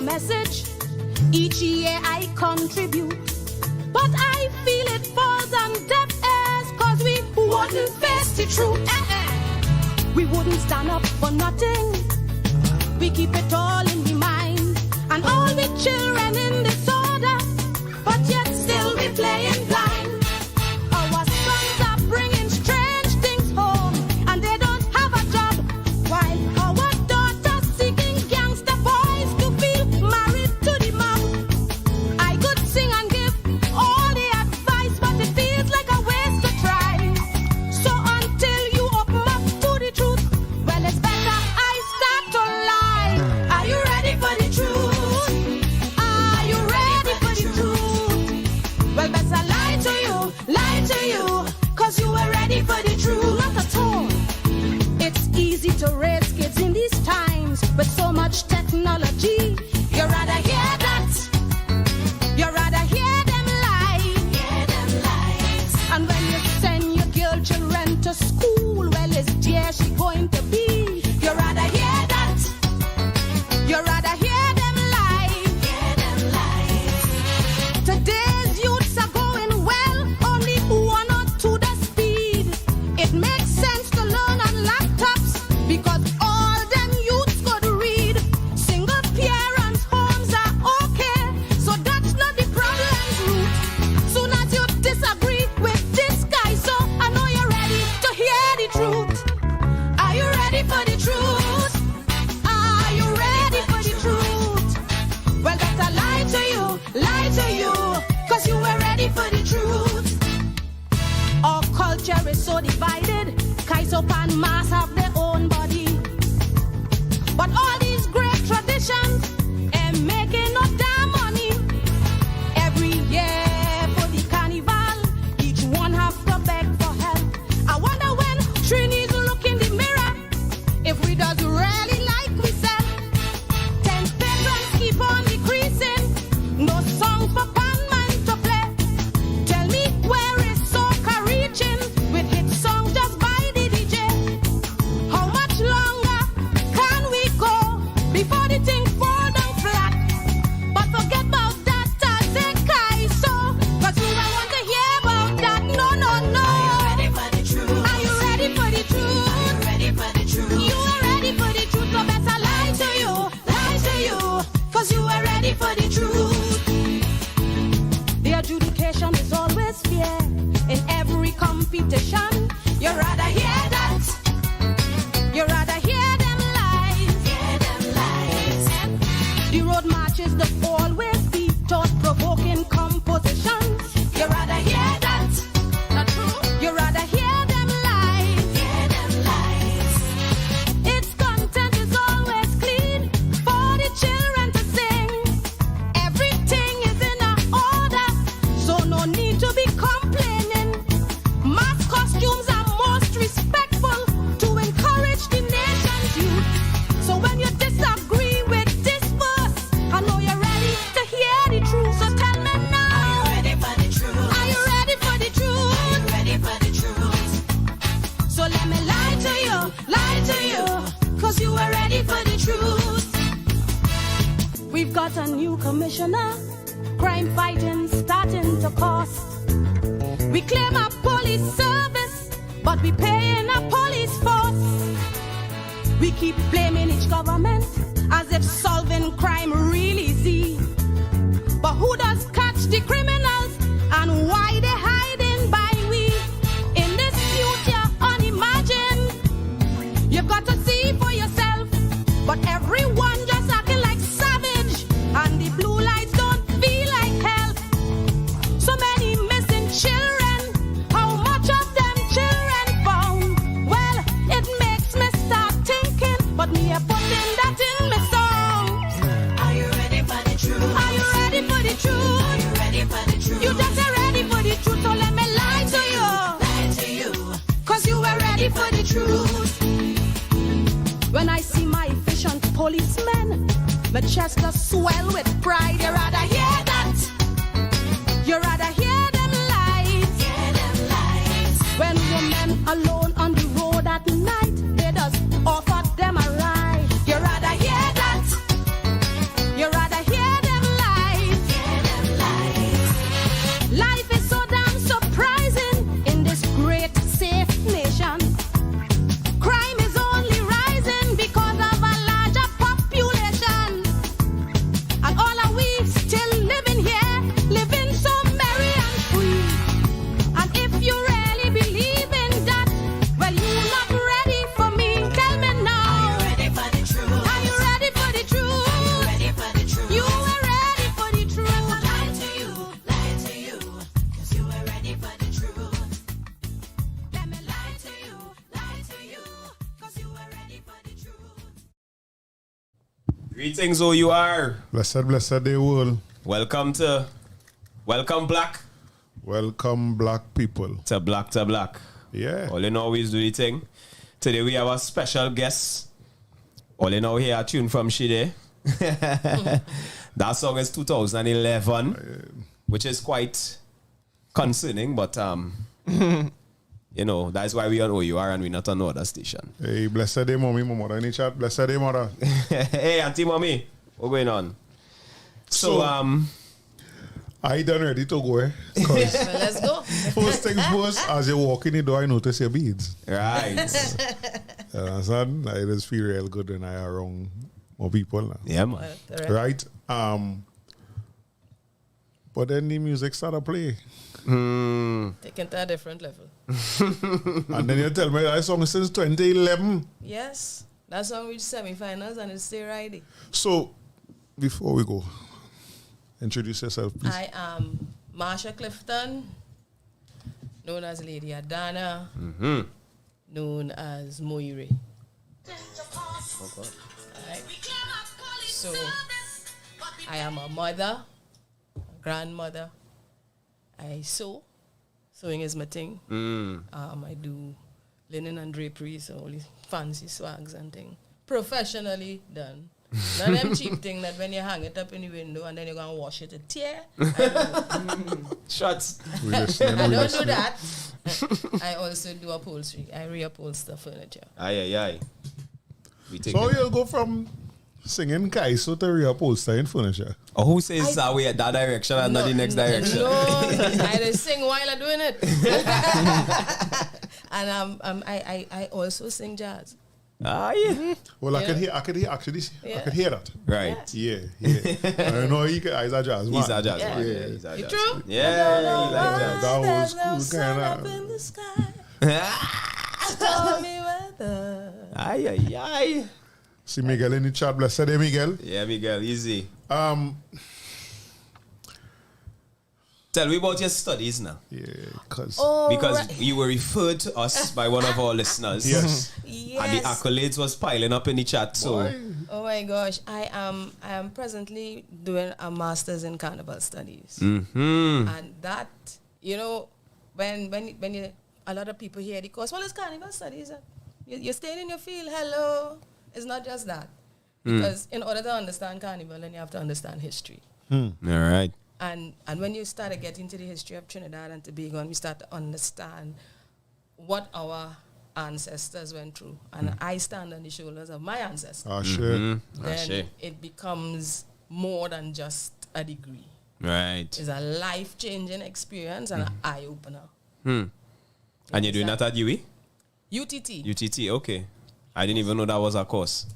message. Each year I contribute, but I feel it falls on deaf ears, cause we wouldn't face the truth. We wouldn't stand up for nothing. We keep it all in the mind, and all the children in disorder, but yet still we playing blind. Our sons are bringing strange things home, and they don't have a job, while our daughters seeking gangster boys to feel married to the mom. I could sing and give all the advice, but it feels like a waste to try. So until you open up to the truth, well, it's better I start to lie. Are you ready for the truth? Are you ready for the truth? Well, better lie to you, cause you are ready for the truth. Not at all. It's easy to raise kids in these times with so much technology. You rather hear that. You rather hear them lie. And when you send your girl children to school, well, is there she going to be? You rather hear that. You rather hear them lie. Today's youths are going well, only 1 or 2 the speed. It makes sense to learn on laptops, because all them youths could read. Single parents' homes are okay, so that's not the problem's root. Soon as you disagree with this guy, so I know you're ready to hear the truth. Are you ready for the truth? Are you ready for the truth? Well, better lie to you, cause you were ready for the truth. Our culture is so divided, Kaisop and Mass have their own body. But all these great traditions ain't making no damn money. Every year for the carnival, each one have to beg for help. I wonder when Trini's look in the mirror, if we does really like we said. 10 patrons keep on decreasing, no song for Panman to play. Tell me where is soca reaching with hit songs just by the DJ? How much longer can we go before the thing fall down flat? But forget about that, I say Kaiso, cause we don't want to hear about that. No. Are you ready for the truth? Are you ready for the truth? Are you ready for the truth? You are ready for the truth, so better lie to you, cause you are ready for the truth. The adjudication is always fair in every competition. You rather hear that. You rather hear them lies. The road marches that always be thought-provoking compositions. You rather hear that. Not true. You rather hear them lies. Its content is always clean for the children to sing. Everything is in order, so no need to be complaining. Mass costumes are most respectful to encourage the nation's youth. So when you disagree with this verse, I know you're ready to hear the truth. So tell me now, Are you ready for the truth? are you ready for the Are truth? you ready for the truth? So let me lie to you, cause you are ready for the truth. We've got a new commissioner, crime fighting starting to cost. We claim a police service, but we paying a police force. We keep blaming each government as if solving crime really easy. But who does catch the criminals, and why they hiding by we? In this future unimagined, you've got to see for yourself. But everyone just acting like savage, and the blue lights don't feel like help. So many missing children, how much of them children found? Well, it makes me start thinking, but me a putting that in my songs. Are you ready for the truth? Are you ready for the truth? Are you ready for the truth? You just are ready for the truth, so let me lie to you, cause you are ready for the truth. When I see my efficient policemen, my chest does swell with pride. You rather hear that. You rather hear them lies. When women alone on the road at night, they just offer them a ride. You rather hear that. You rather Greetings, who you are. Blessed day world. Welcome Black Welcome black people. to Black. Yeah. All in always do the thing. Today we have a special guest. All in all here tune from Shide. That song is 2011, which is quite concerning, but you know, that's why we on OUR and we're not on no other station. Hey, blessed day mommy, my mother in the chat. Blessed day mother. Hey, Auntie Mommy, what's going on? So I done ready to go, 'cause Well, let's go. first things first, as you walk in the door, I notice your beads. right. Son, I just feel real good when I are around more people now. Yeah, man. Right? But then the music started play. Taken to a different level. And then you tell me that song is since 2011. Yes. That song reached semi-finals and it's still riding. So, before we go, introduce yourself, please. I am Marsha Clifton, known as Lady Adanna, known as Moire. Alright. So, I am a mother, a grandmother. I sew. Sewing is my thing. I do linen and drapery, so all these fancy swags and things. Professionally done. Not them cheap thing that when you hang it up in the window and then you're going to wash it to tear. Shots. We listening, I we don't do listening. that. I also do upholstery. I reupholster furniture. Aye. We take So it. you'll go from singing Kaiso to reupholstering furniture. Oh, who says that way at that direction and not the next direction? No, I just sing while I'm doing it. And I also sing jazz. Ah, yeah. Well, I Yeah. could hear, actually, I Yeah. could hear that. Right. Yeah. I know he's a jazz man. He's a jazz Yeah. man. Yeah. He's a You jazz true? man. Yeah, he like jazz. That There's was no cool, sun kinda. up in the sky. Stormy weather. Aye. See Miguel in the chat. Blessed day, Miguel. Yeah, Miguel, easy. Um, Tell me about your studies now. yeah, cause Oh, Because right. you were referred to us by one of our listeners. yes, And the Yes. accolades was piling up in the chat. So, Boy. Oh my gosh, I am presently doing a master's in Carnival studies, mm-hmm. and that, you know, when you, a lot of people hear the course, well, it's Carnival studies. You're staying in your field. Hello, it's not just that, because in order to understand Carnival, then you have to understand history. All right. And when you start to get into the history of Trinidad and Tobago, and we start to understand what our ancestors went through, and I stand on the shoulders of my ancestors, Sure. then it becomes more than just a degree. Right. It's a life-changing experience and an eye-opener. And you're doing that at UE? UTT. UTT, okay. I didn't even know that was a course.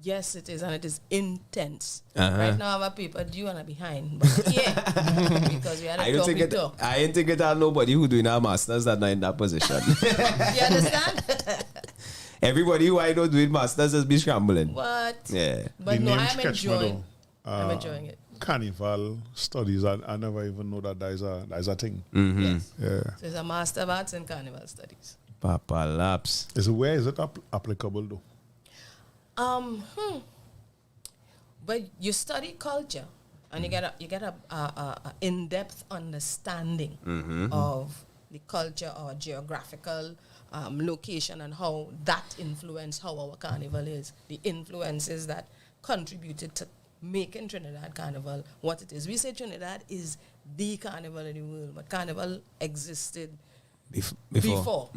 Yes, it is, and it is intense. Uh-huh. Right now, I have a paper due and I'm behind. But yeah, because we had I a don't think it. talk. I ain't think it had nobody who doing our masters that not in that position. You understand? Everybody who I know doing masters has been scrambling. What? Yeah. But The no, name I'm sketch me enjoying. though. I'm enjoying it. Carnival studies. I never even know that there's a thing. Yes. Yeah. So it's a Master of Arts in Carnival Studies. Papa Laps. Where is it applicable though? But you study culture, and you get a in-depth understanding of the culture or geographical location and how that influenced how our carnival is. The influences that contributed to making Trinidad Carnival what it is. We say Trinidad is the carnival in the world, but carnival existed before.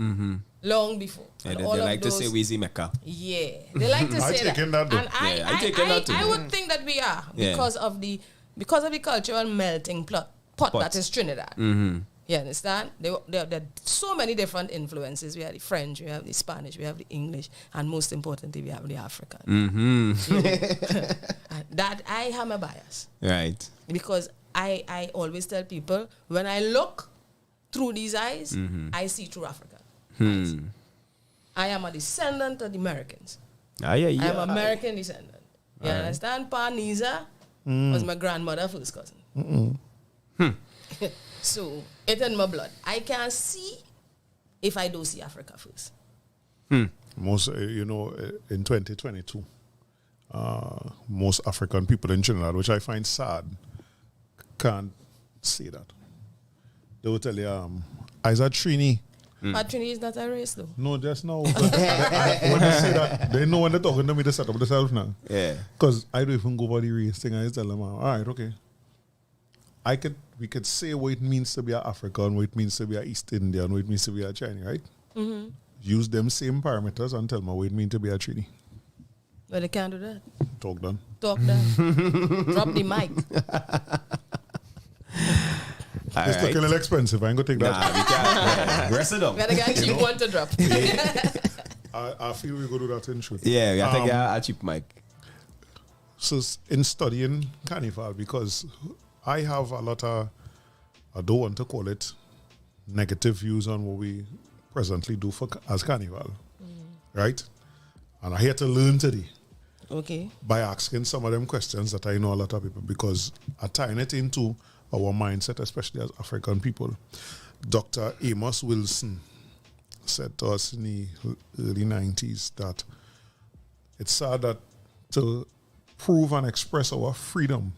Long before. Yeah, And they all of like to those- say Weezy Mecca. Yeah, they like to I say that. taken that though. And Yeah, I taken that too. I would think that we are Yeah. because of the cultural melting pot that is Trinidad. You understand? There are so many different influences. We have the French, we have the Spanish, we have the English, and most importantly, we have the African. That I have a bias Right. because I always tell people when I look through these eyes, I see through Africa. I am a descendant of the Americans. I am American descendant. You understand? Pa Nisa was my grandmother's first cousin. So it's in my blood. I can't see if I don't see Africa first. Most, in 2022, most African people in Trinidad, which I find sad, can't say that. They will tell you, I's a Trini. But Trinity is not a race, though. No, just now. When they say that, they know when they're talking to me, they set up themselves now. Yeah. Because I don't even go over the race thing. I just tell them, all right, okay. We could say what it means to be an African, what it means to be an East Indian, what it means to be a Chinese, right? Mm-hmm. Use them same parameters and tell me what it means to be a Trini. But they can't do that. Talk done. Talk done. Drop the mic. It's looking a little expensive. I ain't going to take that. Nah, we can't. Rest it up. Got a guy cheap one to drop. I feel we go do that in truth. Yeah, I think a cheap mic. So in studying Carnival, because I have a lot of, I don't want to call it negative views on what we presently do as Carnival, right? And I had to learn today. Okay. By asking some of them questions that I know a lot of people, because I tying it into our mindset, especially as African people. Dr. Amos Wilson said to us in the early 90s that it's sad that to prove and express our freedom,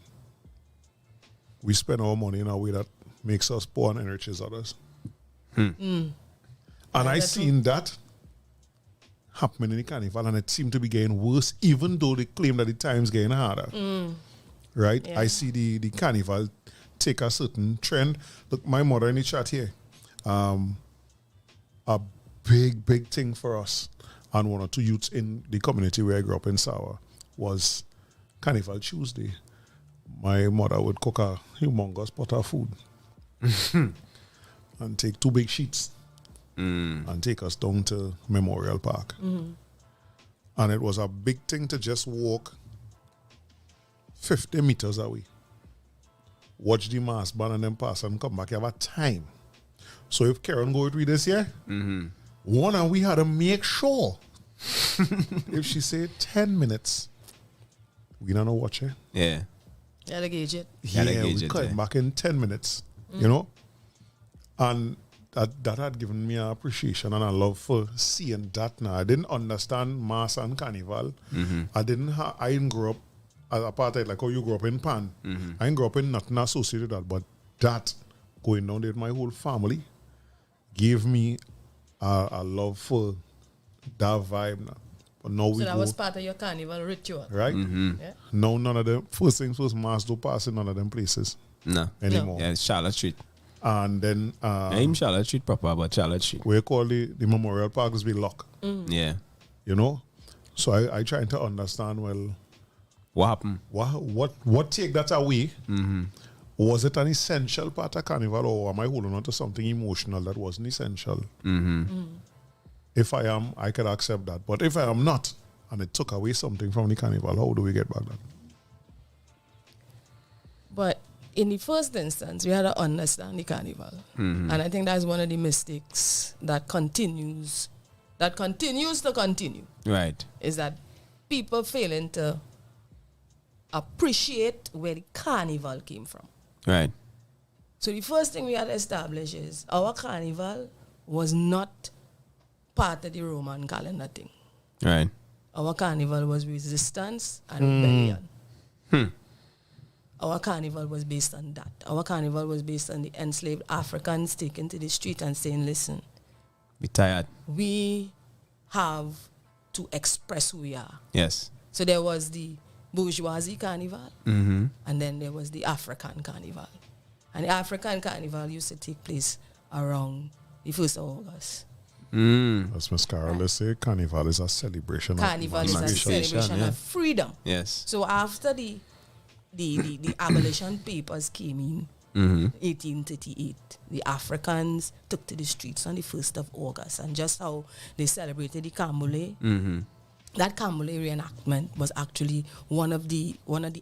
we spend our money in a way that makes us poor and enriches others. And I seen that happening in the Carnival, and it seemed to be getting worse, even though they claim that the time's getting harder. Right? Yeah. I see the Carnival take a certain trend. Look, my mother in the chat here, a big thing for us and one or two youths in the community where I grew up in Sawa was Carnival Tuesday. My mother would cook a humongous pot of food and take 2 big sheets and take us down to Memorial Park. And it was a big thing to just walk 50 meters away, watch the mass band and then pass and come back. You have a time. So if Karen go with me this year, one, and we had to make sure if she said 10 minutes, we don't know watch her. Yeah. Gotta gauge it. We come back in 10 minutes, you know? And that had given me an appreciation and a love for seeing that now. I didn't understand mass and carnival. I didn't grow up as apartheid, like how you grew up in Pan. I didn't grow up in nothing associated with that, but that going down there with my whole family gave me a love for that vibe now. But now So we that go, was part of your carnival ritual. right? Yeah. No, none of them. First things first, mass don't pass in none of them places No. anymore. Yeah, it's Charlotte Street. And then I'm Charlotte Street proper, but Charlotte Street. we call the Memorial Park is be locked. Yeah. You know? So I trying to understand, well, What happened? what take that away? Was it an essential part of Carnival, or am I holding on to something emotional that wasn't essential? If I am, I can accept that. But if I am not, and it took away something from the Carnival, how do we get back that? But in the first instance, we had to understand the carnival. And I think that's one of the mistakes that continues to continue, Right. is that people failing to appreciate where the carnival came from. Right. So the first thing we had to establish is our carnival was not part of the Roman calendar thing. Right. Our carnival was resistance and rebellion. Our carnival was based on that. Our carnival was based on the enslaved Africans taking to the street and saying, listen, Be tired. we have to express who we are. Yes. So there was the bourgeoisie carnival, and then there was the African carnival. And the African carnival used to take place around the 1st of August. As Ms. Carol say, Carnival is a celebration Carnival of is a emancipation, celebration yeah. of freedom. Yes. So after the abolition papers came in, 1838, the Africans took to the streets on the 1st of August. And just how they celebrated the Cambole, that Cambole reenactment was actually one of the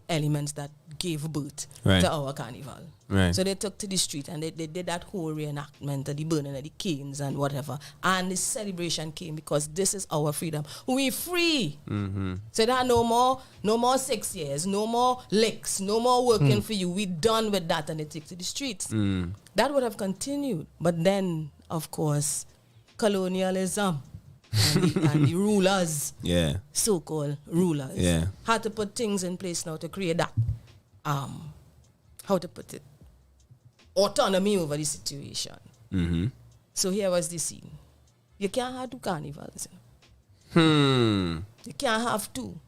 elements that gave birth Right. to our carnival. Right. So they took to the street and they did that whole reenactment of the burning of the canes and whatever. And the celebration came because this is our freedom. We free. So there are no more 6 years, no more licks, no more working for you. We done with that, and they take to the streets. That would have continued. But then, of course, colonialism and the rulers, Yeah. so-called rulers, Yeah. had to put things in place now to create that, how to put it, autonomy over the situation. Mm-hmm. So here was the scene. You can't have two carnivals. You know? You can't have two.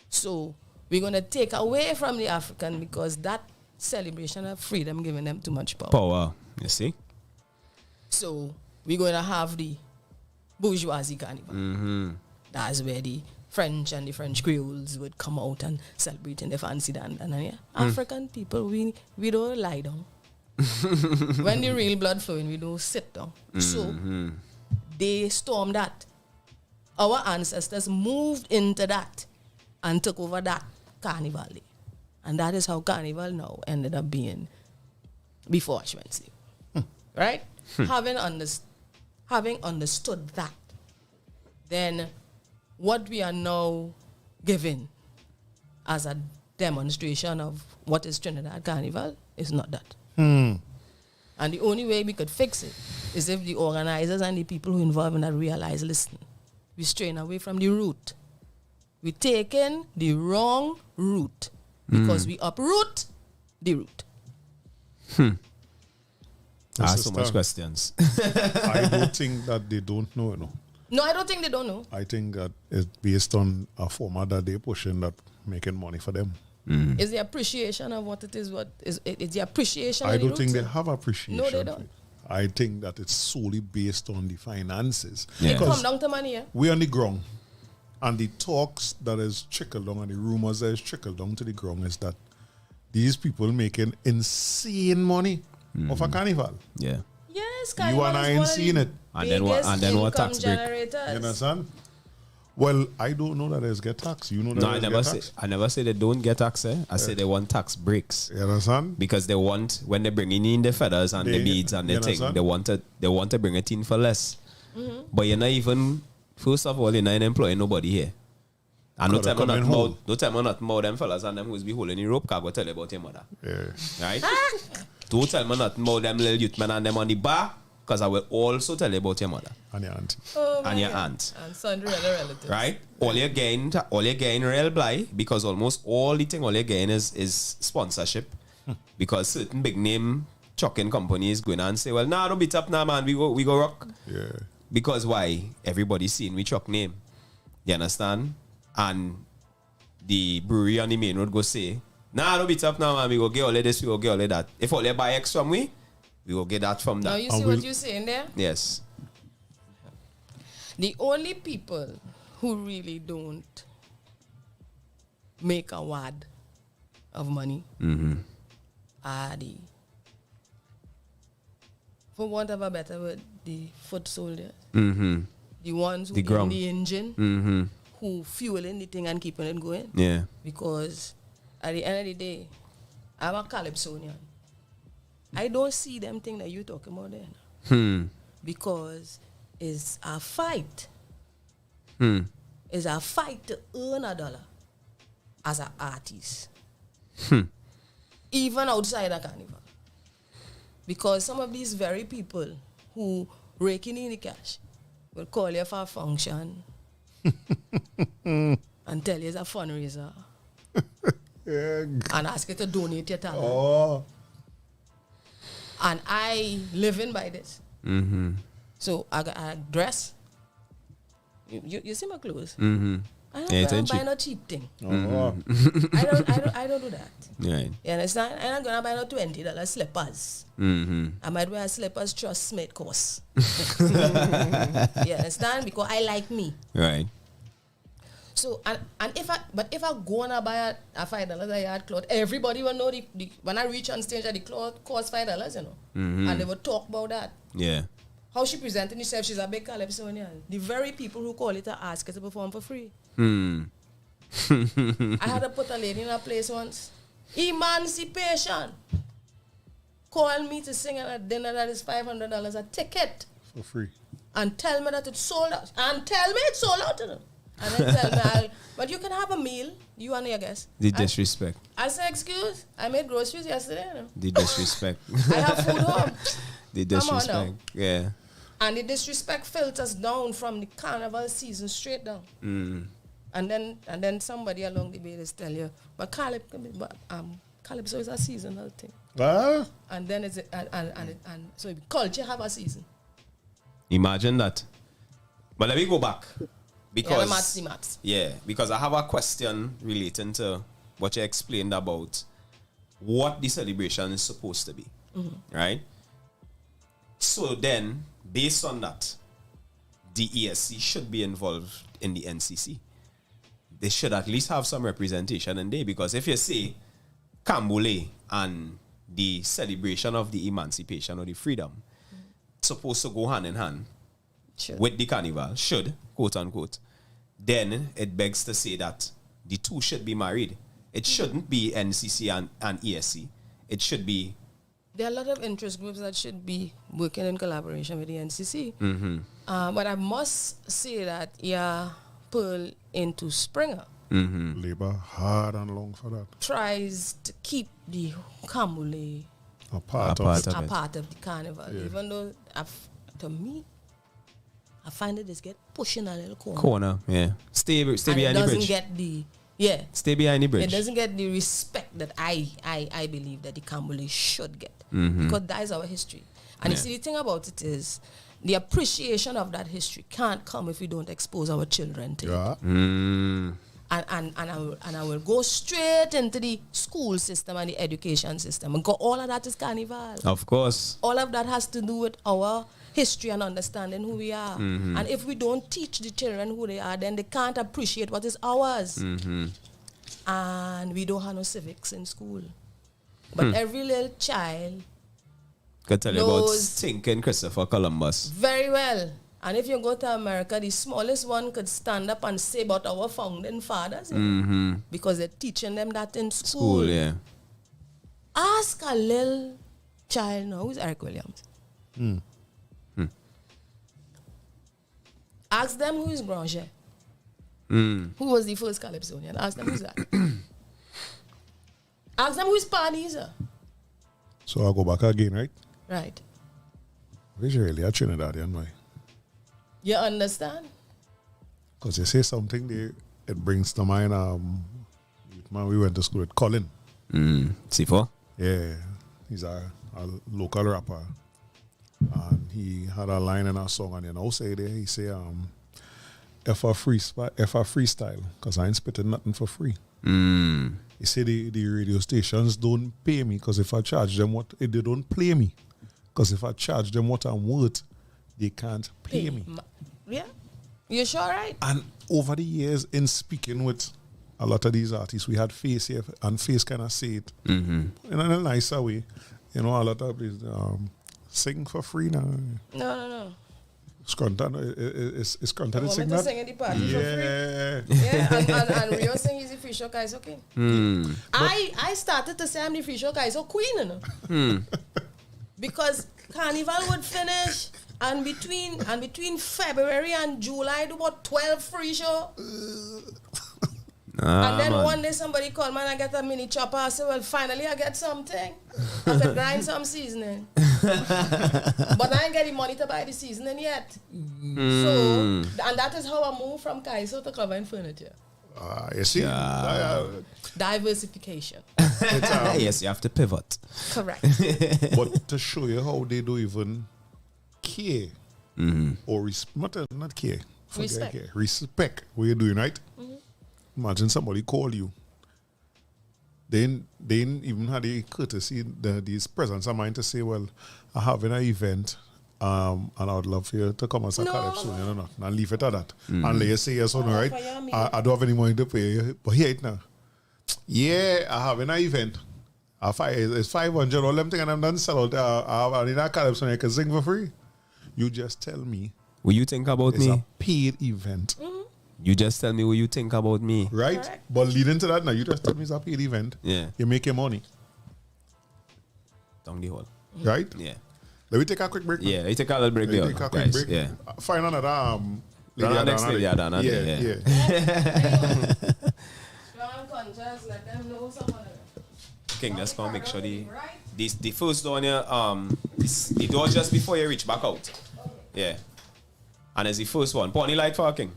So we're going to take away from the African because that celebration of freedom giving them too much power. Power. You see? So we're going to have the bourgeoisie carnival. That's where the French and the French Creoles would come out and celebrate in the fancy dance. And yeah, African people, we don't lie down. When the real blood flowing, we don't sit down. So they stormed that. Our ancestors moved into that and took over that carnival day. And that is how carnival now ended up being before Ash Wednesday. Right? Having understood that, then what we are now given as a demonstration of what is Trinidad Carnival is not that. And the only way we could fix it is if the organizers and the people who involved in that realize, listen, we strain away from the root. We're taking the wrong route because we uproot the root. I have so Sister, much questions. I don't think that they don't know, you know. No, I don't think they don't know. I think that it's based on a format that they're pushing that making money for them. It's the appreciation of what it is. It's the appreciation. I of the don't think roots. they have appreciation. No, they for don't. it. I think that it's solely based on the finances. Yeah. It come down to money, yeah. We're on the ground. And the talks that is trickled down and the rumors that is trickled down to the ground is that these people making insane money off a carnival. Yeah. Yes, You carnival and I is ain't one of seen the it. And then what- biggest and then what income tax break? generators. You understand? Well, I don't know that there's get tax. You know that No, I there's never get say tax. I never say they don't get tax. I say they want tax breaks. You understand? Because they want, when they bring in the feathers and the They- beads and the you thing, understand? they want to bring it in for less. But you're not even, first of all, you're not employing nobody here. And no Coulda time come in whole. not about them fellas and them who's be holding the rope car go tell you about your mother. Yeah. Right? Don't tell me nothing about them little youth men and them on the bar, because I will also tell you about your mother And your auntie. Oh, my and your God. aunt. And sundry other relatives. Right? All you gain real blind, because almost all you gain is sponsorship. Because certain big name trucking companies going and say, well, nah, don't beat up now, man. We go rock. Yeah. Because why? Everybody's seeing we truck name. You understand? And the brewery on the main road go say, nah, don't beat up now, man. We go get all of this, we go get all of that. If all they buy X from we go get that from Now that. you see what you're saying there? Yes. The only people who really don't make a wad of money are for want of a better word, the foot soldiers. The ones who The in ground. the engine, who fueling the thing and keeping it going. Yeah. Because at the end of the day, I'm a Calypsonian. I don't see them thing that you talking about there. Because it's a fight. It's a fight to earn $1 as an artist. Even outside a carnival. Because some of these very people who raking in the cash will call you for a function and tell you it's a fundraiser and ask you to donate your talent. Oh. And I living by this. So I got a dress. You see my clothes? I don't, Yeah, I it's don't ain't buy cheap. no cheap thing. Oh. I don't do that. Right. You understand? I'm not gonna buy no $20 slippers. I might wear slippers Trust Smith course. You understand? Because I like me. Right. So and if I go and I buy a $5 a yard cloth, everybody will know the when I reach on stage that the cloth costs $5, you know. And they will talk about that. Yeah. How she presenting herself, she's a big Calypsonian. The very people who call it a ask her to perform for free. I had to put a lady in a place once. Emancipation. Call me to sing at a dinner that is $500 a ticket. For free. And tell me that it's sold out. And tell me it's sold out. You know. And then tell me, but you can have a meal, you and your guest. The disrespect. I say, excuse, I made groceries yesterday. You know. The disrespect. I have food home. The Come on now. disrespect. Yeah. And the disrespect filters down from the carnival season straight down. And then somebody along the way is tell you, but Calypso is a seasonal thing. And then it's and so culture have a season. Imagine that. But let me go back. Because Maths. Yeah, because I have a question relating to what you explained about what the celebration is supposed to be. Right? So then, based on that, the ESC should be involved in the NCC. They should at least have some representation in there, because if you say Cambole and the celebration of the emancipation or the freedom supposed to go hand in hand with the carnival, quote unquote, then it begs to say that the two should be married. It shouldn't be NCC and ESC. It should be. There are a lot of interest groups that should be working in collaboration with the NCC. But I must say that Pearl into Springer Labor hard and long for that. tries to keep the Cambole A part A of part it. of a it. part of the carnival. Yeah. Even though, to me, I find it is get pushing a little corner. Corner, yeah. Stay And it behind the doesn't bridge. get the, yeah. Stay behind the bridge. It doesn't get the respect that I believe that the Cambole should get. Because that is our history. And you see, the thing about it is, the appreciation of that history can't come if we don't expose our children to it. Yeah. And I will go straight into the school system and the education system. And all of that is carnival. Of course. All of that has to do with our history and understanding who we are. And if we don't teach the children who they are, then they can't appreciate what is ours. And we don't have no civics in school. But every little child Could tell you about knows stinking Christopher Columbus. very well. And if you go to America, the smallest one could stand up and say about our founding fathers. You know, because they're teaching them that in school. School, yeah. Ask a little child now, who's Eric Williams? Ask them who is Granger. Who was the first Calypsonian? Ask them who's that. Ask them who is Parnesa. So I'll go back again, right? Right. Which really a Trinidadian boy. You understand? Because you say something there, it brings to mind man, we went to school with Colin. C4? Yeah. He's a local rapper. And he had a line in our song, and you know, say there, he say, F a freestyle, because I ain't spitting nothing for free. He said the radio stations don't pay me, because if I charge them they don't play me. Because if I charge them what I'm worth, they can't pay me. Yeah. You sure right? And over the years, in speaking with a lot of these artists, we had Face here, and Face kind of say it in a nicer way. You know, a lot of these sing for free now. No. Scrunton, is Scrunton Want sing me to that? sing in the party for free? Yeah. Yeah, and Rio sing is the free show guys, okay? I started to say I'm the free show guys, so queen, you know? Because Carnival would finish, and between February and July, do about 12 free show. And then one day somebody called me and I get a mini chopper. I said, well, finally I get something. I could grind some seasoning. But I ain't getting money to buy the seasoning yet. So, and that is how I moved from Kaiso to covering furniture. You see? Diversification. Yes, you have to pivot. Correct. But to show you how they don't even care or not care. Forget Respect. care. Respect what you're doing, right? Imagine somebody call you. They ain't even had the courtesy, these presence of mind to say, well, I have an event and I would love for you to come as a Calypso. No. And leave it at that. And let you say yes or no, right? I don't have any money to pay you. But here it now. Yeah, I have an event. It's 500 all them thing and I'm done sell out. I need a Calypso and I can sing for free. You just tell me. Will you think about It's me? a paid event. You just tell me what you think about me. Right? Correct. But leading to that now, you just tell me it's a paid event. Yeah. You make your money. Down the hole. Right? Yeah. Let me take a quick break. Yeah, you take a little break Let me there, take a quick guys. break. Yeah. Find another Run on next lady Adanna Yeah, there, yeah. yeah. Strong conscience, let them know someone. King, just gonna make sure the first door here, the door just before you reach back out. Yeah. And it's the first one. Pony light for a king.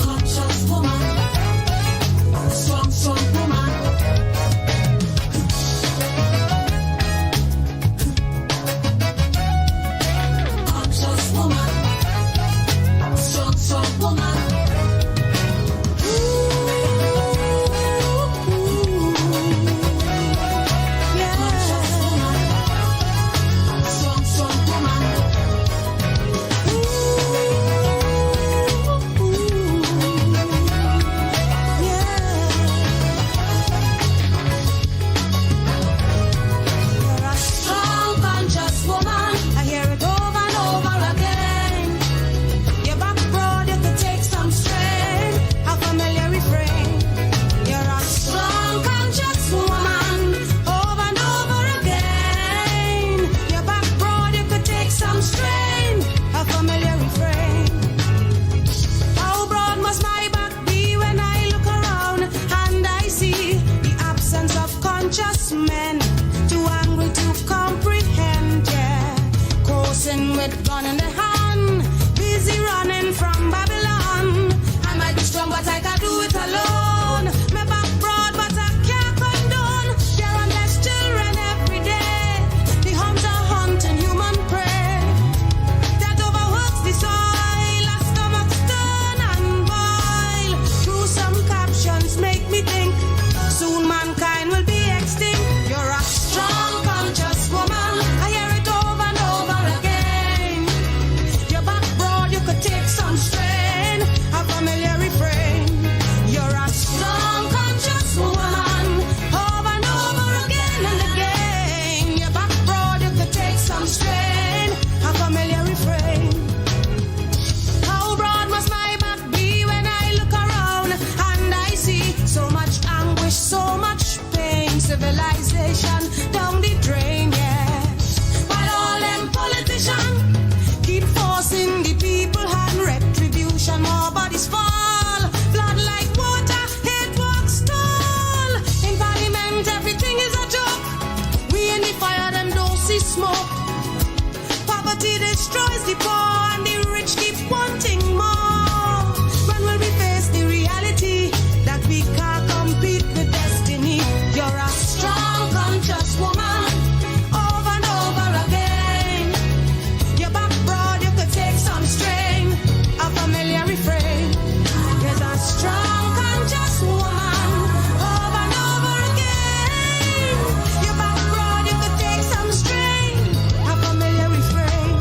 Conscious woman, strong woman. Conscious woman, strong woman. Conscious woman, strong woman. You're a strong, conscious woman. I hear it over and over again. Your back broad, you could take some strain. A familiar refrain. You're a strong, conscious woman. Over and over again. Your back broad, you could take some strain. A familiar refrain. How broad must my back be when I look around and I see the absence of conscious men? Too angry to comprehend, yeah. Coursing with gun in the hand, busy running from Babylon. I might be strong, but I can't do it alone. My back broad, but I can't condone. There are less children every day. The hunter hunting human prey that overworks the soil, a stomach stone and boil. Through some captions make me think soon mankind will be extinct. You're a strong, conscious woman. I hear it over and over again. Your back broad, you could take some strain. A familiar refrain. You're a strong, conscious woman. Over and over again and again. Your back broad, you could take some strain. A familiar refrain. How broad must my back be when I look around and I see so much anguish, so much pain, civilization down the drain, yeah. While all them politicians keep forcing the people and retribution, more bodies fall, blood like water, hate walks tall. In parliament everything is a joke. We in the fire, them don't see smoke. Poverty destroys the poor and the rich keep wanting more. When will we face the reality that we can't compete with destiny? You're a strong, conscious woman. Over and over again. Your back broad, you could take some strain. A familiar refrain. There's a strong, conscious woman. Over and over again. Your back broad, you could take some strain. A familiar refrain.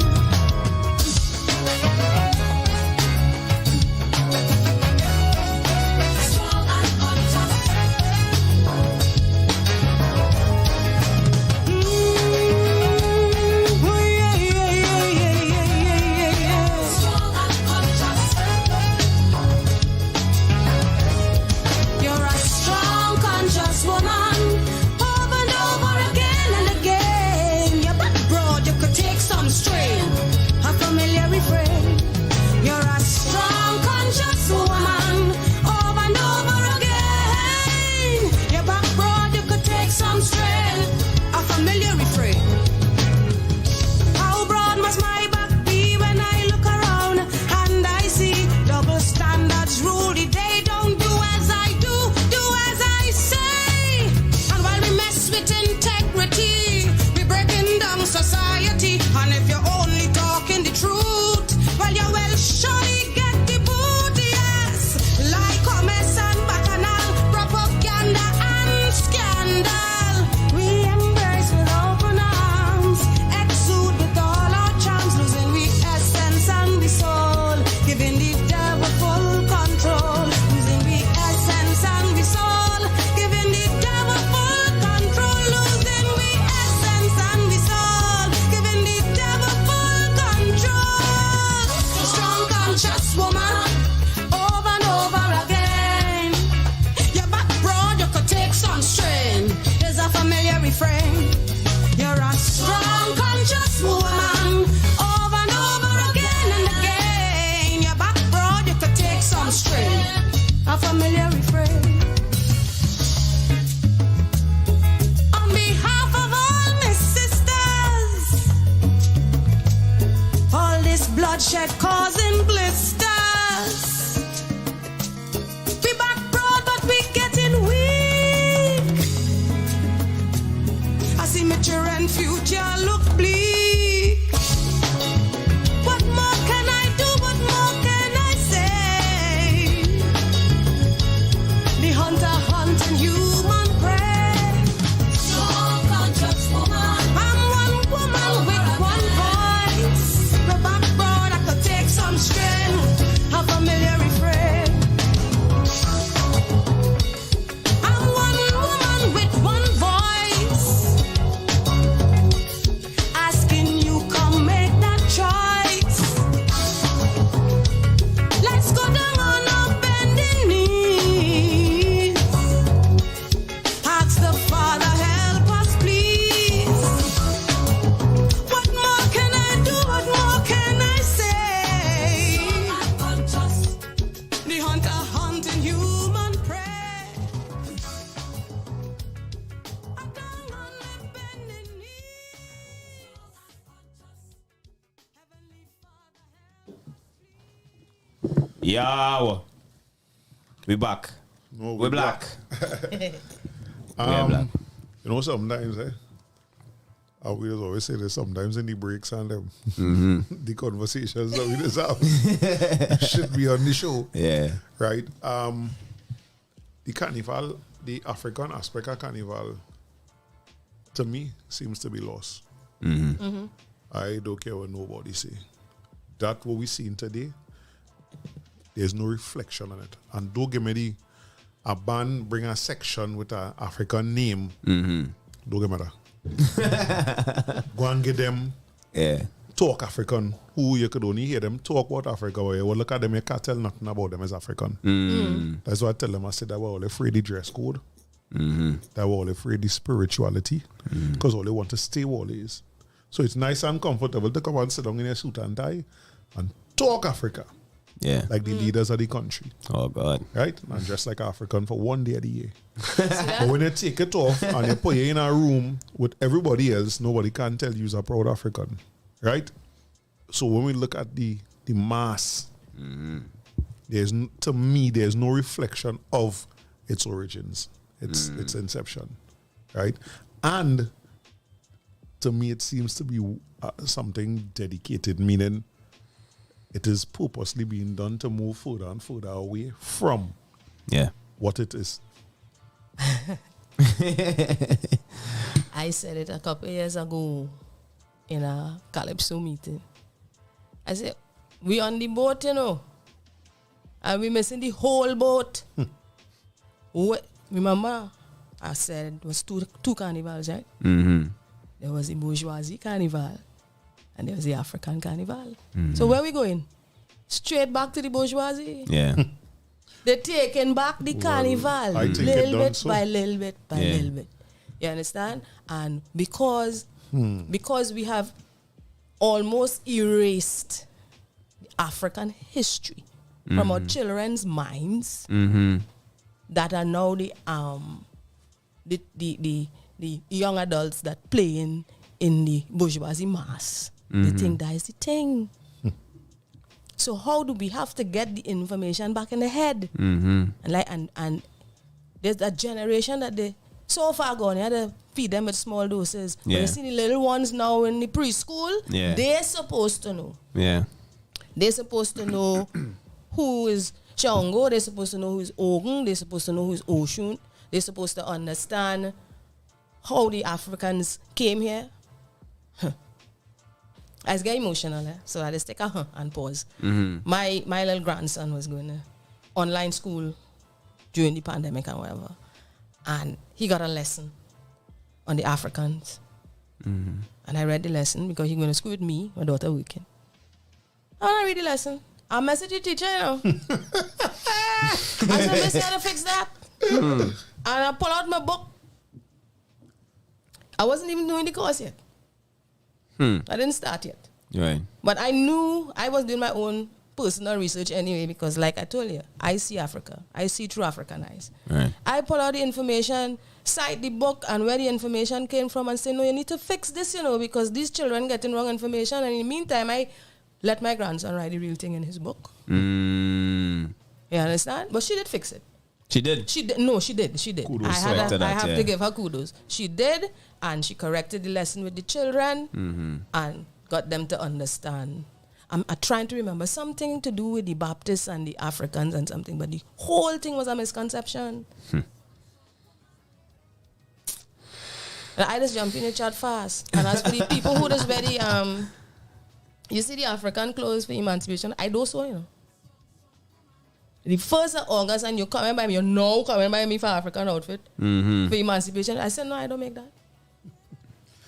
strain. A familiar refrain. On behalf of all my sisters, all this bloodshed causing blisters. We back broad, but we getting weak. I see my children future look bleak. What more can I do? What more can I say? The hunter hunting human prey. So conscious woman. I'm one woman with one voice. My back broad, I could take some strength. A familiar refrain. I'm one woman with one voice. Asking you come make that choice. Let's go down on our bending knees. Ask the Father, help us please. What more can I do? What more can I say? The hunter hunting human prey. Down on our bending knees. Heavenly Father, help. Yo. We back. No, we black. We are black. You know, sometimes, I will always say this, sometimes in the breaks and the conversations that we just have should be on the show. Yeah. Right? The carnival, the African aspect of carnival, to me, seems to be lost. I don't care what nobody say. That what we seen today, there's no reflection on it. And don't give me a band bring a section with an African name. Don't give me that. Go and get them Yeah. talk African. Who you could only hear them talk about Africa. Or you will look at them, you can't tell nothing about them as African. That's why I tell them, I said that we're all afraid of dress code. That we're all afraid of spirituality. Because all they want to stay all is. So it's nice and comfortable to come and sit down in your suit and tie and talk Africa. Yeah. Like the leaders of the country. Oh God. Right? And dress like African for one day of the year. But when you take it off and you put you in a room with everybody else, nobody can tell you're a proud African. Right? So when we look at the mass, to me, there's no reflection of its origins, its inception. Right? And to me, it seems to be something dedicated, meaning it is purposely being done to move further and further away from what it is. I said it a couple of years ago in a Calypso meeting. I said, we on the boat, you know, and we missing the whole boat. Remember, I said it was two carnivals, right? There was the bourgeoisie carnival and there was the African carnival. So where we going? Straight back to the bourgeoisie? Yeah. They're taking back the carnival I think little it bit so. by little bit by little bit. You understand? And because we have almost erased the African history from our children's minds, that are now the young adults that playing in the bourgeoisie mass. They think that is the thing. So how do we have to get the information back in the head? And there's that generation that they so far gone, you had to feed them with small doses. But you see the little ones now in the preschool, they're supposed to know. Yeah. They're supposed to know who is Shango, they're supposed to know who is Ogun, they're supposed to know who is Oshun, they're supposed to understand how the Africans came here. I get emotional, so I just take a and pause. My little grandson was going to online school during the pandemic and whatever, and he got a lesson on the Africans. And I read the lesson because he's going to school with me, my daughter working. And I read the lesson. I message the teacher, you know. I said, Miss, how to fix that? And I pull out my book. I wasn't even doing the course yet. I didn't start yet. Right. But I knew I was doing my own personal research anyway, because like I told you, I see Africa. I see through African eyes. Right. I pull out the information, cite the book and where the information came from and say, no, you need to fix this, because these children getting wrong information. And in the meantime, I let my grandson write the real thing in his book. You understand? But she did fix it. She did. She did. No, she did. She did. Kudos I to that, have yeah. to give her kudos. She did, and she corrected the lesson with the children and got them to understand. I'm trying to remember something to do with the Baptists and the Africans and something, but the whole thing was a misconception. And I just jump in the chat fast. And as for the people who just very, you see the African clothes for emancipation, I do so, The 1st of August, and you're coming by me, you're now coming by me for African outfit for emancipation. I said, no, I don't make that.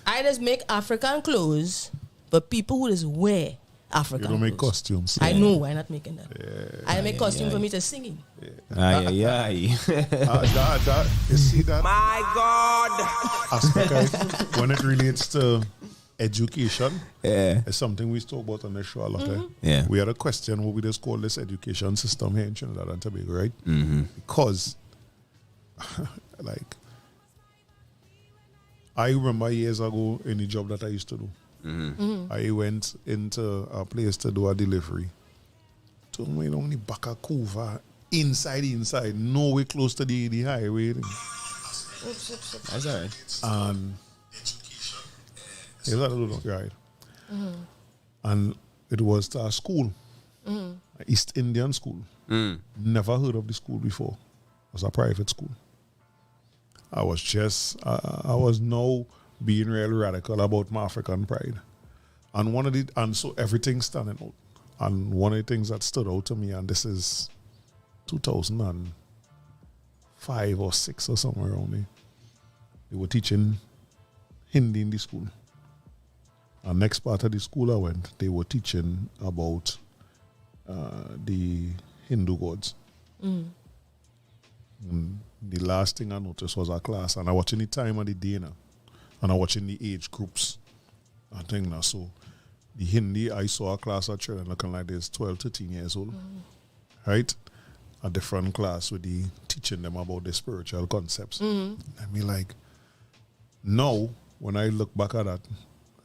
I just make African clothes for people who just wear African You don't make clothes. costumes. I know, why not making that? I make costume for me to singing. Aye. You see that My God. aspect when it relates to education? Yeah. It's something we talk about on the show a lot. Yeah. We had a question what we just call this education system here in Trinidad and Tobago, right? Because, like, I remember years ago in the job that I used to do, I went into a place to do a delivery. Told me only back a Kuva inside, nowhere close to the highway. That's all right. And yes, I don't know, right. And it was a school, East Indian school. Never heard of the school before. It was a private school. I was now being real radical about my African pride. And so everything's standing out. And one of the things that stood out to me, and this is 2005 or 6 or somewhere around there, they were teaching Hindi in the school. And next part of the school I went, they were teaching about the Hindu gods. And the last thing I noticed was a class, and I watching the time of the day now, and I watching the age groups. I think now, so the Hindi, I saw a class of children looking like this, 12, 13 years old, right? A different class with the teaching them about the spiritual concepts. I mean, like, now, when I look back at that,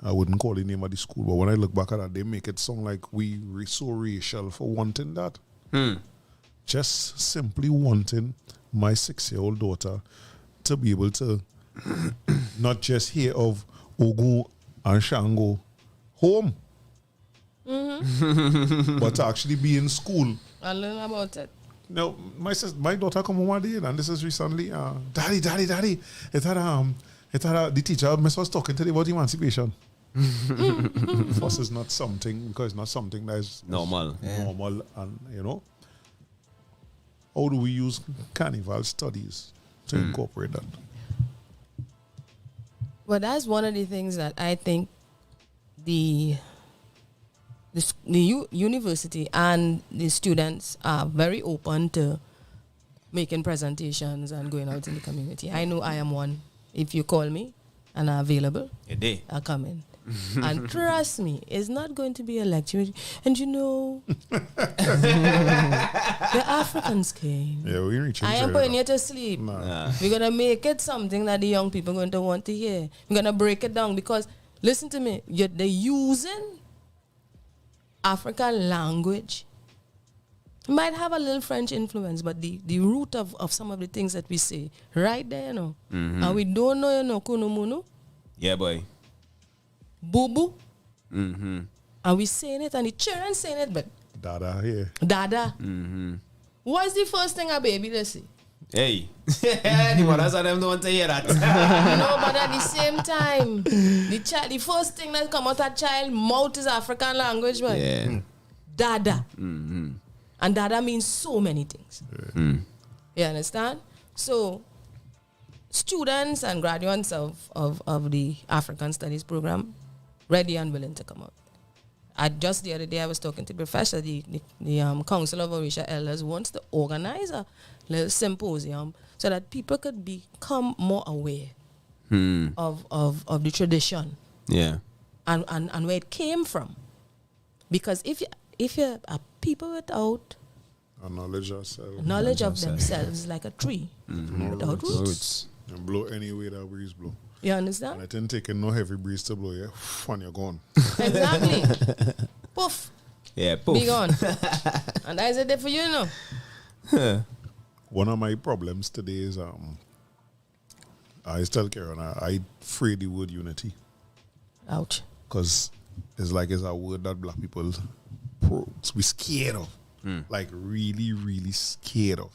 I wouldn't call the name of the school, but when I look back at that, they make it sound like we so racial for wanting that. Just simply wanting my 6-year-old daughter to be able to not just hear of Ogun and Shango home, but to actually be in school. I learn about it. Now, my daughter come home one day, and this is recently. Daddy. It had the teacher was talking to them about emancipation. Fuss is not something, because it's not something that is Normal. normal, and how do we use Carnival studies to incorporate that? Well, that's one of the things that I think the university and the students are very open to making presentations and going out in the community. I know I am one. If you call me and are available, I'll come in. And trust me, it's not going to be a lecture. And the Africans came. Yeah, we're reaching. I am putting you to sleep. Nah. We're going to make it something that the young people are going to want to hear. We're going to break it down because, listen to me, they're using African language. Might have a little French influence, but the root of some of the things that we say, right there, and we don't know, kunumunu, Yeah, boy. boo-boo, and we saying it, and the children saying it, but Dada here. dada. What's the first thing a baby they say? Hey. The mothers of them don't want to hear that. No, but at the same time, the first thing that come out of child mouth is African language, but Yeah. dada. And dada means so many things. You understand? So, students and graduates of the African Studies program, ready and willing to come out. Just the other day, I was talking to the professor, the Council of Orisha Elders wants to organize a little symposium so that people could become more aware of the tradition. Yeah. And where it came from. Because if you're a people without And knowledge yourself. knowledge of themselves like a tree without roots. And blow any way that breeze blow. You And understand? it ain't taking no heavy breeze to blow, yeah? And you're gone. Exactly. Poof. Yeah, poof. Be gone. And that is it there for you, you know. One of my problems today is I tell Karen I afraid the word unity. Ouch. Because it's like it's a word that black people we scared of. Like really, really scared of.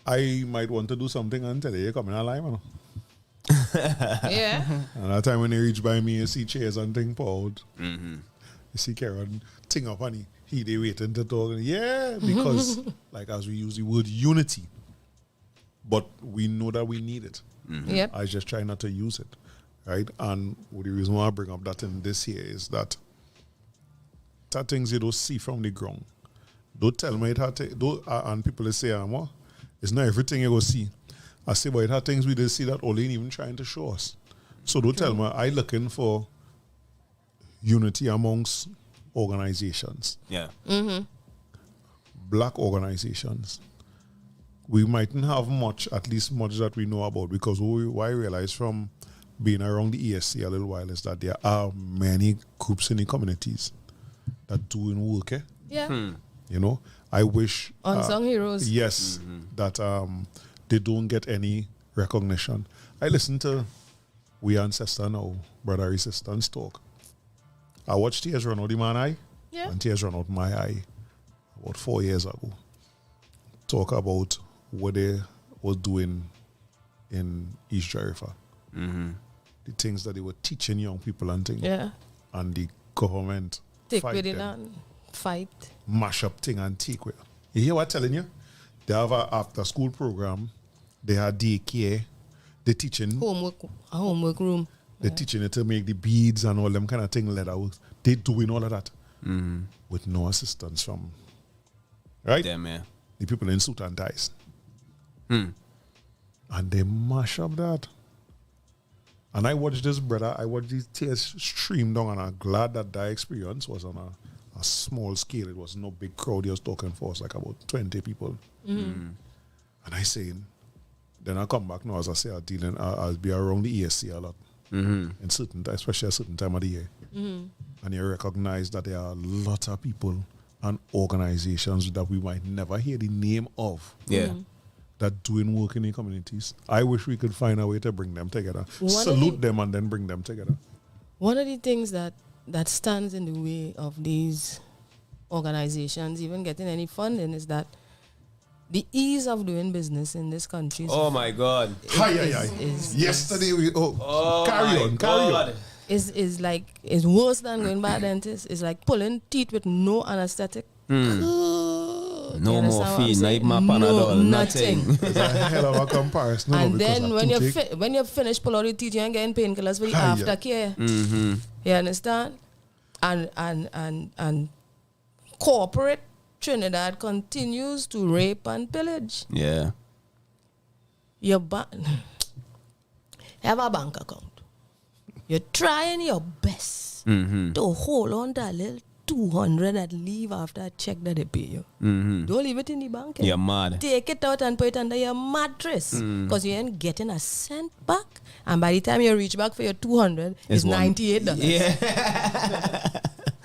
I might want to do something and tell you come in a line, man. Yeah. And that time when they reach by me, you see chairs and thing poured. You see Karen ting up and he they waiting to talk. And yeah, because like as we use the word unity, but we know that we need it. Yep. I just try not to use it, right? And the reason why I bring up that in this here is that things you don't see from the ground. Don't tell me it had to, and people say, what? It's not everything you go see. I say, but it had things we did see that Ole ain't even trying to show us. So don't tell me I looking for unity amongst organizations. Yeah. Black organizations. We mightn't have much, at least much that we know about, because what I realize from being around the ESC a little while is that there are many groups in the communities that doing work. Yeah. You know, I wish Unsung heroes. yes, that they don't get any recognition. I listen to we ancestor now, brother resistance talk. I watched tears run out the man eye, Yeah. and tears run out my eye about 4 years ago. Talk about what they was doing in East Jericho. The things that they were teaching young people and things. Yeah. And the government Take fight with it them, and fight. mash up thing and take with. You hear what I'm telling you? They have a after school program. They have daycare. They're teaching. A homework room. They're teaching you to make the beads and all them kind of thing, leather work. They're doing all of that with no assistance from, right? Damn, yeah. The people in suit and ties. And they mash up that. And I watched this, brother. I watched these tears stream down, and I'm glad that experience was on a small scale. It was no big crowd. He was talking for us, like about 20 people. And I saying, then I come back now, as I say, I'll be around the ESC a lot. In certain, especially a certain time of the year. And you recognize that there are a lot of people and organizations that we might never hear the name of. Yeah. That doing work in the communities. I wish we could find a way to bring them together. One of Salute them and then bring them together. One of the things that stands in the way of these organizations even getting any funding is that the ease of doing business in this country Oh my God. Yesterday we carry on. is worse than going by a dentist. It's like pulling teeth with no anesthetic. No morphine, not even a Panadol, nothing. It's a hell of a comparison. No, And because then when you finish pull out the teeth, you ain't getting painkillers for the aftercare. You understand? And corporate Trinidad continues to rape and pillage. Yeah. You have a bank account. You're trying your best to hold on to a little 200 that leave after a check that they pay you. Don't leave it in the bank. You're mad. Take it out and put it under your mattress because you ain't getting a cent back. And by the time you reach back for your 200, it's $98. Yeah.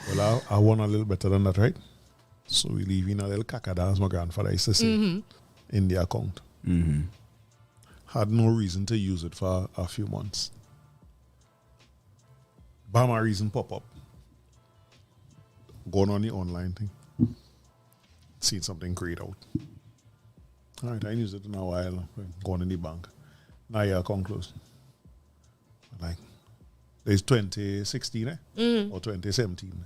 Well, I want a little better than that, right? So we leave in a little kakada, as my grandfather used to say, in the account. Had no reason to use it for a few months. Bama reason pop up. Going on the online thing. Seen something great out. All right, I use it in a while. Going in the bank. Now your account closed. Like, there's 2016 or 2017.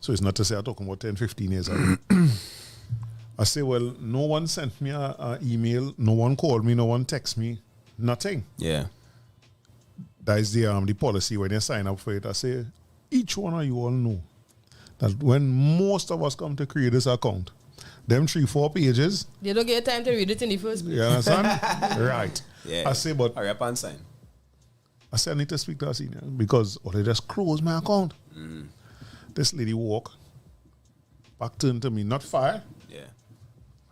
So it's not to say I'm talking about 10, 15 years ago. I say, well, no one sent me an email, no one called me, no one text me, nothing. Yeah. That is the policy when you sign up for it. I say, each one of you all know that when most of us come to create this account, them 3-4 pages. You don't get time to read it in the first place. You understand? Right. Yeah. I say, but Hurry up and sign. I say I need to speak to a senior because they just closed my account. This lady walk back turned to me, not fire, Yeah.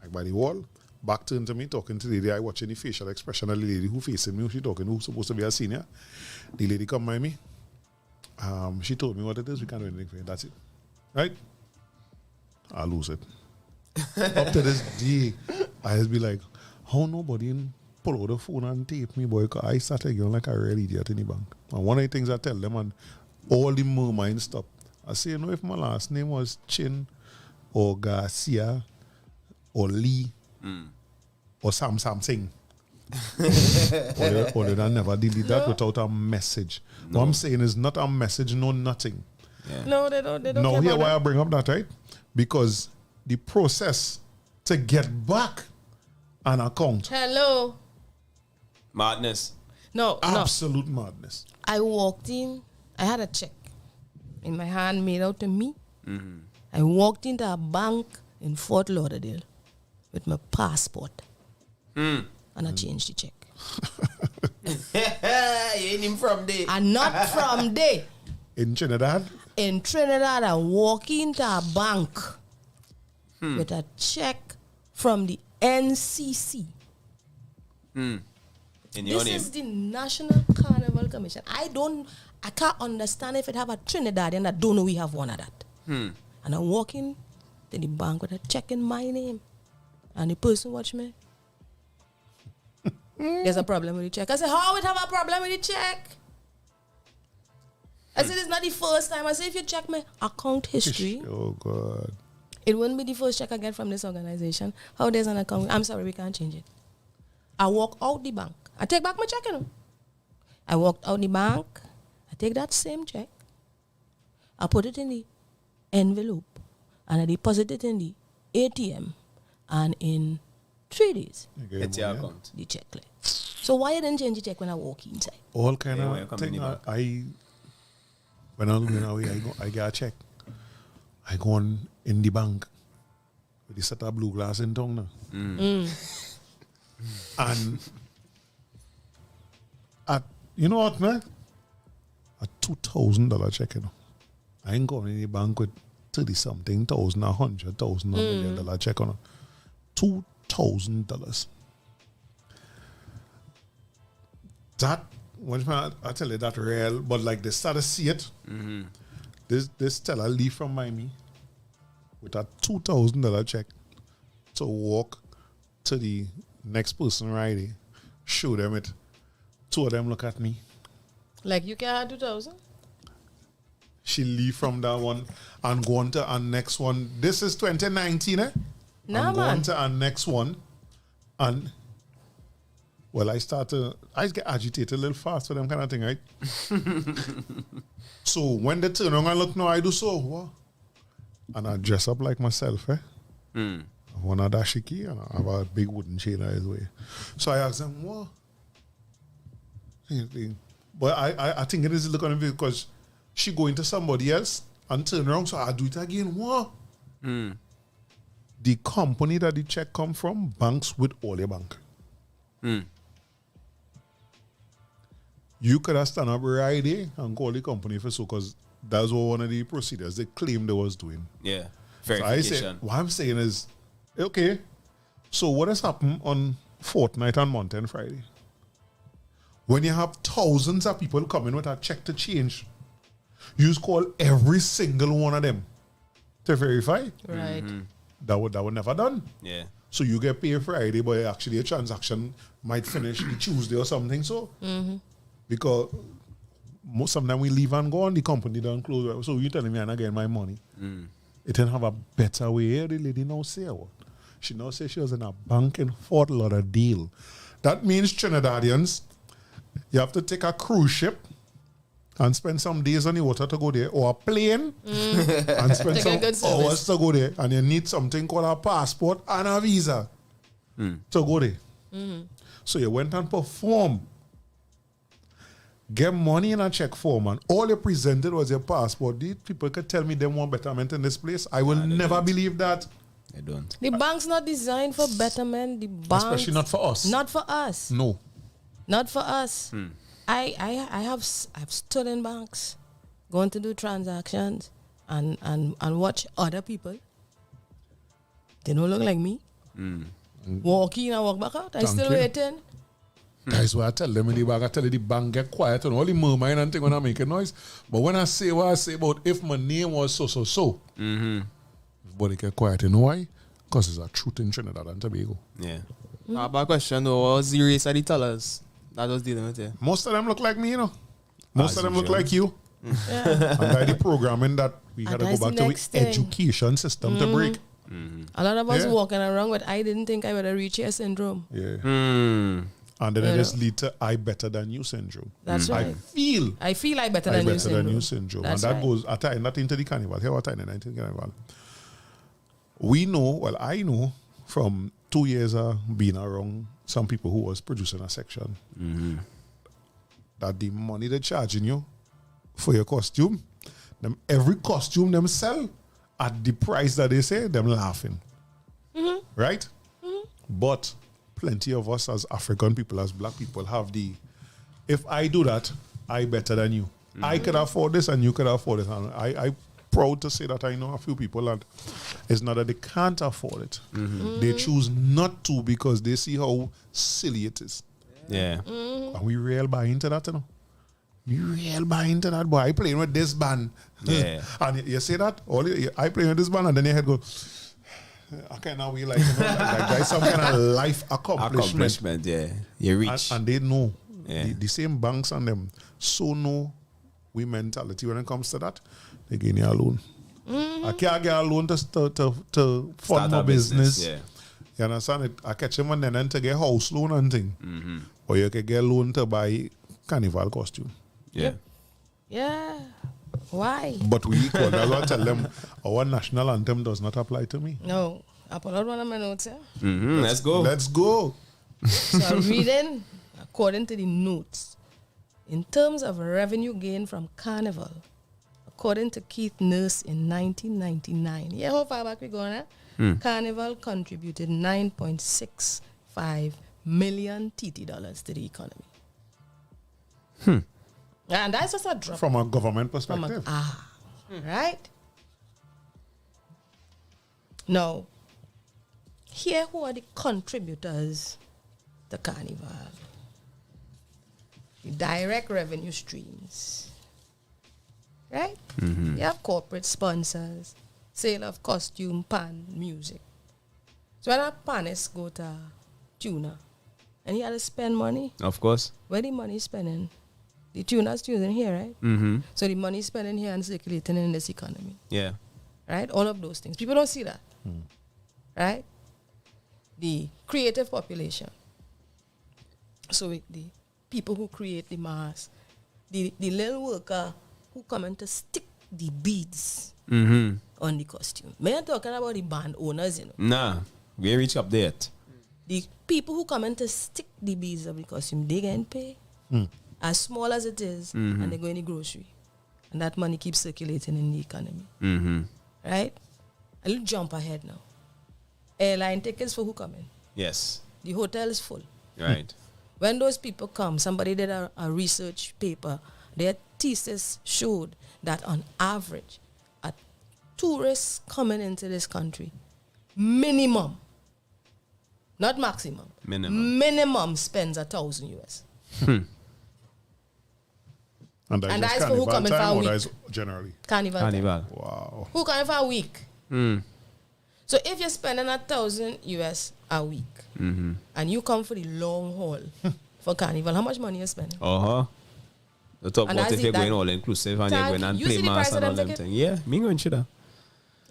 like by the wall, back turned to me, talking to the lady. I watching the facial expression of the lady who facing me, who she talking, who's supposed to be a senior. The lady come by me. She told me what it is. We can't do anything for it. That's it. Right? I'll lose it. Up to this day, I just be like, how nobody pull out the phone and tape me, boy? 'Cause I started getting like a real idiot in the bank. And one of the things I tell them, and all the mermaids stop. I say, you know, if my last name was Chin or Garcia or Lee or Sam Singh, or they'd never delete that without a message. What I'm saying is not a message, no nothing. Yeah. No, they don't. They don't. Now care here about why that. I bring up that, right? Because the process to get back an account, Hello. Madness. No. absolute madness. I walked in. I had a check in my hand made out to me. I walked into a bank in Fort Lauderdale with my passport, and I changed the check. You ain't even from there. And not from there. In Trinidad, In Trinidad, I walk into a bank with a check from the NCC. In your This name. is the National Carnival Commission. I can't understand if it have a Trinidadian that don't know we have one of that. And I walk in to the bank with a check in my name. And the person watch me. There's a problem with the check. I said, how would have a problem with the check? I said, it's not the first time. I said, if you check my account history, oh God. it wouldn't be the first check I get from this organization. How there's an account? I'm sorry, we can't change it. I walk out the bank. I take back my check, you know. I walked out the bank. I take that same check. I put it in the envelope. And I deposit it in the ATM. And in 3 days, Okay, It's your yeah. account. the check clear. So why you didn't change the check when I walk inside? All kind Yeah, when you come of in thing. the back. When I'm going away, I get a check. I go on in the bank with the set of blue glass in tongue now. And you know what, man? A $2,000 check, you know. I ain't going in the bank with 30-something thousand, $100,000, $1 million check on it. $2,000. That, I tell you that real, but like they start to see it. This teller leave from Miami with a $2,000 check to walk to the next person riding, show them it. Two of them look at me. Like you can have 2,000? She leave from that one and go on to our next one. This is 2019, eh? Nah, and go on man. to our next one. And, well, I get agitated a little fast for them kind of thing, right? So when they turn around and look now, I do so. What? And I dress up like myself, eh? I have one a dashiki and I have a big wooden chain on his way. So I ask them, what? But I think it is looking at me because she go into somebody else and turn around, so I do it again. What? The company that the check come from banks with all your bank. You could have stand up right there and call the company for so, because that's what one of the procedures they claimed they was doing. Yeah. So I Verification. say, what I'm saying is, okay, so what has happened on Fortnight and Monday and Friday? When you have thousands of people coming with a check to change, you just call every single one of them to verify. Right. That would never done. Yeah. So you get paid Friday, but actually a transaction might finish the Tuesday or something. So because sometimes we leave and go on, the company don't close. So you telling me I'm not getting my money. It didn't have a better way. The lady now say what? She now say she was in a bank in Fort Lauderdale. That means Trinidadians, you have to take a cruise ship and spend some days on the water to go there, or a plane and spend Take a some good service. hours to go there. And you need something called a passport and a visa to go there. So you went and performed. Get money in a check form, and all you presented was your passport. These people could tell me they want betterment in this place. I will never believe that. I don't. The bank's not designed for betterment. The bank, Especially not for us. Not for us. No. Not for us. I've stood in banks, going to do transactions, and watch other people They don't look like me. Walk in and walk back out. I Thank still you. waiting. That's why I tell them in the back, I tell you the bank get quiet and all the murmur and thing when I make a noise. But when I say what I say about if my name was so, everybody get quiet. You know why? Because it's a truth in Trinidad and Tobago. Yeah. Bad question though. What was the race of the tellers that was dealing with it? Most of them look like me, you know. Most As of them look usual. like you. And by the programming that we had to go that's back the to the next thing. education system to break. A lot of us Yeah. walking around, but I didn't think I would have reached here syndrome. Yeah. Hmm. And then You it just know. lead to I better than you syndrome. That's I right. feel I feel like better I than you better syndrome. than you syndrome. That's and that right. goes I tie that into the carnival. Here what I into the carnival. We know, well, I know from 2 years of being around some people who was producing a section that the money they're charging you for your costume, them every costume them sell at the price that they say, them laughing. Right? But plenty of us as African people, as black people, have the if I do that, I better than you. I can afford this and you can afford it. And I proud to say that I know a few people that it's not that they can't afford it. They choose not to because they see how silly it is. Yeah. Mm-hmm. And we real buy into that, you know. We real buy into that, boy. I playing with this band. Yeah. And you say that, I playing with this band, and then your head go, okay, now we like, you know, like there's some kind of life accomplishment. Accomplishment, yeah. You reach. And they know. Yeah. The same banks and them so know we mentality when it comes to that. They give you a loan. I can't get a loan to fund Start my a business. Yeah. You understand it? I catch him and then to get house loan and thing. Or you can get loan to buy carnival costume. Yeah. Yeah. Why? But we equal. That's what I tell them. Our national anthem does not apply to me. No. I put out one of my notes here. Let's go. Let's go. So I'm reading according to the notes. In terms of revenue gain from Carnival, according to Keith Nurse in 1999, yeah, how far back we going? Carnival contributed 9.65 million TT dollars to the economy. And that's just a drop From a government from a, perspective. right? Now, here who are the contributors to Carnival? The direct revenue streams, right? You have corporate sponsors, sale of costume, pan, music. So when a panist go to tuna and he had to spend money, Of course. where the money is spending? The tuna's using here, right? So the money is spending here and circulating in this economy, Yeah. right? All of those things. People don't see that, right? The creative population. So the people who create the mass, the little worker who come in to stick the beads on the costume. Me not talking about the band owners, you know. Nah. We ain't reach up there yet. The people who come in to stick the beads of the costume, they getting paid. As small as it is, and they go in the grocery. And that money keeps circulating in the economy. Right? A little jump ahead now. Airline tickets for who coming? Yes. The hotel is full. Right. When those people come, somebody did a research paper. Their thesis showed that on average, a tourist coming into this country, minimum, not maximum, minimum spends $1,000 US. And And that's that just is for who carnival coming for time a or week? that is generally? Carnival. time. Carnival. Wow. Who coming for a week? So if you're spending $1,000 US a week, and you come for the long haul for Carnival, how much money you spending? The top And what that's if you're that- going all inclusive and you're Thank going and you. play You see the mass price and of all them them ticket? things. Yeah, me going to that.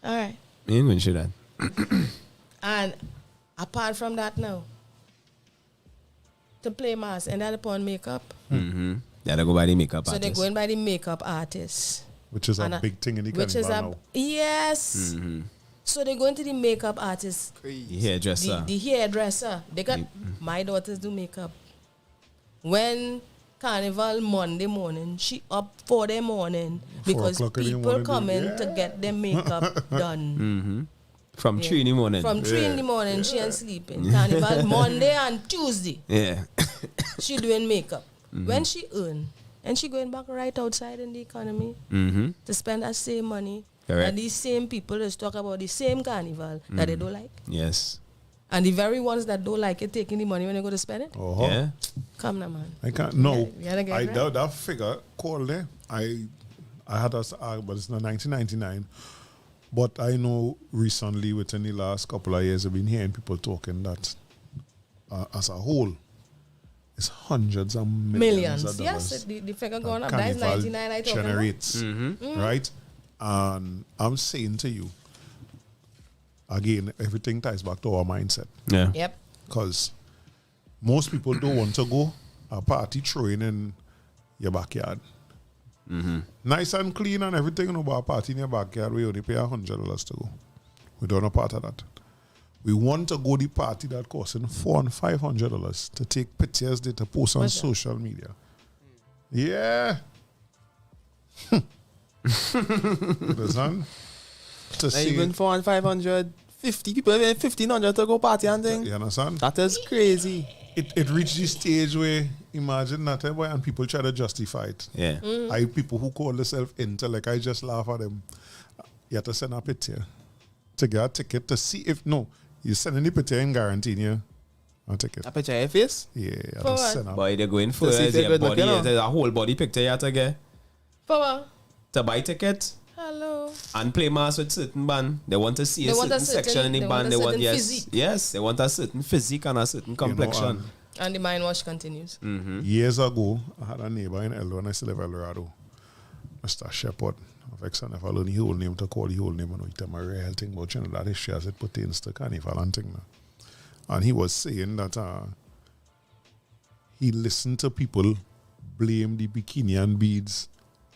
All right. Me ain't going to that. And apart from that now, to play mass and that upon makeup. Yeah, they go by the makeup So they're artist. going by the makeup artist. Which is a And big thing in the Which is carnival a now. yes. So they're going to the makeup artist, The hairdresser. the hairdresser. They got my daughters do makeup. When Carnival Monday morning, she up 4 the morning because 4 o'clock in the people morning, come in yeah. to get their makeup done. From 3 in the morning. From 3 in the morning, she ain't sleeping. Carnival Monday and Tuesday, yeah. she doing makeup. When she earn, and she going back right outside in the economy to spend that same money Correct. And these same people is talk about the same carnival that they don't like. Yes. And the very ones that don't like it taking the money when they go to spend it. Oh, Yeah. Come now, man. I can't. No, You gotta get I right. doubt that figure called there. I had us, but it's not 1999. But I know recently, within the last couple of years, I've been hearing people talking that as a whole, it's hundreds of millions of Yes, dollars. the figure that going up. That is Carnival 99 I talking about. generates, right? And I'm saying to you, again, everything ties back to our mindset. Yeah. Yep. Because most people don't want to go a party throwing in your backyard. Nice and clean and everything, you know, but a party in your backyard, we only pay $100 to go. We don't know part of that. We want to go the party that costing $400 and $500 to take pictures there to post on What's that? social media. Yeah. Understand? To Not see, even 400, 500, 50 people, even 1,500 to go party and thing. you understand? That is crazy. It reached the stage where imagine that boy, and people try to justify it. Yeah. I people who call themselves intellect, I just laugh at them. You have to send a picture to get a ticket to see if you send any picture and guaranteeing you a ticket. A picture of your face. Yeah, you have For to what? send a But they're going for To see if is they your good look, body, you know. there's a whole body picture you have to get For what? to buy ticket Hello. and play mass with certain band. They want to see They a want certain a certain- section in the they band. want a They want certain yes, physique. yes, they want a certain physique and a certain complexion. And the mind wash continues. Years ago, I had a neighbor in El when I still live in El Dorado, Mr. Shepherd. I've if I learn the whole name to call the whole name, and he tell me a real thing about Trinidad history as it pertains to Carnival and thing. And he was saying that he listened to people blame the bikini and beads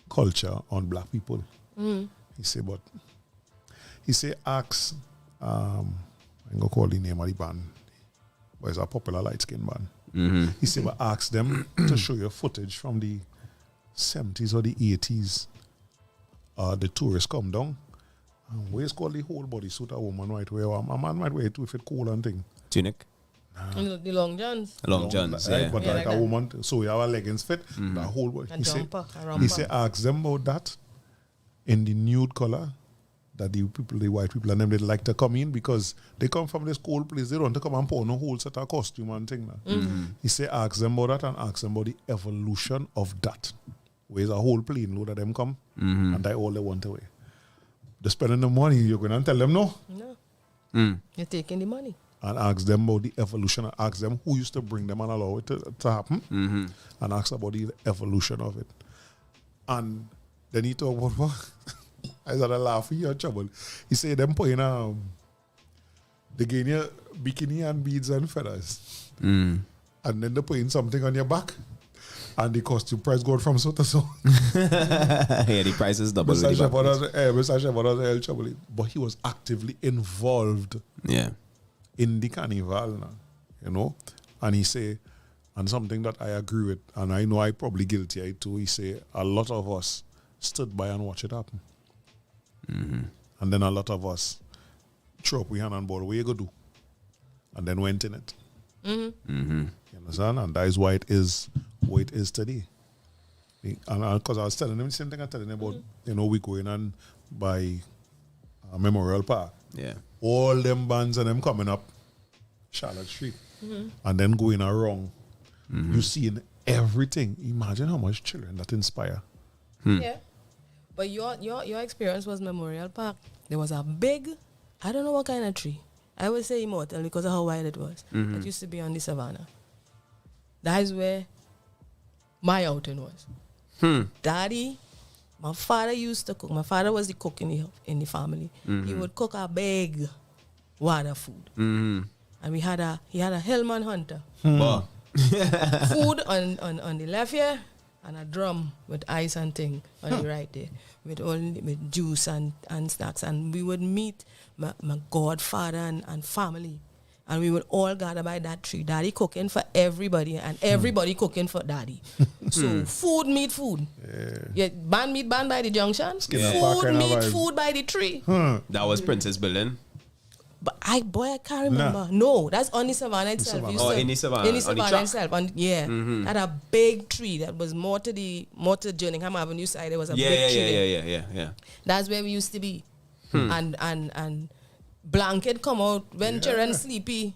culture on black people. He said, ask, I'm going to call the name of the band, but it's a popular light skin band. He said, but ask them to show you footage from the 70s or the 80s. The tourists come down. And where's called the whole bodysuit a woman might wear? A man might wear it if it's cool and thing. Tunic, The long johns. long johns, Right, yeah. but Yeah, like like a that. woman, so you have a leggings fit, the whole body. A He said, jumper, a he romper. said, ask them about that in the nude color that the people, the white people and them, they like to come in because they come from this cold place. They don't want to come and put on a whole set of costume and thing. He said, ask them about that and ask them about the evolution of that. Where's a whole plane load of them come and they all they want away. They're spending the money, you're going to tell them no. No. You're taking the money. And ask them about the evolution and ask them who used to bring them and allow it to happen. And ask about the evolution of it. And then he talk about what? I started laughing, you're trouble. He said them putting they gave you bikini and beads and feathers. And then they putting something on your back. And the costume price going from so to so. Yeah, the price is double. Mr. the Shepherd back was Mr. Shepherd was hell trouble. But he was actively involved price. Yeah. in the carnival now, you know. And he say, and something that I agree with, and I know I probably guilty of it too, he say a lot of us stood by and watch it happen. And then a lot of us throw up we hand on board, what you go do? And then went in it. You understand? And that is why it is what it is today. And because I was telling him the same thing I'm telling him about, you know, we going and by Memorial Park. Yeah. All them bands and them coming up Charlotte Street and then going around. You seeing everything. Imagine how much children that inspire. Yeah. But your experience was Memorial Park. There was a big, I don't know what kind of tree. I would say immortal because of how wide it was. It used to be on the savannah. That is where my outing was. Daddy, my father used to cook. My father was the cook in the family. He would cook a big water food. And he had a Hellman Hunter. But Food on the left here and a drum with ice and thing on the right there with juice and snacks. And we would meet my godfather and family. And we would all gather by that tree. Daddy cooking for everybody and everybody cooking for daddy. So food meet food. Yeah, band meet band by the junction. Skinner Park Food kind of meet vibe. food by the tree. that was Princess Building. But I can't remember. No, that's on the savannah itself. savannah. You Oh, said- in the savannah, In the on the savannah track. itself. Had a big tree that was more to Jerningham Avenue side. There was a big tree there. Yeah. That's where we used to be. And blanket come out when children sleepy.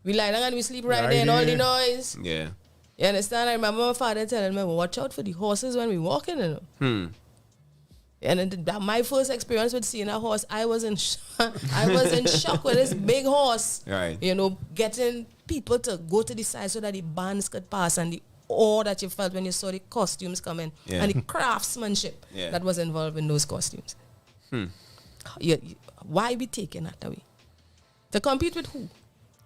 We lie down and we sleep right there and all the noise. Yeah. You understand? I remember my father telling me, watch out for the horses when we walking, you know. And then my first experience with seeing a horse, I was in shock with this big horse. Right. You know, getting people to go to the side so that the bands could pass, and the awe that you felt when you saw the costumes coming and the craftsmanship that was involved in those costumes. Why we taking that away? To compete with who?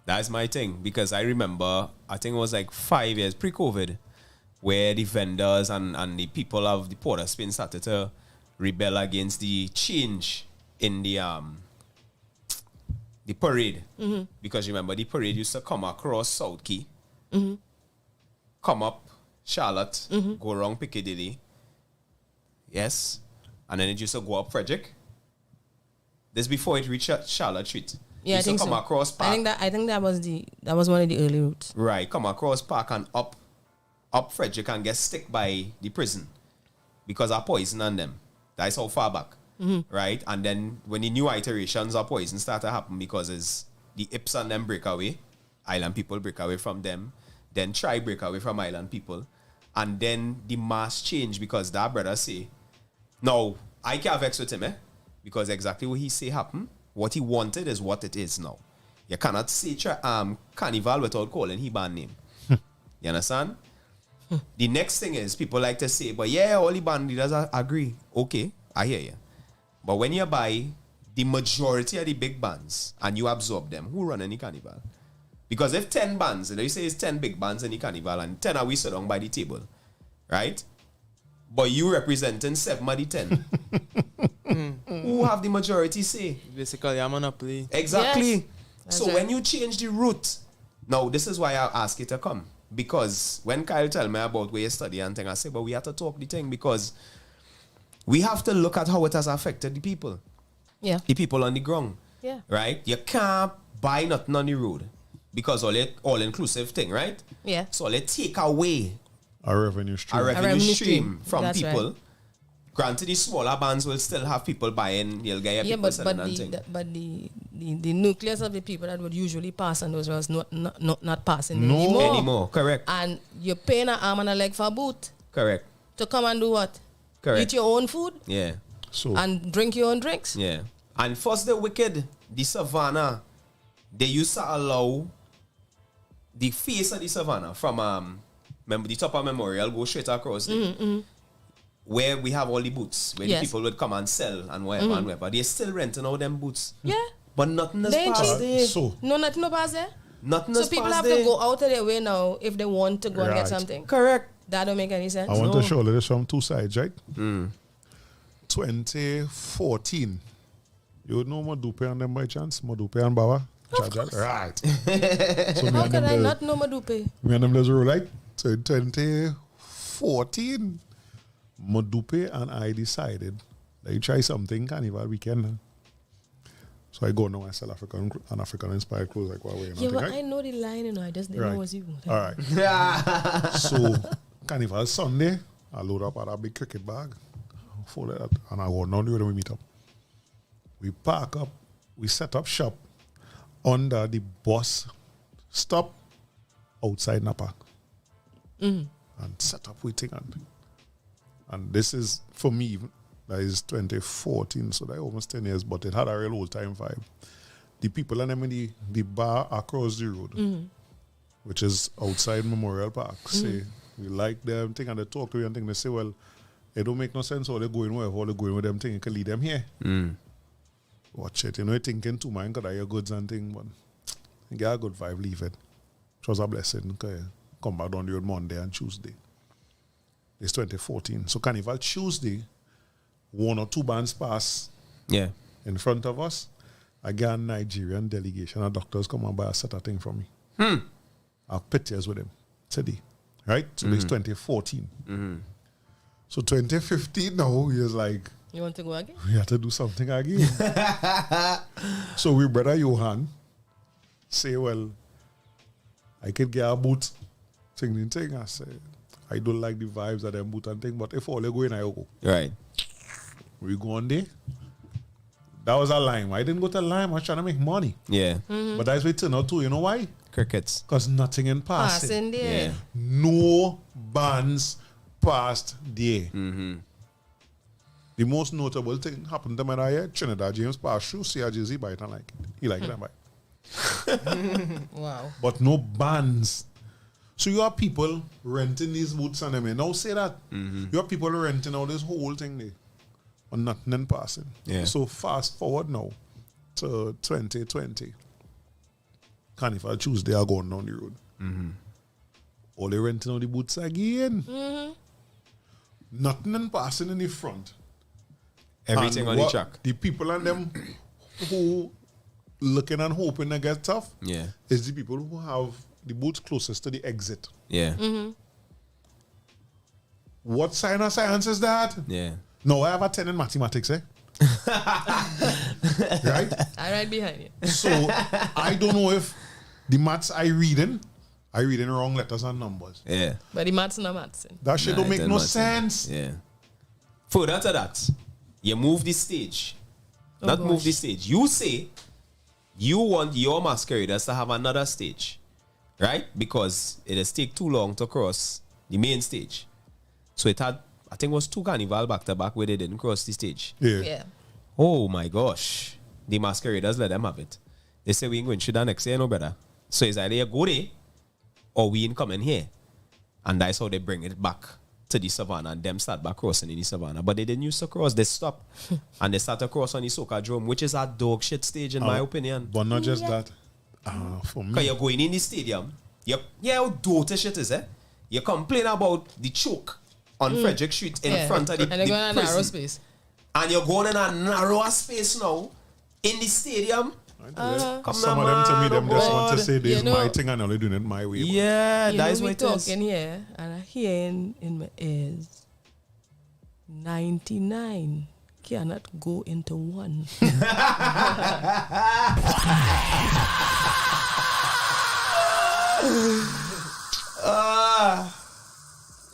That's my thing, because I remember, I think it was like 5 years pre-COVID, where the vendors and the people of the Port of Spain started to rebel against the change in the parade. Because remember, the parade used to come across South Key, come up Charlotte, go around Piccadilly, yes, and then it used to go up Frederick. This before it reached Charlotte Street. Yeah, I Used to think come so. across Park. I think that was one of the early routes. Right, come across Park and up Frederick and get stick by the prison because of poison on them. That's how far back, right? And then when the new iterations of poison start to happen because it's the Ips and them break away, island people break away from them, then try break away from island people, and then the mass change because that brother say, no, I can't vex with him, because exactly what he say happen. What he wanted is what it is now. You cannot say Carnival without calling his band name. You understand? The next thing is people like to say, but yeah, all the band leaders agree. Okay, I hear you. But when you buy the majority of the big bands and you absorb them, who run any Carnival? Because if 10 bands, you say it's 10 big bands in the Carnival and 10 are we sit down by the table, right? But you representing 7 of the 10. Who have the majority say? Basically, I'm on a play. Exactly. Yes. That's So right. when you change the route, now this is why I ask you to come. Because when Kyle tell me about where you study and thing, I say, but we have to talk the thing because we have to look at how it has affected the people. Yeah. The people on the ground. Yeah. Right? You can't buy nothing on the road because all inclusive thing, right? Yeah. So let's take away A revenue stream. a revenue revenue stream stream. from That's people. right. Granted, the smaller bands will still have people buying. You'll get your Yeah, people but selling and thing. the nucleus of the people that would usually pass on those roads not passing No. Anymore. Correct. And you're paying an arm and a leg for a boot Correct. to come and do what? Correct. Eat your own food Yeah. So and drink your own drinks. Yeah. And first the wicked, the savannah, they used to allow the face of the savannah from the top of Memorial go straight across there. Where we have all the boots, where Yes. the people would come and sell and whatever and whatever. They're still renting out them boots. Yeah. But nothing is They ain't past cheap. there. so No, nothing no pass there. Nothing So is people past have there. to go out of their way now if they want to go and get Right. something. Correct. That don't make any sense. I want No. to show this from two sides, right? 2014. You know Madupe and them by chance? Madupe and Baba? Right. So me How and can I them, not know Madupe? me and them let's roll right. So in 2014, Madupe and I decided that you try something Carnival weekend. Huh? So I go now and sell African inspired clothes like Huawei and Yeah, everything, but right? I know the line, I just didn't know it was you. All right. So Carnival Sunday, I load up at a big cricket bag, fold it up, and I go down the road and we meet up. We park up, we set up shop under the bus stop outside Napa. And set up waiting and this is for me, that is 2014, so that almost 10 years, but it had a real old time vibe. The people and them in the bar across the road, which is outside Memorial Park, say we like them thing and they talk to you and thing. They say, well, it don't make no sense how they going wherever all they going with them thing. You can lead them here. Watch it. You know, you're thinking too man, because your goods and thing, but you get a good vibe, leave it. It was a blessing. Okay. Come back down the road Monday and Tuesday. It's 2014. So Carnival Tuesday, 1 or 2 bands pass Yeah. in front of us. I got a Nigerian delegation of doctors come and buy a set of thing from me. I have pictures with them today. Right? So this 2014. So 2015 now, he was like, You want to go again? we had to do something again. So we brother Johan say, well, I could get a boot thing. I said, I don't like the vibes of them boot and thing, but if all they go in, I go. Right. We go on there. That was a Lime. I didn't go to Lime. I was trying to make money. Yeah. But that's what it turned out to. You know why? Crickets. Because nothing in passing. Passing there. Yeah. No bands passed there. The most notable thing happened to me that year. Trinidad James passed through, see a jersey, buy it and like it. He liked that buy. Wow. But no bands. So you have people renting these boots and them. Now say that. You have people renting out this whole thing there. And nothing in passing. Yeah. So fast forward now to 2020. Carnival Tuesday are going down the road. All they renting out the boots again. Nothing in passing in the front. Everything And on the what track. The people and them who looking and hoping to get tough Yeah. is the people who have the boots closest to the exit. Yeah. What sign of science is that? Yeah. No, I have a 10 in mathematics, eh? Right? I right behind you. So I don't know if the maths I reading wrong letters and numbers. Yeah. But the maths not maths. That shit Nah, don't it make don't no matter. sense. Yeah. Further to that, you move the stage. Not move the stage. You say you want your masqueraders to have another stage, right? Because it has take too long to cross the main stage. So it had, I think it was 2 carnival back to back where they didn't cross the stage. Yeah. Yeah. Oh my gosh. The masqueraders let them have it. They say we ain't going to that next year, no better. So it's either you go there or we ain't coming here. And that's how they bring it back to the savannah and them start back crossing in the savannah. But they didn't used to cross, they stopped. And they start to cross on the Soca Drum, which is a dog shit stage in my opinion. But not just that. For Because me, you're going in the stadium, how dirty shit is, eh? You complain about the choke on Frederick Street in front of the And they're going in a narrow prison. space. And you're going in a narrower space now in the stadium. Come some on, of them to me, man, them oh just want to God. say this You is know- my thing and only doing it my way. Yeah, You that know is me what it is. talking here, and I hear in my ears, 99 cannot go into 1.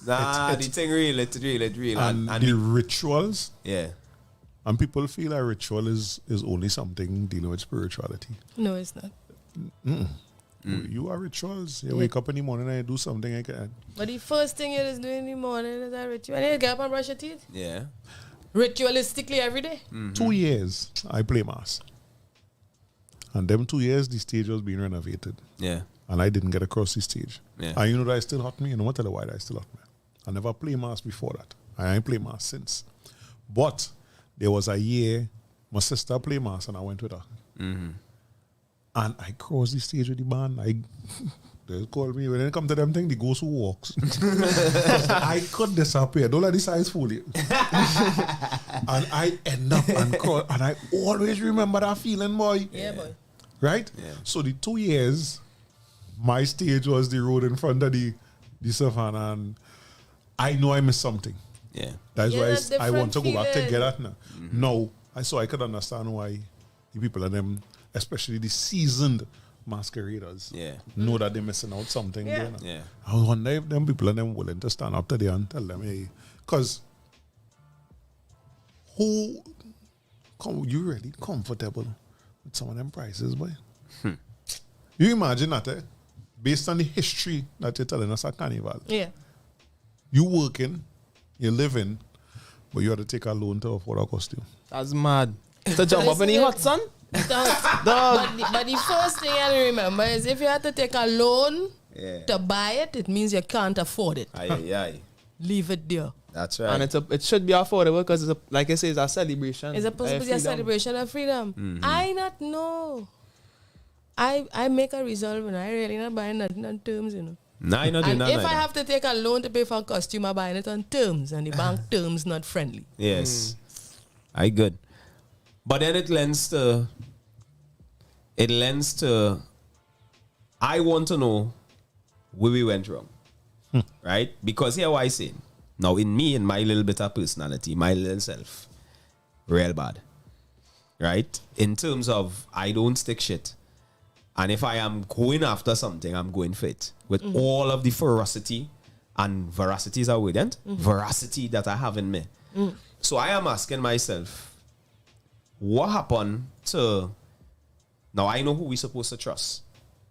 Nah, the thing real, it's real. And the rituals, yeah. and people feel a ritual is only something dealing with spirituality. No, it's not. You are rituals. You wake up in the morning and you do something like that. But the first thing you just do in the morning is a ritual. And you get up and brush your teeth. Yeah. Ritualistically every day. 2 years I play mass. And them 2 years the stage was being renovated. Yeah. And I didn't get across the stage. Yeah. And you know that I still hurt me. You know what tell you why that still hurt me. I never played mass before that. I ain't played mass since. But there was a year my sister played mass and I went with her. And I crossed the stage with the band. They call me when it come to them thing, the ghost who walks. 'Cause I could disappear. Don't let the size fool you. And I end up and cross. And I always remember that feeling, boy. Yeah, boy. Right? Yeah. So the 2 years, my stage was the road in front of the savannah, and I know I missed something. Yeah. That's Yeah, why that I want to go back to different get that now. No, so I could understand why the people and them, especially the seasoned masqueraders, Yeah. know that they're missing out something. Yeah. There now. Yeah. I wonder if them people and them willing to stand up to them and tell them, hey, because you really comfortable with some of them prices, boy? You imagine that, eh? Based on the history that you're telling us at Carnival, Yeah. you working, you living, but you have to take a loan to afford a costume. That's mad. To jump up in the hot sun? But the first thing I remember is if you had to take a loan Yeah. to buy it, it means you can't afford it. Aye. Leave it there. That's right. And it should be affordable because, like I say, it's a celebration. It's supposed to be a freedom. celebration of freedom. I not know. I make a resolve and I really not buying nothing on terms, you know. Nah, you not doing And that if I neither. have to take a loan to pay for a costume, I'm buying it on terms, and the bank terms not friendly. Yes. I good. But then it lends to I want to know where we went wrong. Right? Because here what I say. Now in me, in my little bit of personality, my little self, real bad. Right? In terms of, I don't stick shit. And if I am going after something, I'm going for it. With all of the ferocity and veracity is a word, ain't? Veracity that I have in me. So I am asking myself, what happened to... Now I know who we're supposed to trust.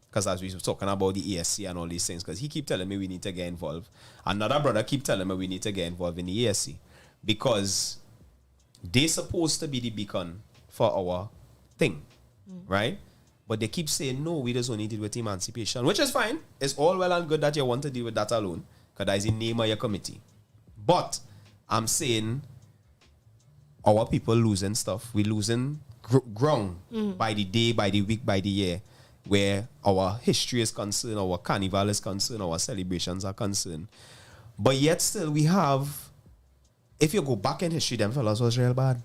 Because as we were talking about the ESC and all these things, because he keep telling me we need to get involved. Another brother keep telling me we need to get involved in the ESC. Because they're supposed to be the beacon for our thing. Right? But they keep saying, no, we just only deal with emancipation. Which is fine. It's all well and good that you want to deal with that alone. Because that is the name of your committee. But I'm saying our people losing stuff. We're losing ground by the day, by the week, by the year. Where our history is concerned, our carnival is concerned, our celebrations are concerned. But yet still we have, if you go back in history, them fellas was real bad.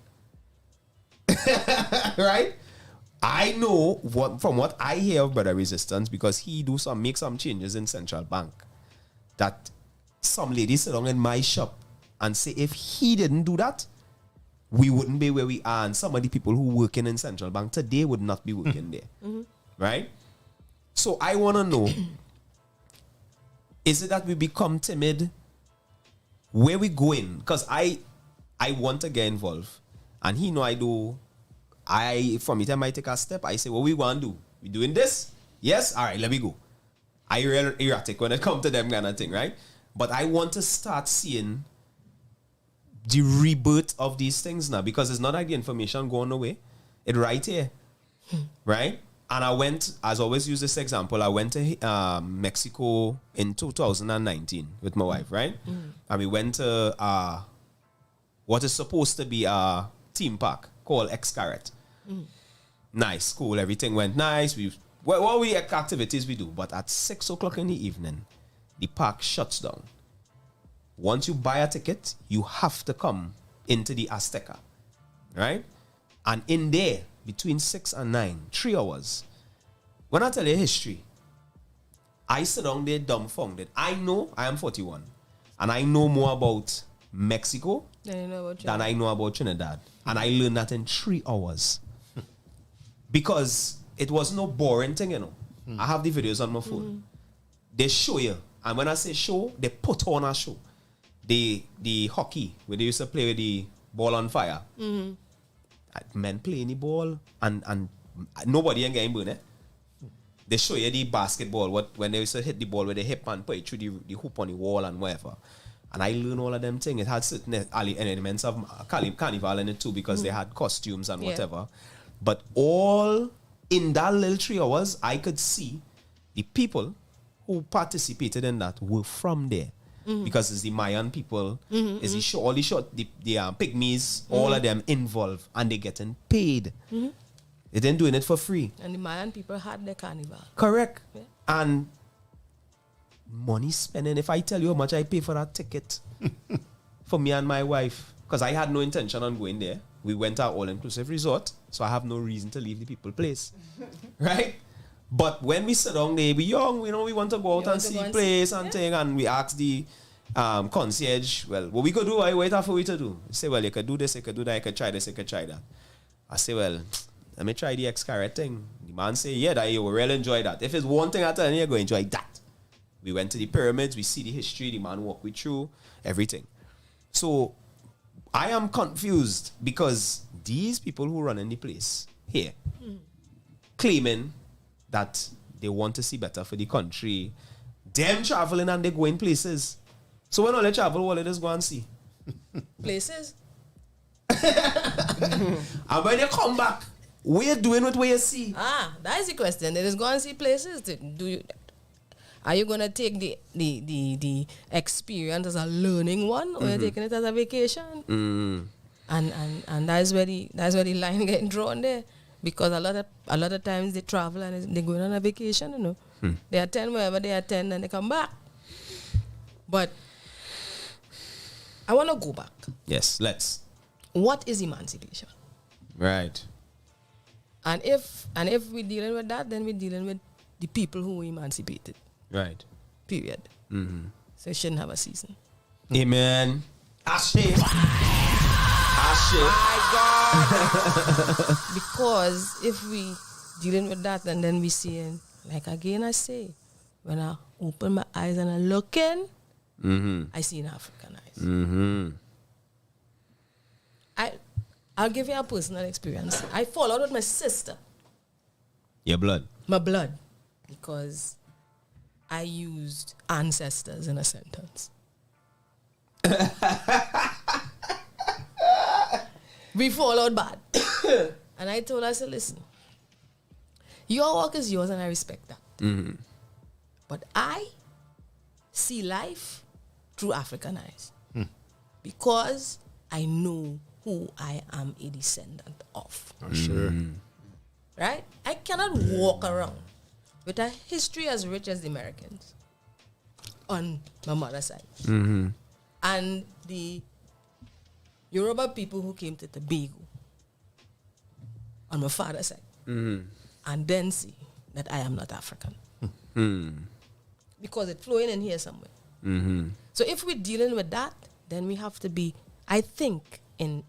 Right? I know from what I hear of Brother Resistance, because he make some changes in Central Bank, that some ladies sit down in my shop and say if he didn't do that, we wouldn't be where we are, and some of the people who working in Central Bank today would not be working there. Right? So I want to know, is it that we become timid? Where we going? Because I want to get involved. And he know I do. From the time I take a step, I say, what we want to do? We doing this? Yes? All right, let me go. I real erratic when it comes to them kind of thing, right? But I want to start seeing the rebirth of these things now, because it's not like the information going away. It's right here. Right? And I went, as I always use this example, I went to Mexico in 2019 with my wife, right? And we went to what is supposed to be a theme park called Xcaret. Nice, cool, everything went nice. What activities we do, but at 6 o'clock in the evening, the park shuts down. Once you buy a ticket, you have to come into the Azteca, right? And in there, between 6 and 9, 3 hours. When I tell you history, I sit down there dumbfounded. I know I am 41, and I know more about Mexico than I know about Trinidad. And I learned that in 3 hours. Because it was no boring thing, you know. I have the videos on my phone. They show you. And when I say show, they put on a show. The hockey, where they used to play with the ball on fire. Men playing the ball and nobody ain't getting burned. They show you the basketball, when they used to hit the ball with the hip and put it through the hoop on the wall and whatever. And I learned all of them things. It had certain elements of carnival in it too, because they had costumes and whatever. But all in that little 3 hours, I could see the people who participated in that were from there. Because it's the Mayan people, it's the all the pygmies, all of them involved, and they getting paid. They didn't doing it for free. And the Mayan people had their carnival. Correct. Yeah. And money spending. If I tell you how much I pay for that ticket for me and my wife, because I had no intention on going there. We went to our all-inclusive resort, so I have no reason to leave the people place. Right? But when we sit down there, we young, we want to go out and see place and thing, and we ask the concierge, well, what we could do, I wait for we to do. He say, well, you could do this, you could do that, you could try this, you could try that. I say, well, let me try the Xcaret thing. The man say, yeah, that you will really enjoy that. If it's one thing I tell you, you're going to enjoy that. We went to the pyramids, we see the history, the man walk with through, everything. So I am confused because these people who run in the place here, claiming that they want to see better for the country, them traveling and they going places. So when all they travel, what they just go and see? Places? And when they come back, what you doing with what you see? That is the question. They just go and see places. Are you going to take the experience as a learning one, or are you taking it as a vacation? And that's where the line getting drawn there, because a lot of times they travel and they go on a vacation. You know, they attend wherever they attend and they come back. But I want to go back. Yes, let's. What is emancipation? Right. And if we're dealing with that, then we're dealing with the people who were emancipated. Right. Period. So it shouldn't have a season. Amen. Ashley. Because if we dealing with that and then we seeing, like again I say, when I open my eyes and I look in, I see an African eyes. I'll give you a personal experience. I fall out with my sister. Your blood. My blood. Because I used ancestors in a sentence. We fall out bad. And I told her, I said, listen, your work is yours and I respect that. But I see life through African eyes. Because I know who I am a descendant of. Sure. Right? I cannot walk around with a history as rich as the Americans on my mother's side. And the Yoruba people who came to Tobago on my father's side. And then see that I am not African. Because it's flowing in here somewhere. So if we're dealing with that, then we have to be, I think, in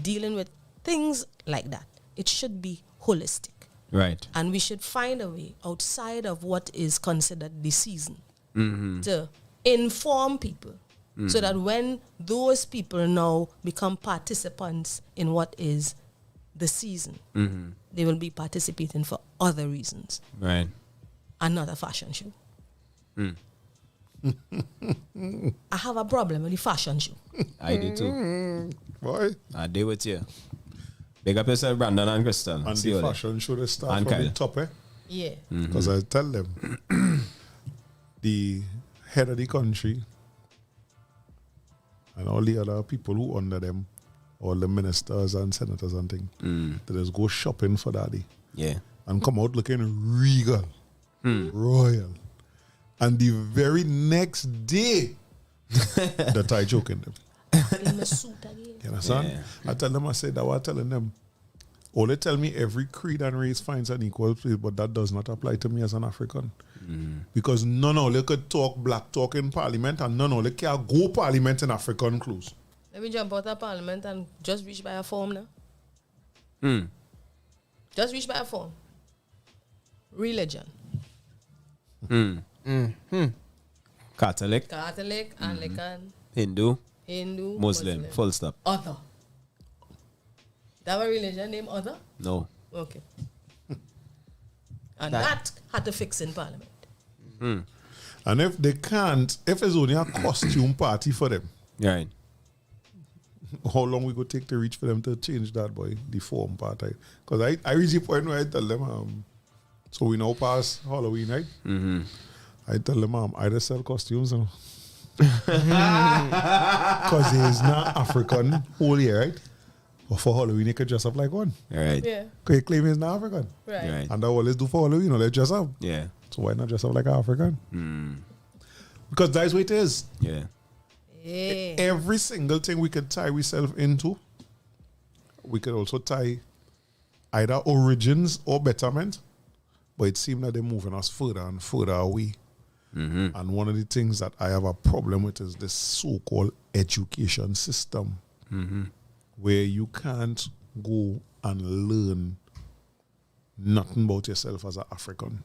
dealing with things like that, it should be holistic. Right. And we should find a way outside of what is considered the season to inform people so that when those people now become participants in what is the season, they will be participating for other reasons. Right. And not a fashion show. I have a problem with the fashion show. I do too. Boy. I deal with you. Big up yourself, Brandon and Crystal. And See the you there. fashion should have started And from the Kyle. top, eh? Yeah. Because I tell them, the head of the country and all the other people who under them, all the ministers and senators and things, they just go shopping for daddy Yeah. and come out looking regal, royal. And the very next day, the tie choking them. In my suit again. You understand? Yeah. I tell them, I say that, I telling them, oh, they tell me every creed and race finds an equal place, but that does not apply to me as an African. Because none of them could talk black talk in parliament and none of them can go parliament in African clothes. Let me jump out of parliament and just reach by a form now. Just reach by a form. Religion. Catholic, Catholic, Anglican, Hindu, Hindu, Muslim. Full stop. Other. That a religion named Other? No. Okay. And that had to fix in parliament. And if they can't, if it's only a costume party for them, Right. how long we go take to reach for them to change that, boy, the form part? Because I reach the point where I tell them, so we now pass Halloween, right? I tell them, I just sell costumes, you know. Because he's not African whole year, right? But for Halloween, you could dress up like one. Right. Yeah. Because you claim he's not African. Right. Right. And that's what let's do for Halloween, let's dress up. Yeah. So why not dress up like an African? Because that's what it is. Yeah. Yeah. Every single thing we could tie ourselves into, we could also tie either origins or betterment. But it seems that they're moving us further and further away. And one of the things that I have a problem with is this so-called education system, where you can't go and learn nothing about yourself as an African.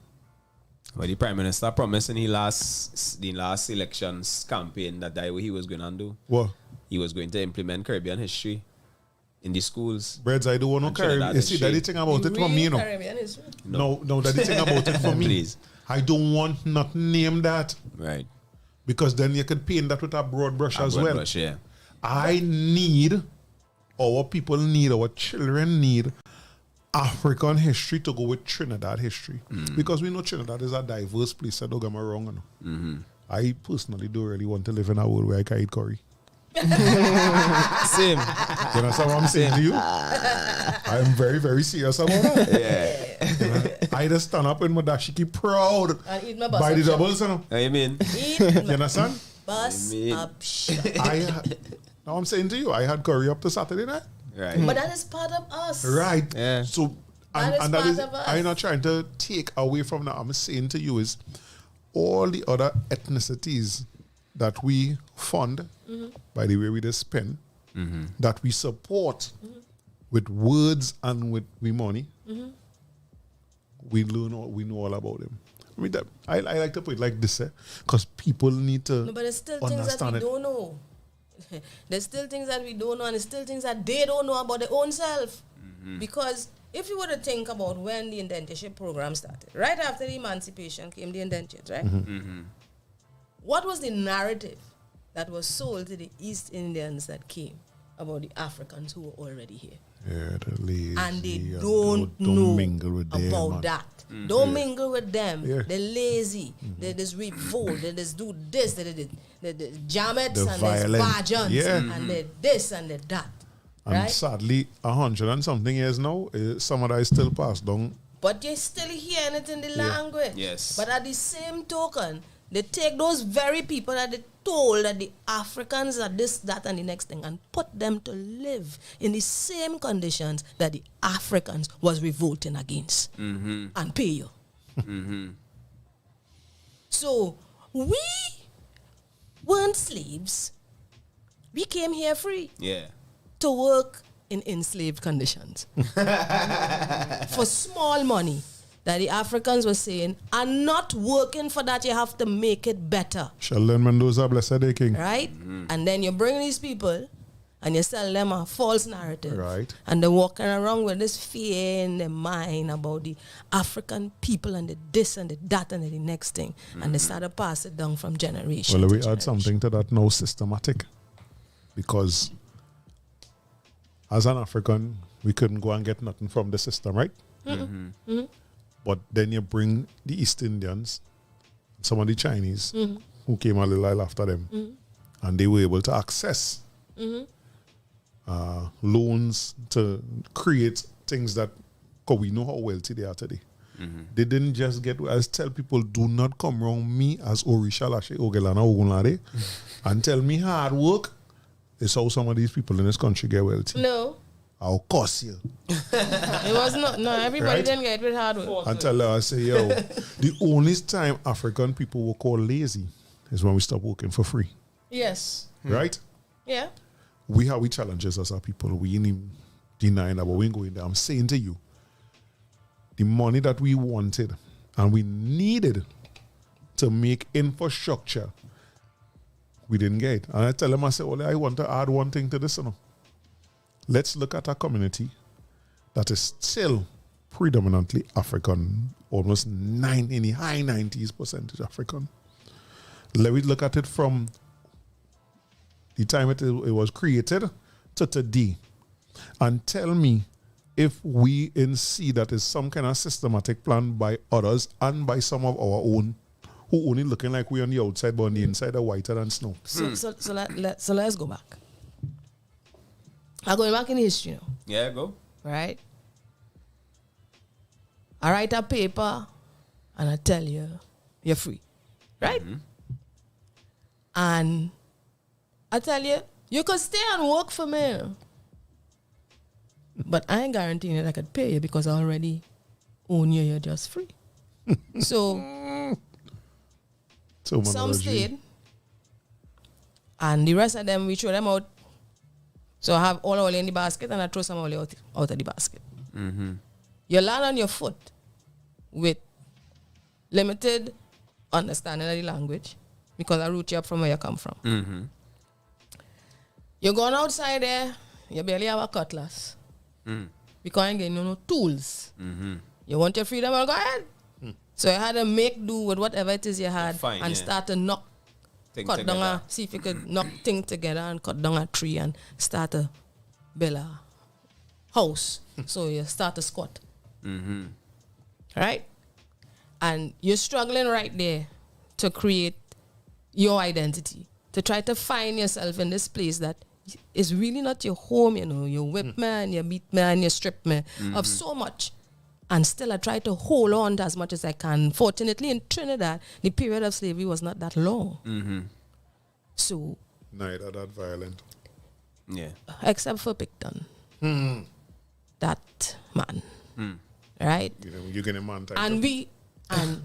Well, the Prime Minister promised in the last elections campaign that he was going to do. What? He was going to implement Caribbean history in the schools. Breads, I don't want to And carry. Trinidad You see, that's the thing about it for me, you know. Caribbean history. No, that's the thing about it for me. Please. I don't want not name that Right. because then you could paint that with a broad brush as Broad well. brush, yeah. I need, our people need, our children need African history to go with Trinidad history. Because we know Trinidad is a diverse place, don't get me wrong. You know. I personally don't really want to live in a world where I can eat curry. Same. You understand what I'm saying to you? I'm very, very serious about that. You know, I just stand up in my dashiki proud And eat my bus by the up shop. doubles, you know. I mean, Eat You my understand? bus mean- up shop. Now I'm saying to you, I had curry up to Saturday night. right. But that is part of us. Right. Yeah. So, That is and that part is, of us. I'm not trying to take away from that. I'm saying to you is all the other ethnicities that we fund by the way we just spend, that we support with words and with money, we know all about them. I mean, I like to put it like this, because people need to No, but there's still things that understand we it. don't know. There's still things that we don't know, and there's still things that they don't know about their own self. Because if you were to think about when the indentureship program started, right after the emancipation came the indentures, right? What was the narrative that was sold to the East Indians that came about the Africans who were already here? Yeah, the lazy, And they and don't know mingle with them, about man. that. Don't mingle with them. Yeah. They're lazy. They just revolt. They just do this. They jammets The and there's violent. bajans Yeah. and they this and they that. And Right? sadly, 100 and something years now, some of that is still passed down. But you're still hearing it in the language. Yes. But at the same token, they take those very people that they told that the Africans are this, that, and the next thing and put them to live in the same conditions that the Africans was revolting against and pay you. So we weren't slaves. We came here free Yeah. to work in enslaved conditions for small money that the Africans were saying are not working for that. You have to make it better, Sheldon Mendoza, blessed day king. right? And then you bring these people and you sell them a false narrative, Right. And they're walking around with this fear in their mind about the African people and the this and the that and the next thing, and they start to pass it down from generation. Well, to we add generation. something to that now, systematic. Because as an African, we couldn't go and get nothing from the system, right? But then you bring the East Indians, some of the Chinese, who came a little while after them, and they were able to access loans to create things that, because we know how wealthy they are today. They didn't just get, I tell people, do not come around me as Orisha Lashe Ogelana Ogunlade and tell me hard work is how some of these people in this country get wealthy. No, I'll cost you. it was not. No, everybody Right? didn't get it with hard work. Until I say, yo, the only time African people were called lazy is when we stop working for free. Yes. Right? Yeah. We have we challenges as our people. We ain't even denying that, but we ain't going there. I'm saying to you, the money that we wanted and we needed to make infrastructure, we didn't get it. And I tell them, I say, well, I want to add one thing to this. You know. Let's look at a community that is still predominantly African, almost in the high 90s percentage African. Let me look at it from the time it was created to today, and tell me if we see that is some kind of systematic plan by others and by some of our own who only looking like we on the outside but on the inside are whiter than snow. So let's go back. I'm going back in history now, Yeah, go. right? I write a paper and I tell you you're free, right? And I tell you, you could stay and work for me. But I ain't guaranteeing that I could pay you because I already own you, you're just free. So some Terminology. stayed, and the rest of them, we throw them out. So I have all oil in the basket and I throw some oil out of the basket. You land on your foot with limited understanding of the language because I root you up from where you come from. You're going outside there, you barely have a cutlass. Because you ain't getting no tools. You want your freedom, well, go ahead. So you had to make do with whatever it is you had Fine, and yeah. start to knock, Think cut down together. see if you could knock things together and cut down a tree and start to build a house. So you start to squat. Right? And you're struggling right there to create your identity, to try to find yourself in this place that is really not your home, you know. You whip man, you beat man, you strip man of so much. And still I try to hold on to as much as I can. Fortunately, in Trinidad, the period of slavery was not that long. So, Neither that violent. Yeah. except for Picton. That man. Right? You get a man title. And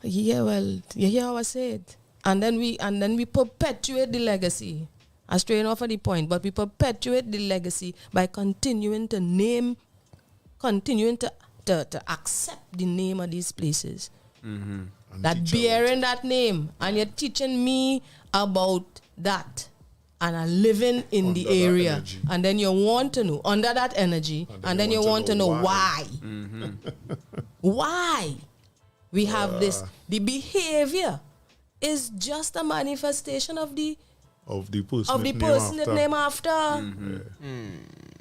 yeah, well, you hear how I said. And then we perpetuate the legacy are straying off of the point, but we perpetuate the legacy by continuing to name, continuing to accept the name of these places. That bearing that name, and you're teaching me about that, and I'm living in Under the that area, energy. and then you want to know under that energy, and then you want to know why. Why we have this? The behavior is just a manifestation of the person that name after.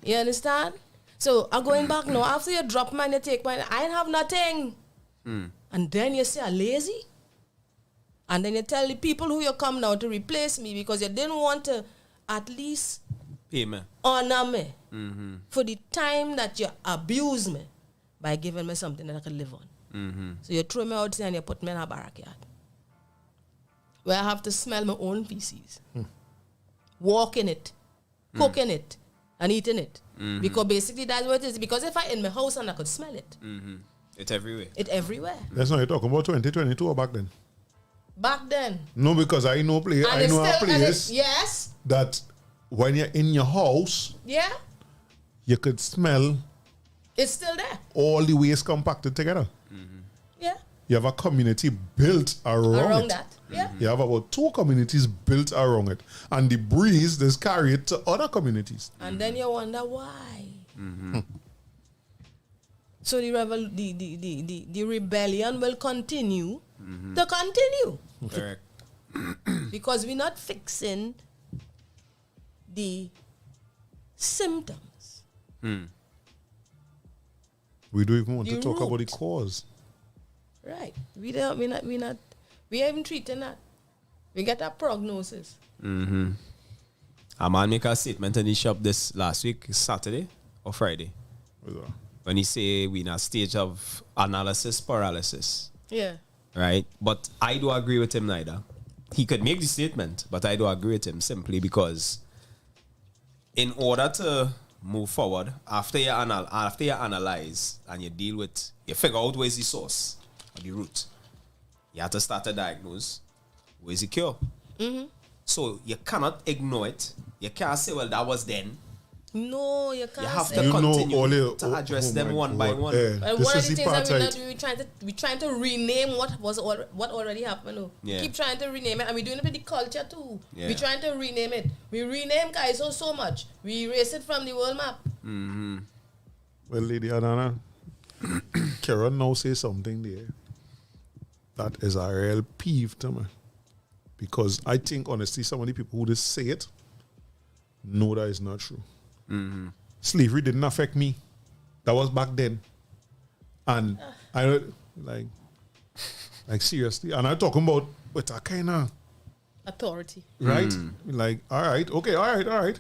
You understand? So I'm going back now. After you drop mine, you take mine. I have nothing. And then you say I'm lazy. And then you tell the people who you come now to replace me because you didn't want to at least Pay me. honor me for the time that you abuse me by giving me something that I can live on. So you throw me outside and you put me in a backyard where I have to smell my own feces, walk in it, cook in it, and eat in it. Because basically that's what it is. Because if I'm in my house and I could smell it, It's everywhere. it everywhere. That's not you're talking about 2022 or back then? Back then. No, because I know And it's a still, and place yes, that when you're in your house, yeah, you could smell it's still there. all the waste compacted together. Yeah, You have a community built around it. that. Yeah. You have about 2 communities built around it. And the breeze just carry it to other communities. And then you wonder why. So the rebellion will continue to continue Correct. because we're not fixing the symptoms. We don't even want to The talk about the root. cause. Right. We ain't treating that. We get a prognosis. A man make a statement in the shop this last week, Saturday or Friday, when he say we in a stage of analysis paralysis, Yeah. right? But I do agree with him neither. He could make the statement, but I do agree with him simply because in order to move forward, after you analyze and you deal with, you figure out where's the source or the root. You have to start to diagnose where's the cure. So you cannot ignore it. You can't say, well, that was then. No, you can't You have say. to You know continue all the- to address oh them my one by God, one. And this one of is the the things part that I- we're trying to rename what already happened. Oh. Yeah. We keep trying to rename it, and we're doing it with the culture too. Yeah. We're trying to rename it. We rename Kaiso so much. We erase it from the world map. Well, Lady Adanna, Karen now say something there that is a real peeve to me. Because I think, honestly, some of the people who just say it know that it's not true. Slavery didn't affect me. That was back then. And I don't, like seriously. And I'm talking about with a kind of, Authority. right? Like, all right, okay, all right.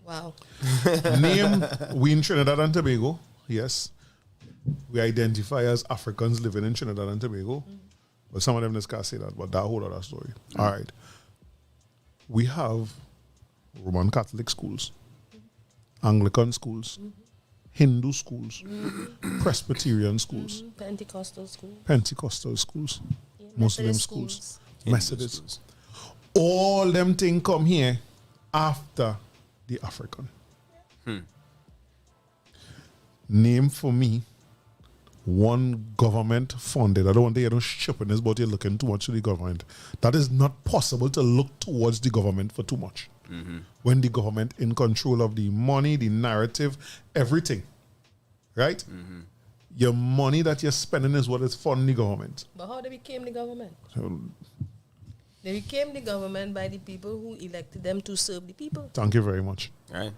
Wow. Name, we in Trinidad and Tobago, yes. We identify as Africans living in Trinidad and Tobago. But some of them just can't say that, but that whole other story. All right. We have Roman Catholic schools, Anglican schools, Hindu schools, Presbyterian schools, Pentecostal school. Pentecostal schools, Muslim Methodist schools, Hindu Methodist. schools. All them things come here after the African. Name for me one government funded. I don't want to hear no shippiness, but you're looking too much to the government. That is not possible to look towards the government for too much. When the government in control of the money, the narrative, everything. Right? Your money that you're spending is what is funding the government. But how they became the government? So, They became the government by the people who elected them to serve the people. thank you very much. Right?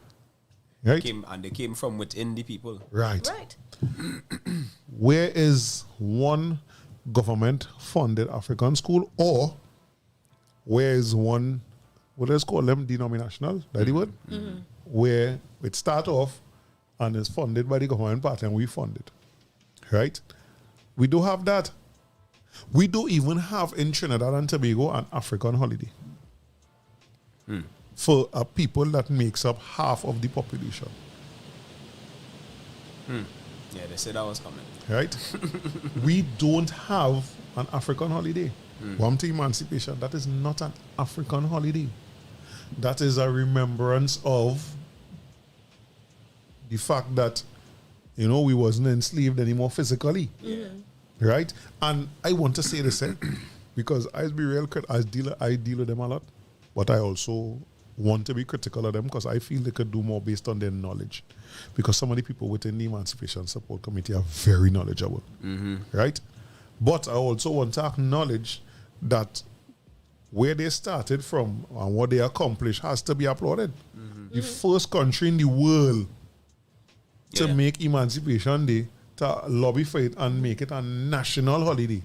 Right? They came from within the people. Right. Right. Where is one government funded African school, or where is one, what let's call them, denominational, that the word? Where it start off and is funded by the government party and we fund it. Right? We do have that. We do even have in Trinidad and Tobago an African holiday for a people that makes up half of the population. Yeah, they said that was coming. Right? We don't have an African holiday. One to emancipation, that is not an African holiday. that is a remembrance of the fact that, you know, we wasn't enslaved anymore physically. Right? And I want to say this, because I'll be real, I deal with them a lot, but I also want to be critical of them because I feel they could do more based on their knowledge. Because some of the people within the Emancipation Support Committee are very knowledgeable. Right? But I also want to acknowledge that where they started from and what they accomplished has to be applauded. The first country in the world to make Emancipation Day, to lobby for it and make it a national holiday.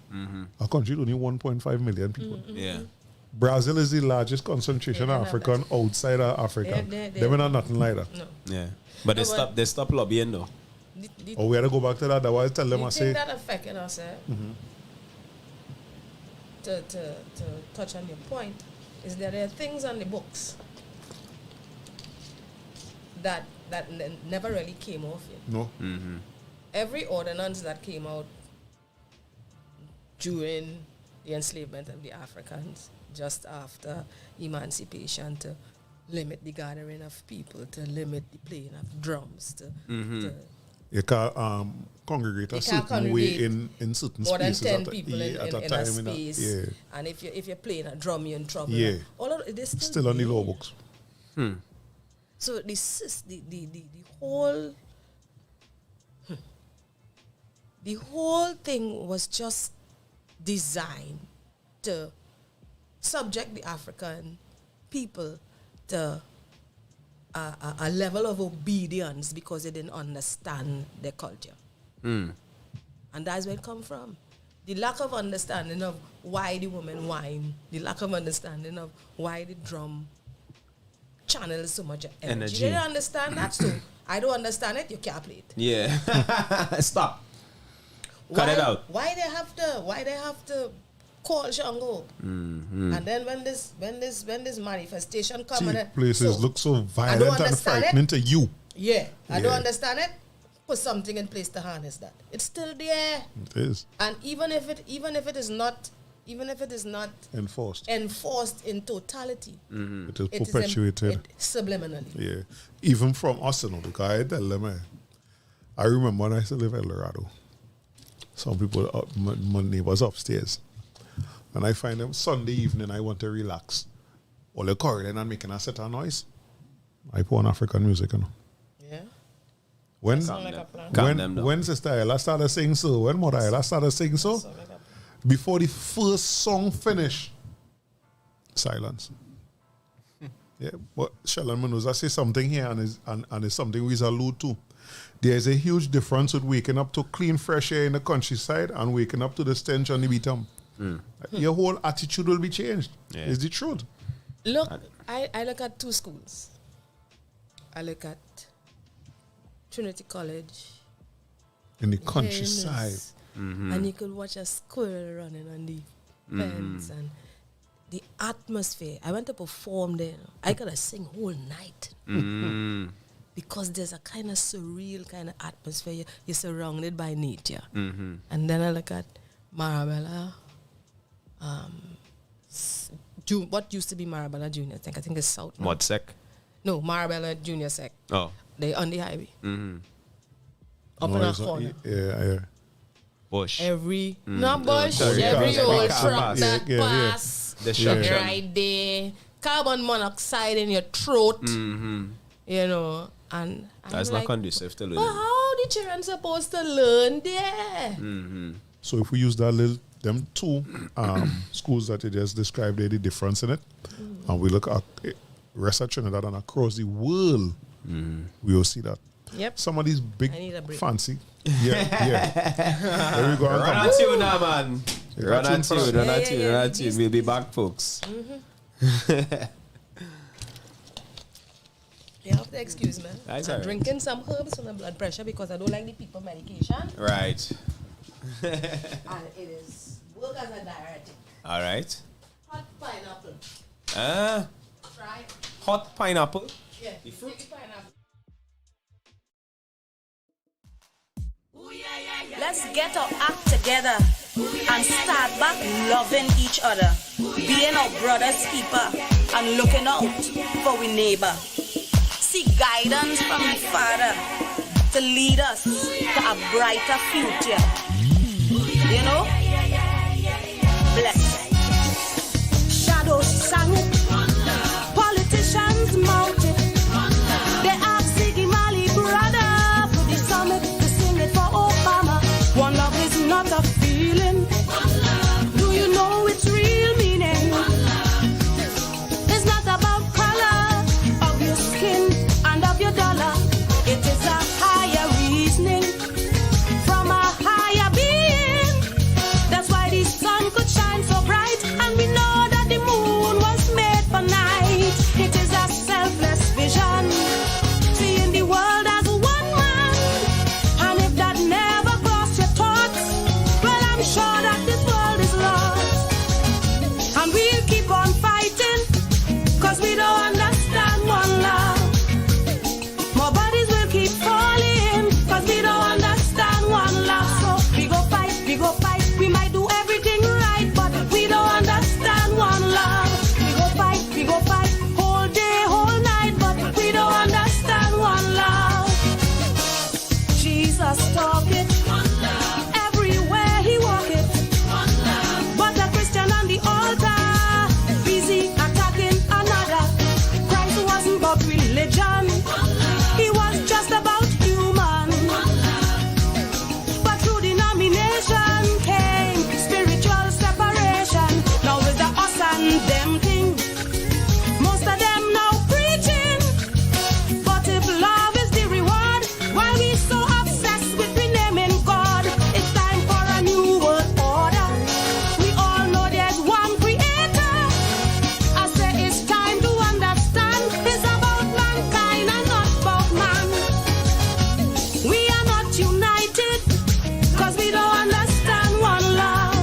A country with only 1.5 million people. Brazil is the largest concentration of African outside of Africa. They are nothing like that. No. Yeah. But they stop lobbying though. Oh, we had to go back to that. Otherwise, tell them I The say. thing that affected us, to touch on your point, is that there are things on the books that never really came off yet. No. Every ordinance that came out during the enslavement of the Africans, just after emancipation, to limit the gathering of people, to limit the playing of drums, to You can congregate a certain way in certain more than spaces 10 people in a space. And if you're playing a drum, you're in trouble. Yeah. All of it is Still on the law books. So the whole thing was just designed to subject the African people to a level of obedience because they didn't understand their culture. And that's where it come from. The lack of understanding of why the women whine, the lack of understanding of why the drum channels so much energy. They don't understand that, so I don't understand it, you can't play it. Yeah. Stop. Cut it out. Why they have to call Shango? And then when this manifestation come and Places look so violent and frightening to you. I don't understand it. Put something in place to harness that. It's still there. It is. And even if it is not Enforced. in totality, It is perpetuated. Subliminally. Yeah. Even from us, you know, because I tell them, I remember when I used to live in El Dorado. Some people, my neighbors upstairs. And I find them Sunday evening, I want to relax. All the corridor and making a set of noise. I put on African music, you know. Yeah. When Sister Ella started singing so, when Mother Ella started singing so, before the first song finished, silence. Yeah, but Sheldon Mendoza say something here and it's something we allude to. There's a huge difference with waking up to clean, fresh air in the countryside and waking up to the stench on the beatum. Your whole attitude will be changed. Yeah. It's the truth. Look, I look at two schools. I look at Trinity College. In the countryside. And you could watch a squirrel running on the fence and the atmosphere. I went to perform there. I could have sing whole night. Because there's a kind of surreal kind of atmosphere. You're surrounded by nature. And then I look at Marabella, what used to be Marabella Junior Sec. I think it's South. Mod Sec? No, Marabella Junior Sec. Oh. They on the highway. Up in a corner. Yeah. Bush. Every Mm. not bush, Sorry, every yeah, old car truck pass. that Yeah, yeah. pass Destruction. right there. Carbon monoxide in your throat. You know, and That's I'm not like, conducive to but learning. how the children supposed to learn there? So if we use them two schools that you just described, there, the difference in it, and we look at rest of Trinidad and across the world, we will see that. Yep. Some of these big I need a break. fancy. Yeah. There we go. Run at you now, man. You Run got at you, tune run Yeah, at you, yeah, run yeah. at you. We'll be back, folks. You have to excuse me. That's I'm all right. drinking some herbs for my blood pressure because I don't like the people medication. Right. And it is work as a diuretic. All right. Hot pineapple. Try it. Hot pineapple. Yeah. The fruit? Sticky pineapple. Let's get our act together. and start back loving each other, being our brother's keeper, and looking out for we neighbor. Seek guidance from the Father to lead us to a brighter future. You know? Bless. Shadows sang it, politicians mounted. They asked Ziggy Marley, brother, put the summit to sing it for Obama. One love is not a feeling. Do you know its real meaning? It's not about color of your skin and of your dollar. It is a higher reasoning from a higher being. That's why the sun could shine so bright, and we know that the moon was made for night. It is a selfless vision, seeing the world as one man. And if that never crossed your thoughts, well, I'm sure that this world is lost. And we'll keep on fighting, cause we don't understand one love. More bodies will keep falling, cause we don't understand one love. So we go fight, we go fight. We might do everything right, but we don't understand one love. We go fight, whole day, whole night, but we don't understand one love. Jesus talk it, everywhere he walk it, but a Christian on the altar, busy attacking another. Christ wasn't about religion, he was just about human. But through denomination came spiritual separation. Now with the us and them thing, most of them now preaching. But if love is the reward, why we so obsessed with renaming God? It's time for a new world order. We all know there's one creator. I say it's time to understand. It's about mankind and not about man. We are not united, cause we don't understand one love.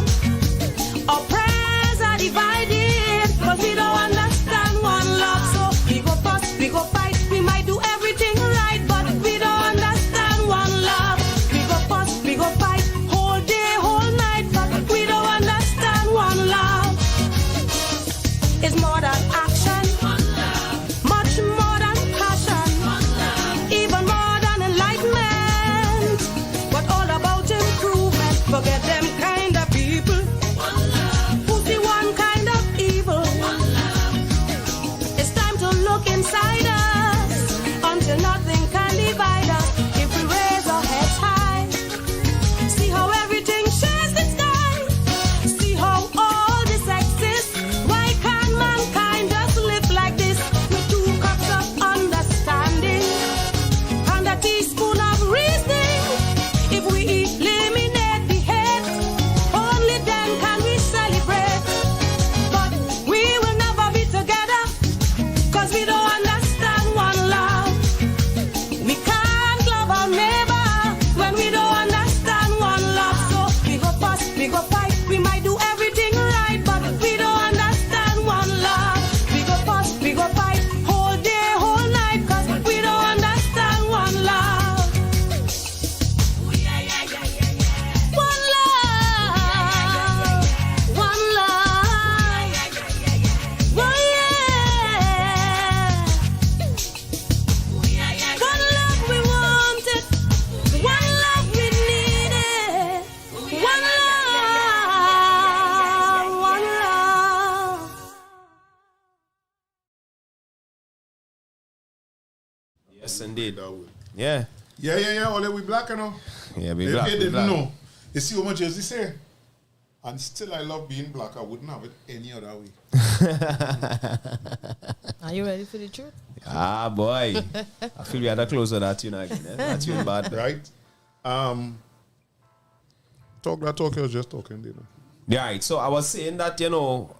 Our prayers are divided, cause we don't understand one love. So we go fuss, we go fight, we might do everything right, but we don't understand one love. We go fuss, we go fight, whole day, whole night, but we don't understand one love. It's more than action, much more than passion, even more than enlightenment, but all about improvement. Forget them kind of people who see one kind of evil. It's time to look inside us until nothing can divide us. If we raise our heads high, see how everything shares the sky, see how all this exists. Why can't mankind just live like this, with 2 cups of understanding and a teaspoon of reasoning? If we eliminate the hate, only then can we celebrate. But we will never be together, cause we don't understand one love. We can't love our neighbor when we don't understand one love. So we go fuss, we go fight, we might do everything right, but we don't understand one love. We go fuss, we go fight, whole day, whole night, cause we don't understand one love. One love, one love, oh yeah. One love we wanted, one love we needed, one love, one love. Yes, indeed. Yeah. Yeah. Only we black, you know. Yeah, we If black. you we didn't black. know, you see how much Jersey say? And still I love being black. I wouldn't have it any other way. Are you ready for the truth? Ah, boy. I feel we had to close on that tune again. Eh? That tune bad. Right? Talk you was just talking, you know. Yeah, right. So I was saying that, you know,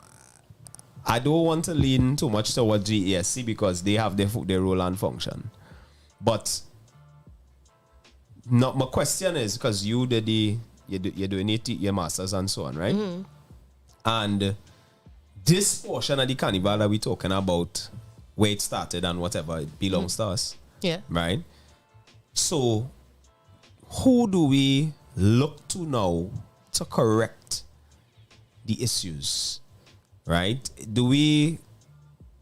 I don't want to lean too much towards GESC because they have their role and function. But not my question is, because you did you're doing your masters and so on, right? Mm-hmm. And this portion of the carnival that we're talking about, where it started and whatever, it belongs to us. Yeah. Right? So who do we look to now to correct the issues, right?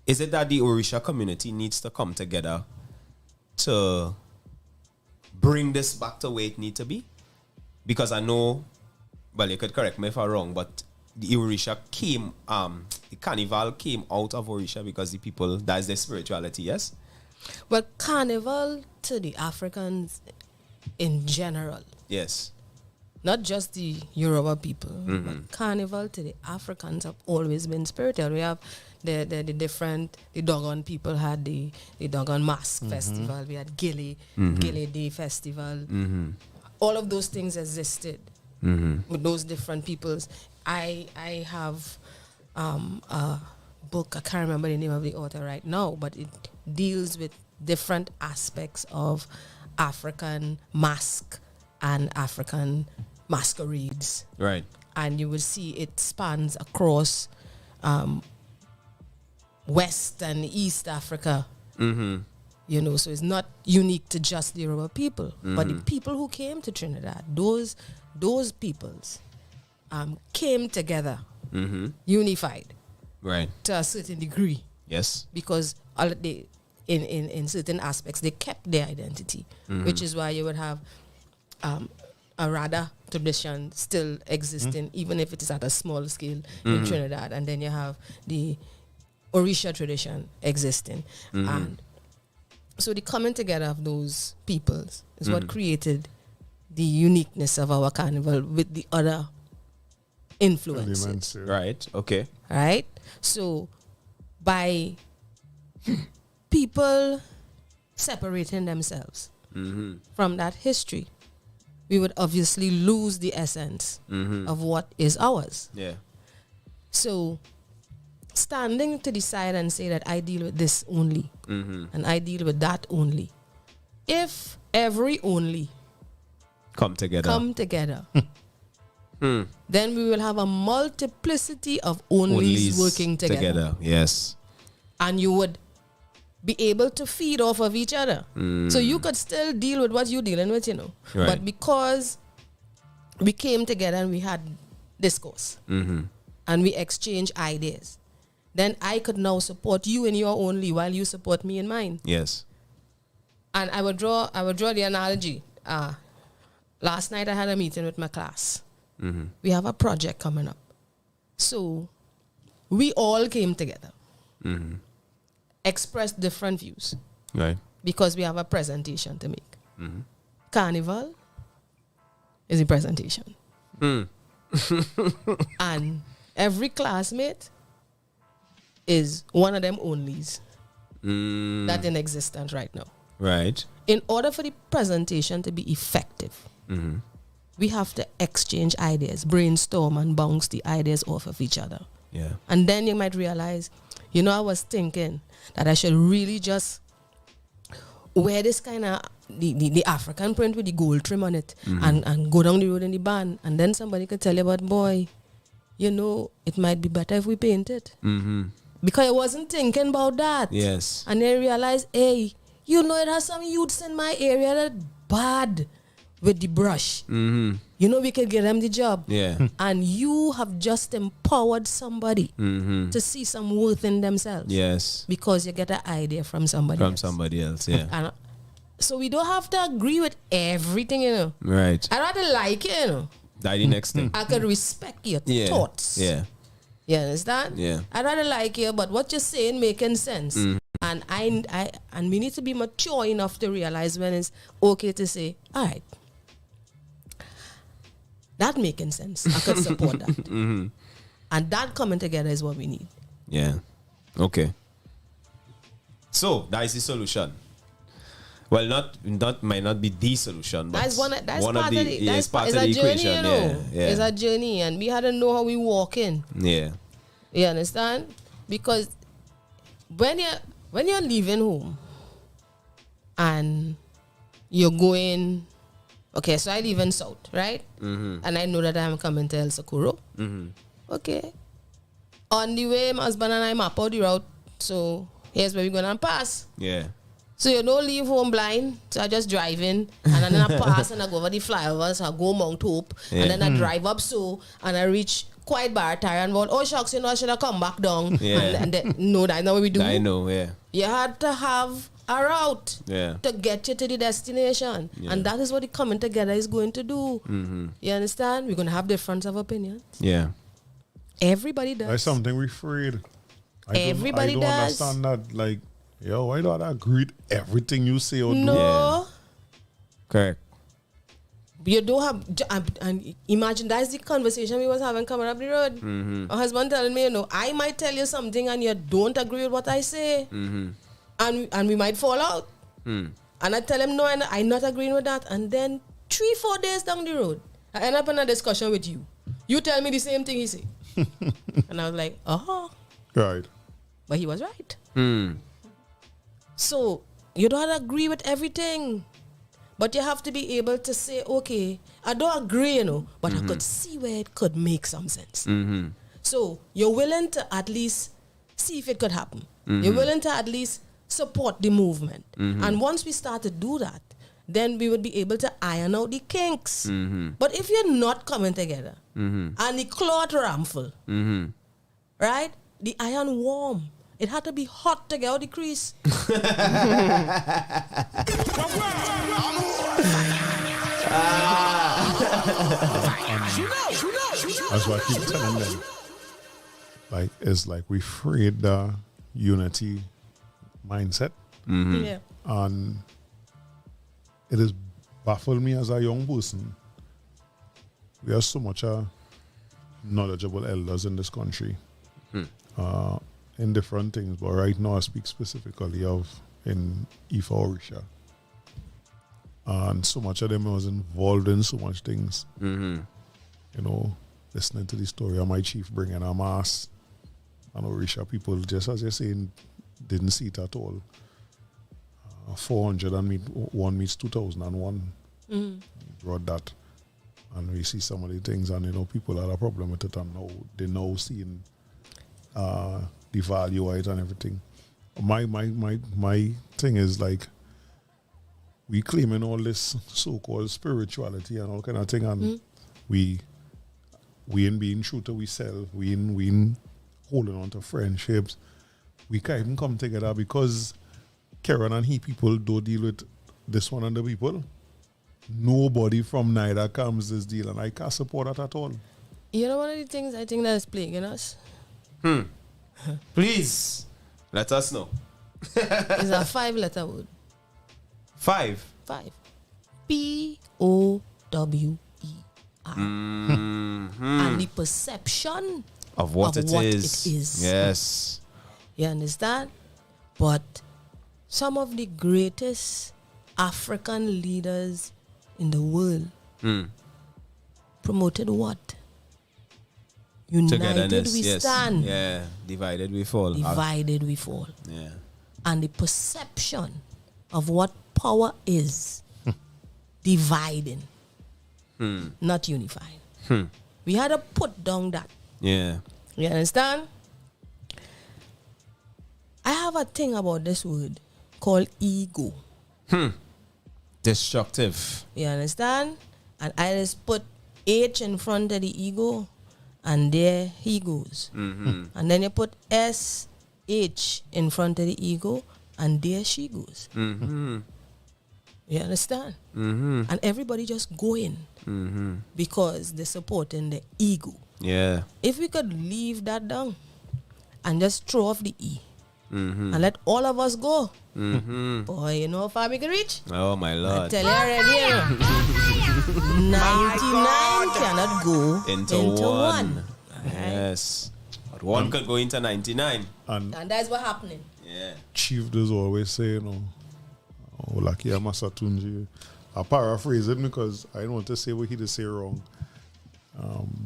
Is it that the Orisha community needs to come together to bring this back to where it needs to be? Because I know, well, you could correct me if I'm wrong, but the Orisha came, the Carnival came out of Orisha because the people, that is their spirituality, yes? Well, Carnival to the Africans in general, Yes. not just the Yoruba people, but Carnival to the Africans have always been spiritual. We have the Dogon people had the Dogon Mask Festival. We had Gile Day Festival. All of those things existed with those different peoples. I have a book, I can't remember the name of the author right now, but it deals with different aspects of African mask and African masquerades. Right. And you will see it spans across West and East Africa. You know, so it's not unique to just the Yoruba people, but the people who came to Trinidad, those peoples came together, unified, Right. to a certain degree, Yes. because in certain aspects they kept their identity, which is why you would have a Rada tradition still existing, even if it is at a small scale in Trinidad, and then you have the Orisha tradition existing, and so the coming together of those peoples is what created the uniqueness of our carnival with the other influences. Elements, yeah. Right. Okay. Right? So by people separating themselves from that history, we would obviously lose the essence of what is ours. Yeah. So standing to the side and say that I deal with this only and I deal with that only. If every only Come together. come together, then we will have a multiplicity of onlys working together. Yes. And you would be able to feed off of each other. So you could still deal with what you're dealing with, you know. Right. But because we came together and we had discourse and we exchanged ideas, then I could now support you in your only while you support me in mine. Yes. And I would draw the analogy. Last night I had a meeting with my class. We have a project coming up. So we all came together, expressed different views, Right. because we have a presentation to make. Carnival is a presentation. And every classmate is one of them onlys that in existence right now. Right. In order for the presentation to be effective, we have to exchange ideas, brainstorm and bounce the ideas off of each other. Yeah. And then you might realize, you know, I was thinking that I should really just wear this kind of the African print with the gold trim on it and go down the road in the band. And then somebody could tell you, but boy, you know, it might be better if we paint it. Because I wasn't thinking about that. Yes. And then I realized, hey, you know, it has some youths in my area that bad with the brush. You know, we could get them the job. Yeah. And you have just empowered somebody to see some worth in themselves. Yes. Because you get an idea from somebody From else. somebody else. Yeah. And so we don't have to agree with everything, you know. Right. I rather like it, you know. That the next thing. I could respect your Yeah. thoughts. Yeah. You understand? Yeah. I rather like you, but what you're saying making sense. And and we need to be mature enough to realize when it's okay to say, all right, that making sense. I could support that. And that coming together is what we need. Yeah. Okay. So that is the solution. Well, not might not be the solution, but That's one of the yeah, it's part of a the journey, equation. you know. Yeah. It's a journey, and we had to know how we walk in. Yeah. You understand? Because when you're leaving home and you're going, okay, so I live in South, right? And I know that I'm coming to El Socorro. Okay. On the way, my husband and I map out the route. So here's where we're going to pass. Yeah. So you don't leave home blind. So I just drive in and then I pass and I go over the flyovers. I go Mount Hope and then I drive up and I reach quite baritarian about, oh shucks, I should have come back down. Yeah. No, that's not what we do. I know, yeah. You had to have a route Yeah. to get you to the destination. Yeah. And that is what the coming together is going to do. Mm-hmm. You understand? We're going to have difference of opinions. Yeah. Everybody does. That's something we afraid. Everybody I don't does. understand that. Like, yo, why don't I agree with everything you say or do? No. Yeah. Correct. You don't have, and imagine that's the conversation we was having coming up the road. Mm-hmm. My husband telling me, I might tell you something and you don't agree with what I say. Mm-hmm. And we might fall out. Mm. And I tell him, no, and I'm not agreeing with that. And then 3-4 days down the road, I end up in a discussion with you. You tell me the same thing he say. And I was like, oh. Right. But he was right. Mm. So you don't agree with everything. But you have to be able to say, okay, I don't agree, but I could see where it could make some sense. Mm-hmm. So you're willing to at least see if it could happen. You're willing to at least support the movement. And once we start to do that, then we would be able to iron out the kinks. But if you're not coming together and the cloth ramful, right? The iron warm. It had to be hot to get out the crease. That's why I keep telling them. Like, it's like we freed the unity mindset. Yeah. And it has baffled me as a young person. We have so much knowledgeable elders in this country in different things. But right now I speak specifically of in Ifa Orisha. And so much of them was involved in so much things. You know, listening to the story of my chief bringing a mass. And Orisha people, just as you're saying, didn't see it at all. 401 meets 2001. Brought that. And we see some of the things, and people had a problem with it, and now they now seeing the value of it and everything. My thing is like, we claiming all this so-called spirituality and all kind of thing, and we ain't being true to ourselves. We ain't holding on to friendships. We can't even come together because Karen and he people don't deal with this one and the people. Nobody from neither comes this deal, and I can't support that at all. You know, one of the things I think that is plaguing us Please, let us know. is a 5-letter word. 5. 5. POWER. And the perception Of what of it what is. it is. Yes. You understand? But some of the greatest African leaders in the world promoted what? United Togetherness. we Yes. stand. Yeah. Divided we fall. Divided we fall. Yeah. And the perception of what power is dividing, not unifying. We had to put down that. Yeah. You understand? I have a thing about this word called ego. Destructive. You understand? And I just put H in front of the ego, and there he goes. And then you put SH in front of the ego, and there she goes. You understand? And everybody just going because they're supporting the ego. Yeah. If we could leave that down and just throw off the E and let all of us go, boy, you know how far we can reach? Oh my I Lord. tell you already, 99 cannot go Into one. one. Yes. But one could go into 99. And And that's what's happening. Yeah. Chief does always say, Olaki Amasatunji. I paraphrase it because I don't want to say what he did say wrong.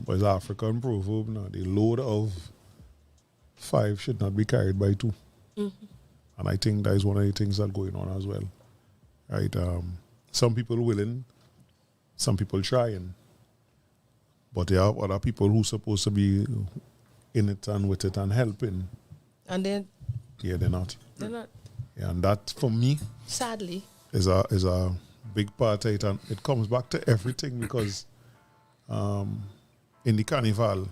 But it's an African proverb now. The load of 5 should not be carried by 2. And I think that is one of the things that's going on as well. Right? Some people willing, some people trying. But there are other people who supposed to be in it and with it and helping. And then Yeah, they're not. they're not, Yeah, and that for me sadly. is a big part of it, and it comes back to everything because in the Carnival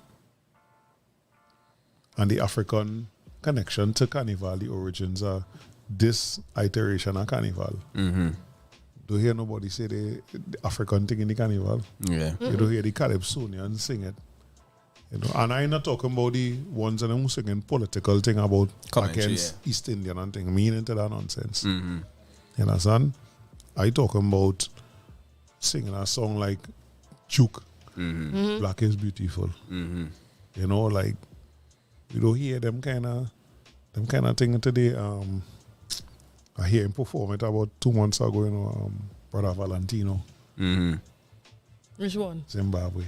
and the African connection to Carnival, the origins are this iteration of Carnival. Don't hear nobody say the African thing in the Carnival. Yeah. You don't hear the Calypsonians sing it. You know, and I'm not talking about the ones that are singing political thing about Commentary, against East Indian and thing. Me into that nonsense. You understand? I talking about singing a song like Juke, Black is Beautiful. You know, like you don't hear them kind of thing today. I hear him perform it about 2 months ago, you know, Brother Valentino, Which one? Zimbabwe.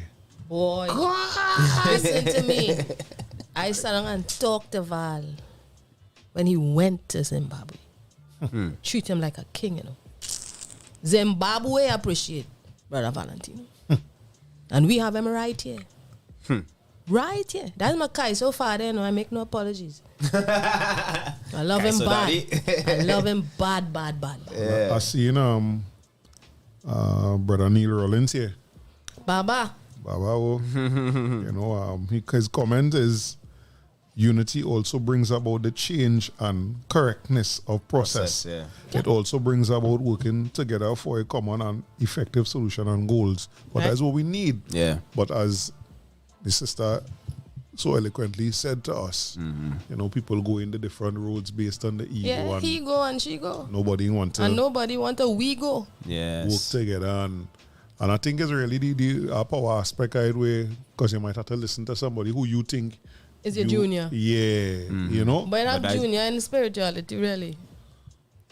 Boy, listen to me. I sat down and talked to Val when he went to Zimbabwe. Treat him like a king, you know. Zimbabwe appreciate Brother Valentino. And we have him right here. Right here. That's my guy so far there, you know, I make no apologies. I love him so bad. daddy. I love him bad. I seen Brother Neil Rollins here. Baba. Baba, you know, his comment is unity also brings about the change and correctness of process. Yeah. It also brings about working together for a common and effective solution and goals. But Right. that's what we need. Yeah. But as the sister so eloquently said to us, you know, people go in the different roads based on the ego, Yeah, and he go and she go. nobody want to And nobody want a we go. Yes. work together. And I think it's really the power aspect of it, where because you might have to listen to somebody who you think Is your junior. Yeah, you know. But not But I- junior in spirituality, really.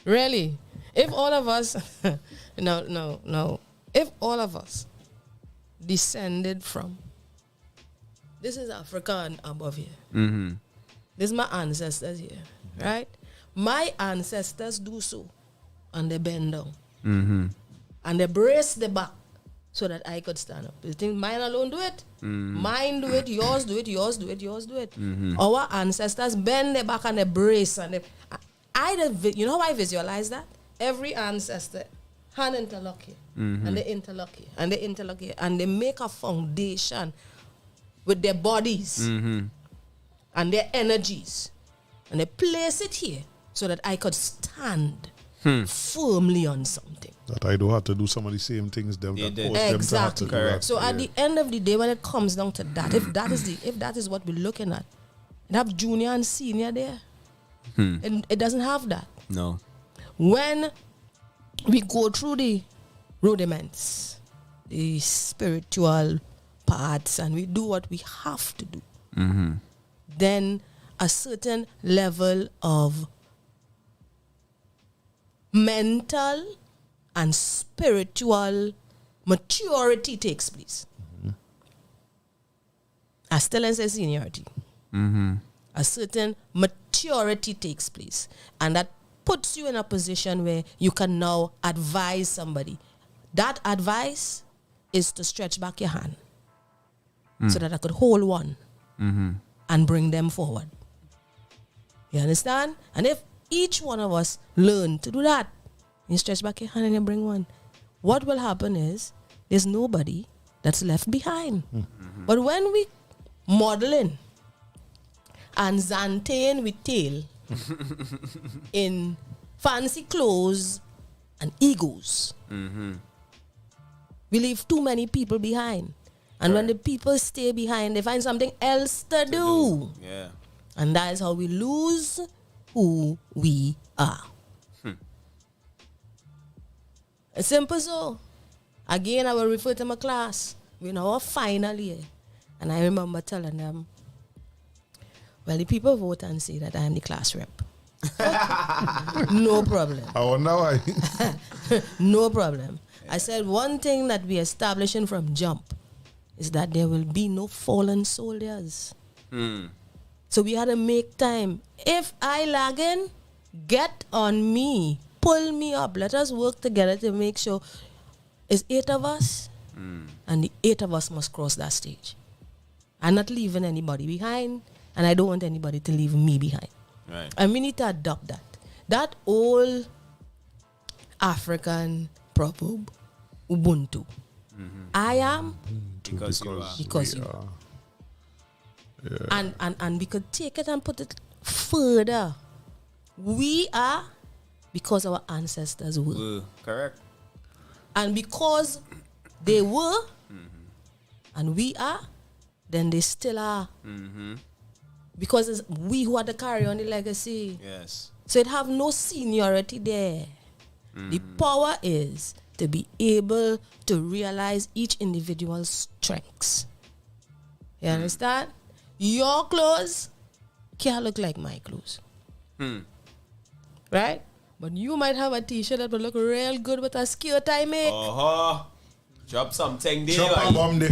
Really. If all of us, no. If all of us descended from, this is Africa and above here. This is my ancestors here, right? My ancestors do so, and they bend down. And they brace the back so that I could stand up. You think mine alone do it? Mine do it, yours do it, yours do it, yours do it. Our ancestors bend their back and they brace. And they, you know how I visualize that? Every ancestor, hand interlock here, and they interlock here, and they interlock here, and they make a foundation with their bodies and their energies. And they place it here so that I could stand firmly on something. That I don't have to do some of the same things them They that did. force them to have to Exactly. do Correct. that. So at the end of the day, when it comes down to that, if that is what we're looking at, it have junior and senior there. And it doesn't have that. No. When we go through the rudiments, the spiritual parts, and we do what we have to do, then a certain level of mental and spiritual maturity takes place. I still ain't say seniority. A certain maturity takes place. And that puts you in a position where you can now advise somebody. That advice is to stretch back your hand so that I could hold one and bring them forward. You understand? And if each one of us learn to do that, you stretch back your hand and you bring one, what will happen is there's nobody that's left behind. But when we modeling and zantain with tail in fancy clothes and egos, we leave too many people behind. And when the people stay behind, they find something else to do. Yeah. And that is how we lose who we are. It's simple so. Again, I will refer to my class. We're now final year. And I remember telling them, well, the people vote and say that I am the class rep. No problem. I wonder why. No problem. I said one thing that we establishing from jump is that there will be no fallen soldiers. So we had to make time. If I lagging, get on me. Pull me up. Let us work together to make sure it's 8 of us and the 8 of us must cross that stage. I'm not leaving anybody behind and I don't want anybody to leave me behind. Right. And we need to adopt that. That old African proverb, Ubuntu. I am Because you are. because we you are. And we could take it and put it further. We are because our ancestors were. Correct. And because they were, and we are, then they still are. Because it's we who are to carry on the legacy. Yes. So it have no seniority there. The power is to be able to realize each individual's strengths. You understand? Your clothes can't look like my clothes. Right? But you might have a t-shirt that would look real good with a skirt I make. Drop something there. Drop a bomb there.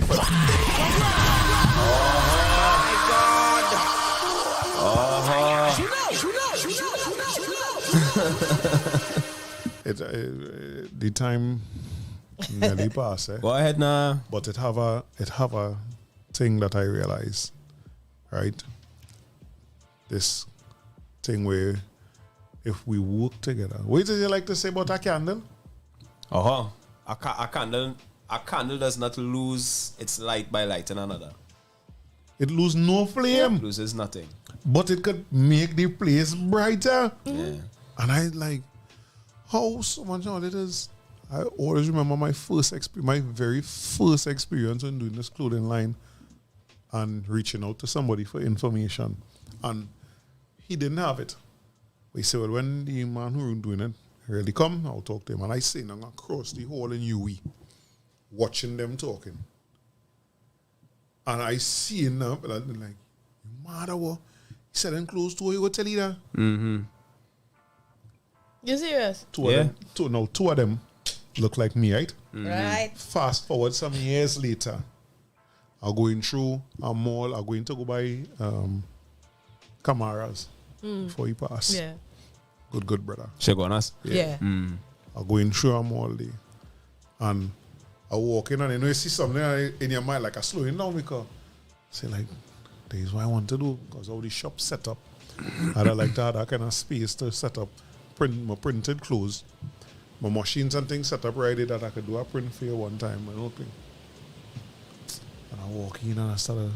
The time nearly passed. Go ahead now. But it have a thing that I realize, right? This thing where if we work together. What did you like to say about a candle? A candle does not lose its light by lighting another. It lose no flame. It loses nothing. But it could make the place brighter. Yeah. And I like how so much of it is. I always remember my very first experience when doing this clothing line and reaching out to somebody for information. And he didn't have it. He said, well, when the man who was doing it really come, I'll talk to him. And I seen him across the hall in UE, watching them talking. And I see him now, like, you mad or what? He said, I'm close to you, go tell you that. You serious? Two of them look like me, right? Right. Fast forward some years later, I'm going through a mall, I'm going to go buy Camaras before he pass. Yeah. Good brother. Shagonas. Yeah. I'm going through a mall there. And I walk in and you see something in your mind, like I slow it down because say like, this is what I want to do because all the shop set up. And I like to have that kind of space to set up my printed clothes. My machines and things set up right there that I could do a print for you one time. And I walk in and I started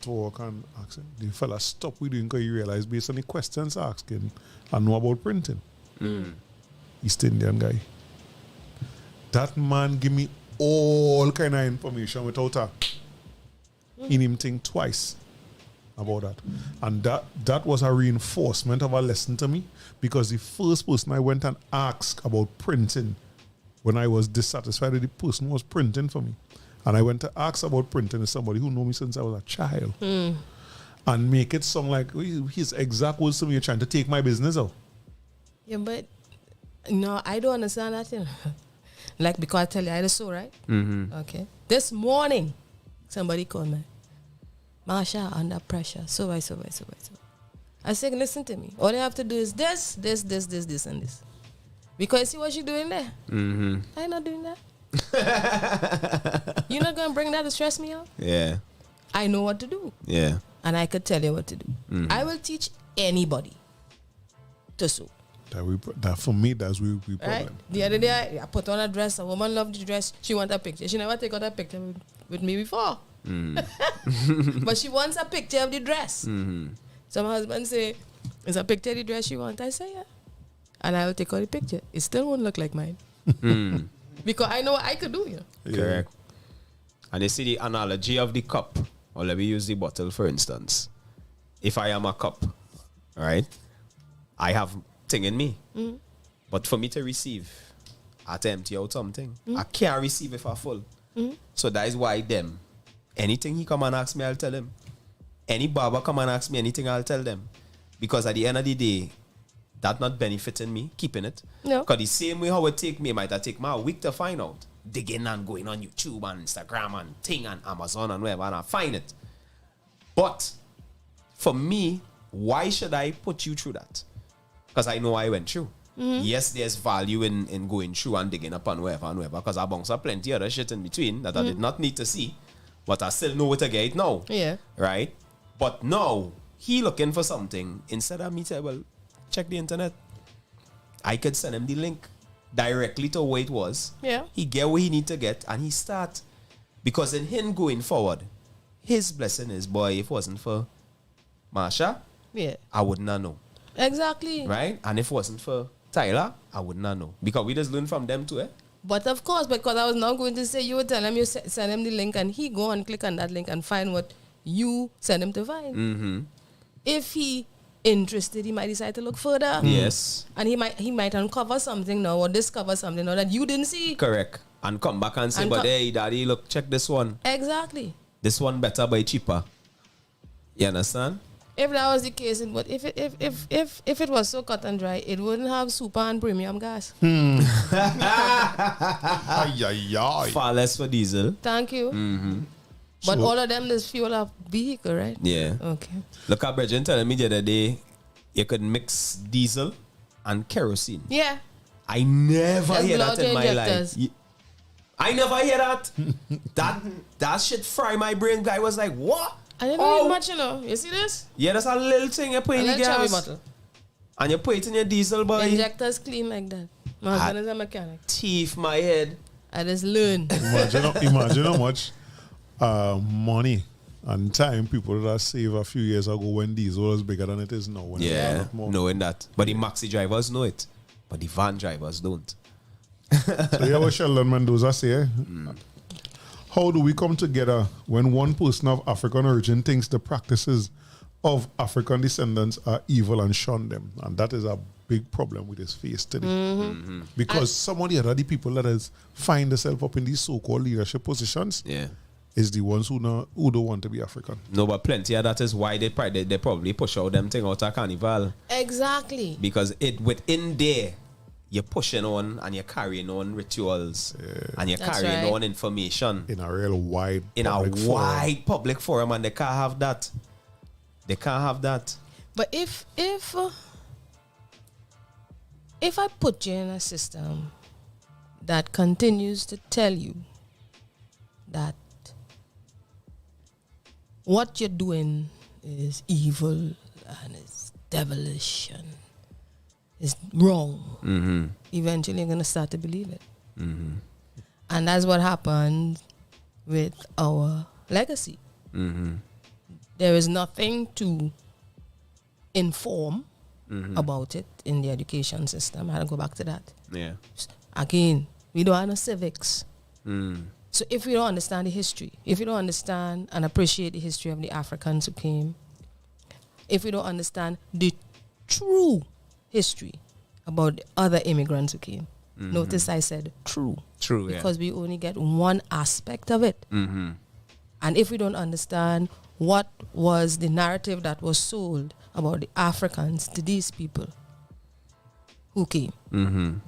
to walk and ask him, the fella stop we doing because he realized based on the questions asking, I know about printing. East Indian guy. That man give me all kind of information without a in him think twice about that. And that was a reinforcement of a lesson to me because the first person I went and asked about printing when I was dissatisfied with the person who was printing for me. And I went to ask about printing to somebody who knew me since I was a child. And make it sound like his exact words to me, you're trying to take my business out. Yeah, but no, I don't understand that. You know? Like, because I tell you, I just saw, right? Okay. This morning, somebody called me. Marsha, under pressure. So. I said, listen to me. All you have to do is this, and this. Because you see what you're doing there? I'm not doing that. You're not going to bring that to stress me out? Yeah. I know what to do. Yeah. And I could tell you what to do. I will teach anybody to sew. That for me, that's we problem. Right? The other day, I put on a dress. A woman loved the dress. She want a picture. She never take out a picture with me before. But she wants a picture of the dress. So my husband say, is a picture of the dress she want? I say, yeah. And I will take out the picture. It still won't look like mine. Because I know what I could do, you know. Yeah. Correct. And you see the analogy of the cup. Or let me use the bottle, for instance. If I am a cup, right? I have thing in me. But for me to receive, I have to empty out something. I can't receive if I'm full. So that is why anything he come and ask me, I'll tell him. Any barber come and ask me anything, I'll tell them. Because at the end of the day, that's not benefiting me, keeping it. No. Because the same way how it take me, it might have take me a week to find out. Digging and going on YouTube and Instagram and thing and Amazon and wherever, and I find it. But for me, why should I put you through that? Because I know I went through. Yes, there's value in going through and digging up and wherever, because I bounced up plenty of other shit in between that I did not need to see, but I still know where to get it now. Yeah. Right? But now, he looking for something. Instead of me say, well, check the internet. I could send him the link directly to where it was. Yeah. He get what he need to get and he start. Because in him going forward, his blessing is, boy, if it wasn't for Marsha, Yeah. I would not know. Exactly. Right? And if it wasn't for Tyler, I would not know. Because we just learn from them too, eh? But of course, because I was not going to say, you would tell him, you send him the link, and he go and click on that link and find what you send him to find. Mm-hmm. If he interested, he might decide to look further. Yes. And he might uncover something now or discover something now that you didn't see. Correct. And come back and say, And but hey, daddy, look, check this one. Exactly. This one better buy cheaper. You understand? If that was the case, but if it was so cut and dry, it wouldn't have super and premium gas. Ay, ay, ay. Far less for diesel. Thank you. Mm-hmm. But So- all of them is fuel of vehicle, right? Yeah. Okay. Look at Bridget telling me the other day, you could mix diesel and kerosene. Yeah. I never Just hear blow that out in your my injectors. life. I never hear that. that shit fry my brain. I was like, what? I didn't Oh. need much, you know. You see this? Yeah, that's a little thing you put A in the little cherry gas. bottle. And you put it in your diesel, boy. Injectors clean like that. My husband is a mechanic. Teeth my head. I just learn. Imagine how much money and time people that save a few years ago when diesel was bigger than it is now. When it's a Yeah, lot more. knowing that. But the maxi drivers know it. But the van drivers don't. So hear what Sheldon Mendoza say. Eh? How do we come together when one person of African origin thinks the practices of African descendants are evil and shun them? And that is a big problem with his face today. Because some of the other people that has find themselves up in these so-called leadership positions Yeah. is the ones who don't want to be African. No, but plenty of that is why they probably push out them thing out of Carnival. Exactly. Because it within there, you're pushing on and you're carrying on rituals and you're That's carrying right. on information In a real wide in a public forum. wide public forum, and they can't have that. They can't have that. But if I put you in a system that continues to tell you that what you're doing is evil and it's devilish and it's wrong, eventually you're going to start to believe it. And that's what happened with our legacy. There is nothing to inform about it in the education system. I had to go back to that. Yeah. Again, we don't have no civics. So if we don't understand the history, if we don't understand and appreciate the history of the Africans who came, if we don't understand the true history about the other immigrants who came, notice I said true. True, yeah. Because we only get one aspect of it. And if we don't understand what was the narrative that was sold about the Africans to these people who came,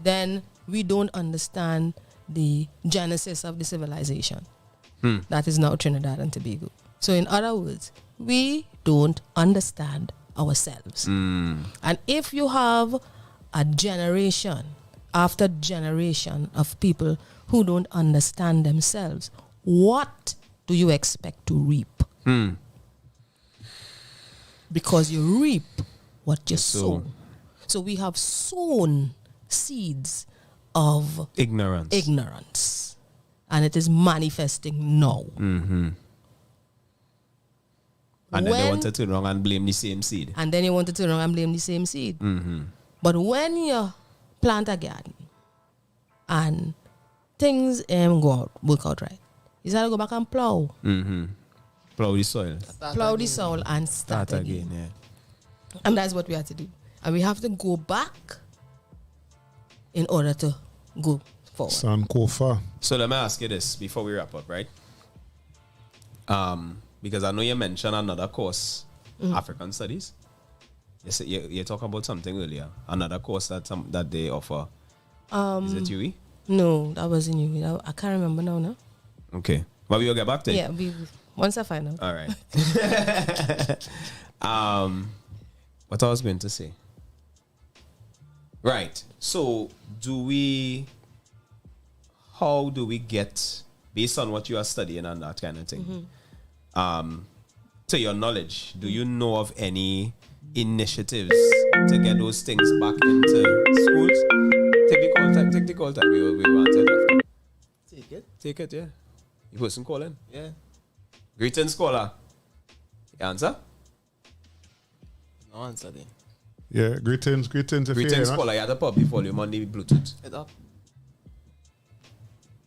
then we don't understand the genesis of the civilization that is now Trinidad and Tobago. So in other words, we don't understand ourselves. And if you have a generation after generation of people who don't understand themselves, what do you expect to reap? Because you reap what you sow. So we have sown seeds of Ignorance. and it is manifesting now. And then they When- want to turn around and blame the same seed. And then you want to turn around and blame the same seed. But when you plant a garden and things work out right, you gotta go back and plow. Plow the soil. Plow the soil and start again. Yeah. And that's what we have to do. And we have to go back in order to go forward. Sankofa. So let me ask you this before we wrap up, right? Because I know you mentioned another course, African Studies. You talk about something earlier, another course that they offer. Is it TUH? No, that wasn't you. I can't remember now. No. Okay, but we'll get back to it. Yeah, once I find out. All right. What I was going to say. Right. So, how do we get, based on what you are studying and that kind of thing, to your knowledge, do you know of any initiatives to get those things back into schools? Take the call time. We want it after. Take it. Take it, yeah. You person calling? Yeah. Greetings, caller. You answer? No answer then. Yeah, greetings. If Greetings, you're here, caller. You had to pop the volume on the Bluetooth. Head up.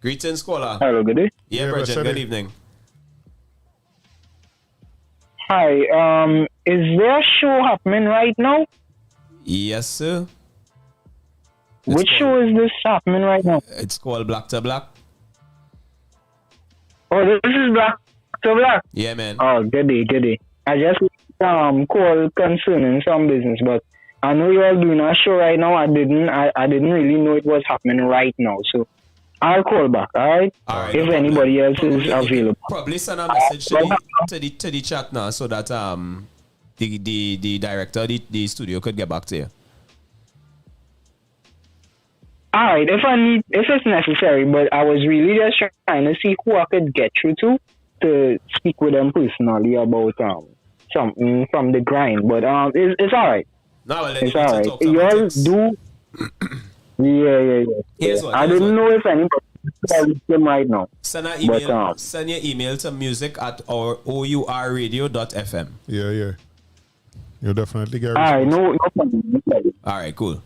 Greetings, caller. Hello, good day. Yeah, Yeah, Bridget, Bridget. good evening. Hi, is there a show happening right now? Yes, sir. Which show is this happening right now? It's called Black to Black. Oh, this is Black to Black. Yeah, man. Oh, good day. I just call concerning some business, but I know you all doing a show right now. I didn't really know it was happening right now, so I'll call back. All right. All right, If no anybody else problem. is available. Probably send a message to the chat now so that the director, the studio could get back to you. All right, if it's necessary, but I was really just trying to see who I could get through to speak with them personally about something from the grind. But it's all right. No, well, then It's you all need right. to talk You all politics. do. Yeah. Here's what, I here's didn't what. know if anybody could them right now. Send an email. But, Send your email to music@ourradio.fm. Yeah. You definitely get All right, response. no problem. All right, cool.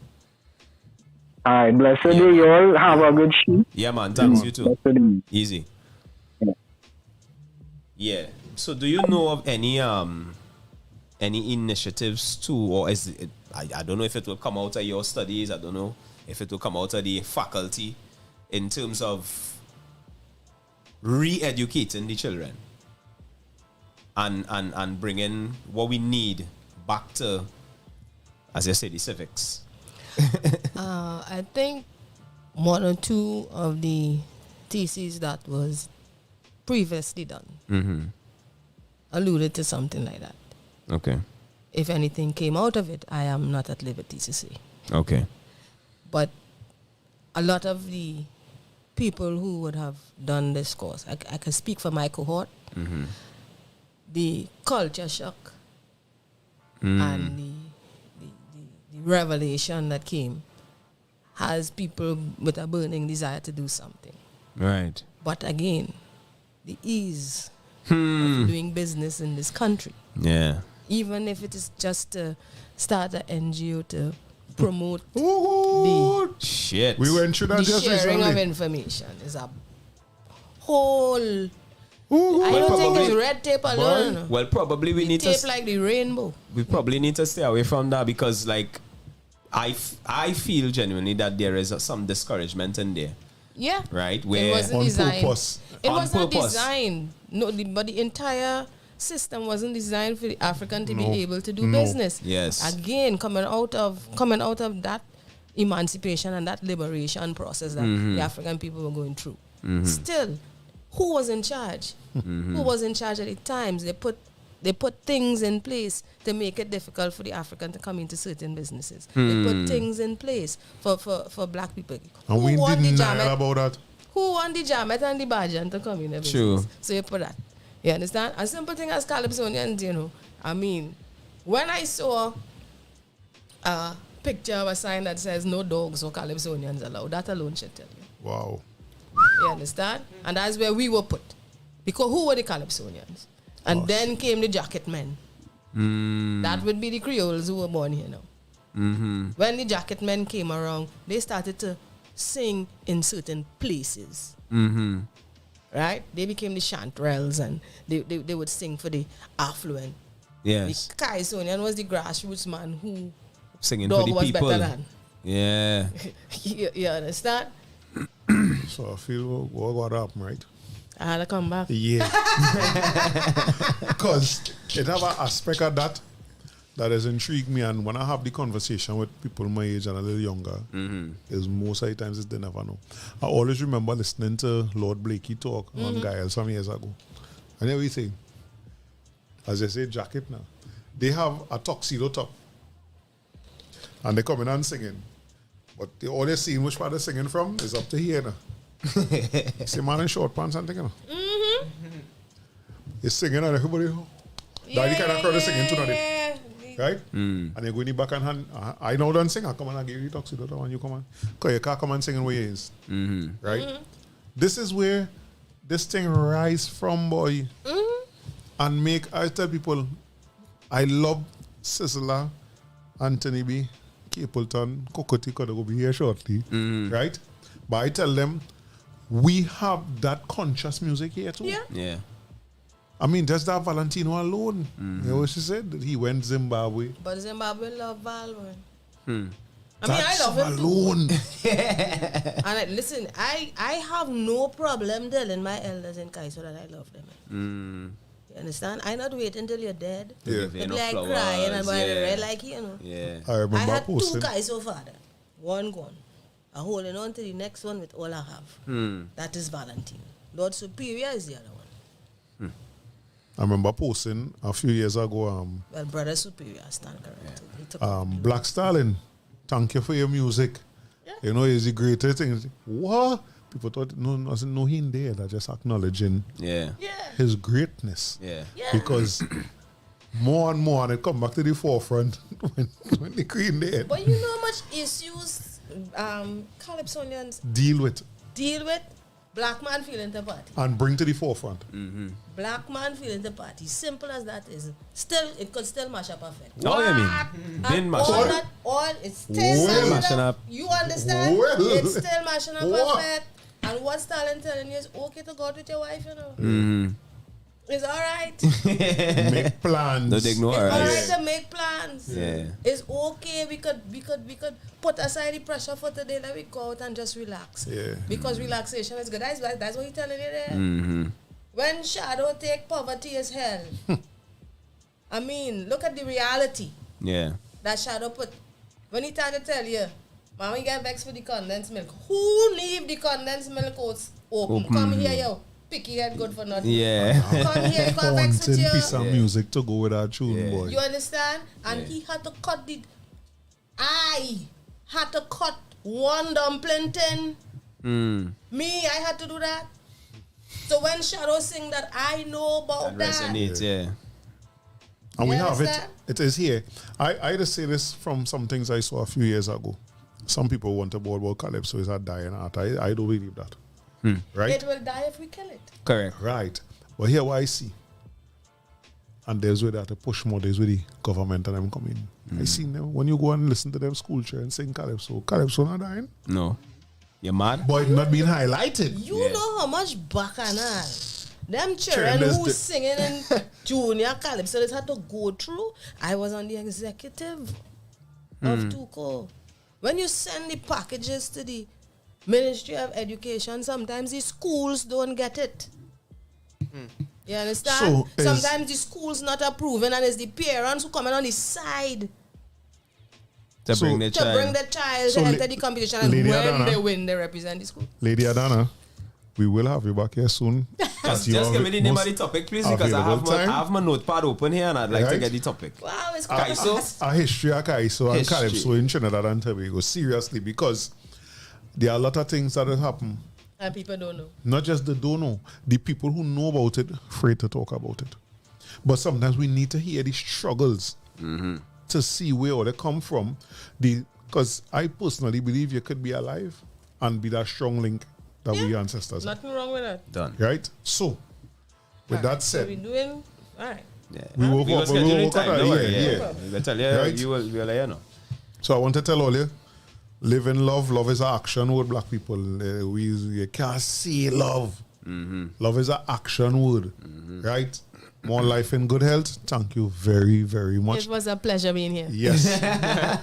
All right, blessed day. You all have a good shoot. Yeah, man. Thanks, you too. Blessed day. Easy. Yeah. So, do you know of any initiatives too, or is it? I don't know if it will come out of your studies. I don't know if it will come out of the faculty in terms of re-educating the children and bringing what we need back to, as I say, the civics. I think one or two of the theses that was previously done alluded to something like that. Okay. If anything came out of it, I am not at liberty to say. Okay. But a lot of the people who would have done this course, I can speak for my cohort, the culture shock and the revelation that came has people with a burning desire to do something. Right. But again, the ease of doing business in this country, Yeah. even if it is just to start an NGO to promote Ooh, Shit. we went through that the just sharing of recently. information, is a whole. Ooh, I don't think probably- it's red tape alone. Well, probably we need to. Tape like the rainbow. We probably need to stay away from that because, like, I feel genuinely that there is some discouragement in there, Yeah. right? It Where wasn't on designed. purpose. It On was not purpose. designed. No, but the entire system wasn't designed for the African to be No. able to do No. business. Yes. Again, coming out of that emancipation and that liberation process that the African people were going through. Still, who was in charge? Who was in charge at the times? They put things in place to make it difficult for the African to come into certain businesses. They put things in place for black people. And we won the didn't know Jamet? about that. Who want the Jamet and the Bajan to come in the business? True. So you put that. You understand? A simple thing as Calypsonians, I mean, when I saw a picture of a sign that says no dogs or Calypsonians allowed, that alone should tell you. Wow. You understand? And that's where we were put. Because who were the Calypsonians? And then came the jacket men. That would be the Creoles who were born here now. When the jacket men came around, they started to sing in certain places. Right? They became the chanterelles and they would sing for the affluent. yes, The Calypsonian was the grassroots man who singing dog for the was people. better than. Yeah. You understand? So I feel what got up, right? I had to come back. Yeah. Because it have an aspect of that has intrigued me, and when I have the conversation with people my age and a little younger, is most of the times they never know. I always remember listening to Lord Blakey talk on Gael some years ago. And everything, as I say, jacket now, they have a tuxedo top. And they come in and singing. But they always see which part they're singing from is up to here now. See man in short pants and thing, you know. He's singing and everybody, that the kind of crowd is singing to now. Right? And you go in the back and hand, I know don't sing, I come and give you the tuxedo and you come on. Because you can't come and sing in where you is. Right? This is where this thing rise from, boy. And I tell people, I love Sizzler, Anthony B, Capleton, Cocotti, could go be here shortly, right? But I tell them, we have that conscious music here too. Yeah. I mean, just that Valentino alone. You know what she said? He went Zimbabwe. But Zimbabwe love Val, man. I mean, That's I love him too. alone. Listen, I have no problem telling my elders in Kaiso that I love them. You understand? I not wait until you're dead. Yeah. They be like crying and buying red like, you know. Yeah. I remember I had posting. 2 Kaiso father. One gone. I'm holding on to the next one with all I have. That is Valentine. Lord Superior is the other one. I remember posting a few years ago, Well, Brother Superior, stand correct. He took Black Stalin, thank you for your music. Yeah. You know, it's the greatest thing. What? People thought, no, he in there. They're just acknowledging his greatness. Yeah. Because more and more, they come back to the forefront when the Queen there. But you know how much issues Calypsonians Deal with black man feeling the party. and bring to the forefront. Black man feeling the party. Simple as that is. Still, it could still mash up effect. Oh, you mean? Been And mashing all up. that, all it's still Well. Mashing up. You understand? Well. It's still mashing up What? effect. And what Stalin telling you is okay to go out with your wife, you know. It's all right. It's Make plans. Don't ignore all her. right to make plans. Yeah. It's okay. We could put aside the pressure for today. Let me go out and just relax. Yeah. Because relaxation is good. That's what he's telling you there. When shadow take poverty is hell. I mean, look at the reality Yeah. that shadow put. When he tried to tell you, Mama, you get vexed for the condensed milk. Who leave the condensed milk open? Come here, yo. Picky head good for nothing. Yeah. Come here, you can't vex with Haunting you. piece of music to go with that tune, Yeah. boy. You understand? And he had to cut I had to cut one dumpling tin. Me, I had to do that. So when Shadow sing that, I know about That that. resonates, yeah. And we You have it. understand? It is here. I just say this from some things I saw a few years ago. Some people want to board about Calypso is a dying art. I don't believe that. Right? It will die if we kill it. Correct. Right. But here what I see. And there's where they have to push more, there's where the government and them come in. I seen them. When you go and listen to them school children sing Calypso not dying. No. You're mad? But it not being highlighted. You know how much bacchanal them children Children is who the- singing in junior calypso they had to go through. I was on the executive of TUH. When you send the packages to the Ministry of Education, sometimes the schools don't get it. You understand? So Sometimes the schools not approving and it's the parents who come in on the side To So- bring the to child. bring the child So to la- enter the competition, and Lady when Adanna. they win, they represent the school. Lady Adanna, we will have you back here soon. Just give me the name of the topic, please, because I have my notepad open here and I'd like to Right. get the topic. Wow, it's Kaiso? fast. A history of Kaiso and History. Calypso in Trinidad and Tobago. Seriously, because there are a lot of things that have happened. And people don't know. Not just the don't know, the people who know about it, afraid to talk about it. But sometimes we need to hear the struggles to see where they come from. Because I personally believe you could be alive and be that strong link that we ancestors have. Nothing wrong with that. Done. Right? So, with that So we said, doing all right. Yeah. We will will work- schedule we will in work on time. that. Don't worry. Yeah, Yeah. yeah. We'll tell you. Right. We'll let you know. so I want to tell all you, live in love. Love is an action word, black people. You can't say love. Love is an action word. Right? More life and good health. Thank you very, very much. It was a pleasure being here. Yes.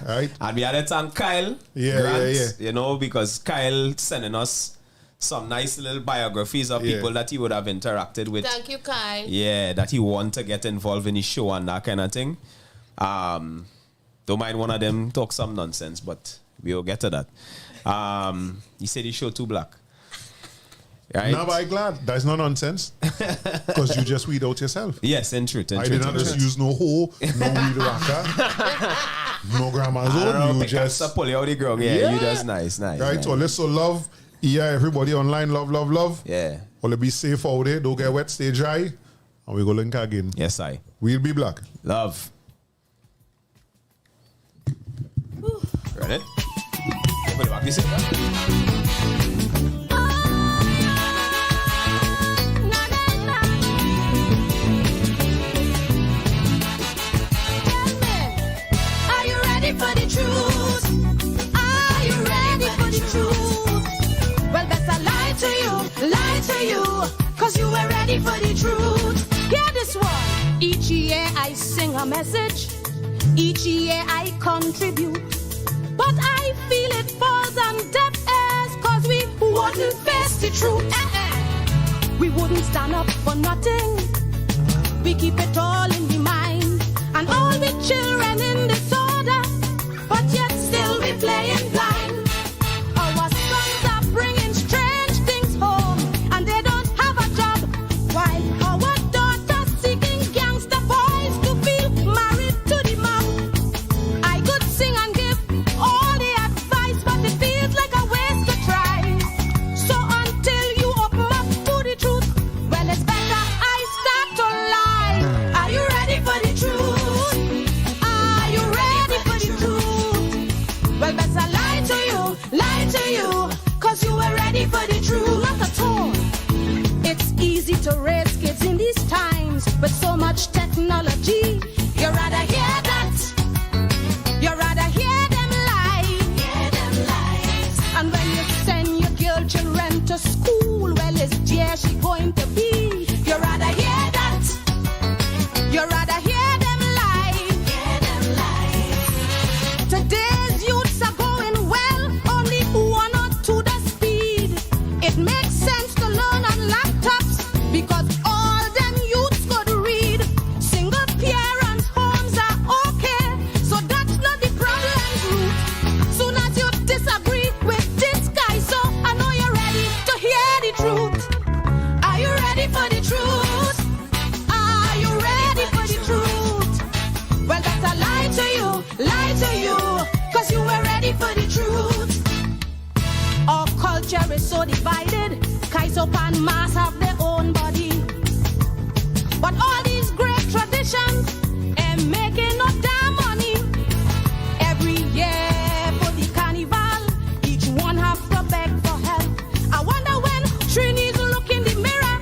Right? And we had to thank Kyle. Yeah, Grant, yeah. You know, because Kyle sending us some nice little biographies of Yeah. people that he would have interacted with. Thank you, Kai. Yeah, that he want to get involved in his show and that kind of thing. Don't mind one of them talk some nonsense, but we'll get to that. He said he show too black. Right? Now, but I'm glad. That's no nonsense. Because you just weed out yourself. Yes, in truth. I did not just use no hoe, no weed whacker, no grandma's I don't know, own. You pick up just, some pull you out the ground. Yeah, you just nice. right? Nice. So let's so love. Yeah, everybody online, love. Yeah. Well, be safe out there. Don't get wet, stay dry. And we go link again. Yes, I. We'll be black. Love. Ready? Put it back. You see? a message. Each year I contribute, but I feel it falls on deaf ears, cause we wouldn't face the truth. We wouldn't stand up for nothing. We keep it all in the mind, and all the children in disorder, but yet still we playing blind. Our sons are bringing strange things home, and they don't have a job, while our daughters seeking gangster boys to feel married to the mom. I could sing and give all the advice, but it feels like a waste to try. So until you open up to the truth, well, it's better I start to lie. Are you ready for the truth? Are you ready for the truth? Well, better lie to you, cause you were ready for the truth. Not at all. It's easy to raise kids in these times with so much technology. You rather hear that. You rather hear them lie. And when you send your girl children to school, well, it's there she going to be. You rather hear that. You rather hear them lie. Today's youths are going well, only 1 or 2 the speed. It makes sense to learn on laptops, because all them youths could read. Single parents' homes are okay, so that's not the problem's root. Soon as you disagree with this guy, so I know you're ready to hear the truth. Are you ready for the truth? Are you ready for the truth? Well, that's a lie to you, cause you were ready for the truth. Our culture is so divided, Kaisop and Mass have their own body. But all these great traditions ain't making no damn money. Every year for the Carnival, each one have to beg for help. I wonder when Trini's look in the mirror,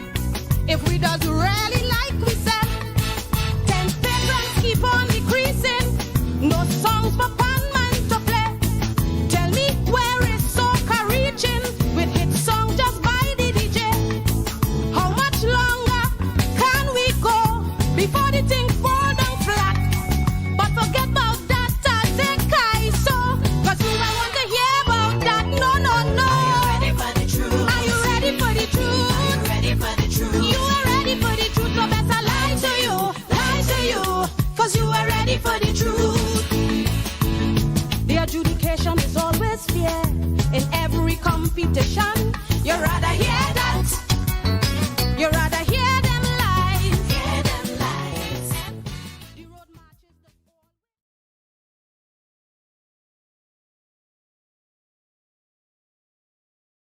if we does really like we said. 10 patrons keep on decreasing, no songs for Panman to play. Tell me where is soca reaching with hit songs just by the DJ? How much longer can we go before the thing fall down flat? But forget about that, I say Kaiso, cause we don't want to hear about that. No. Are you ready for the truth? Are you ready for the truth? Are you ready for the truth? You are ready for the truth, so better lie to you, cause you are ready for the truth. The adjudication is always fair in every competition. You rather hear that.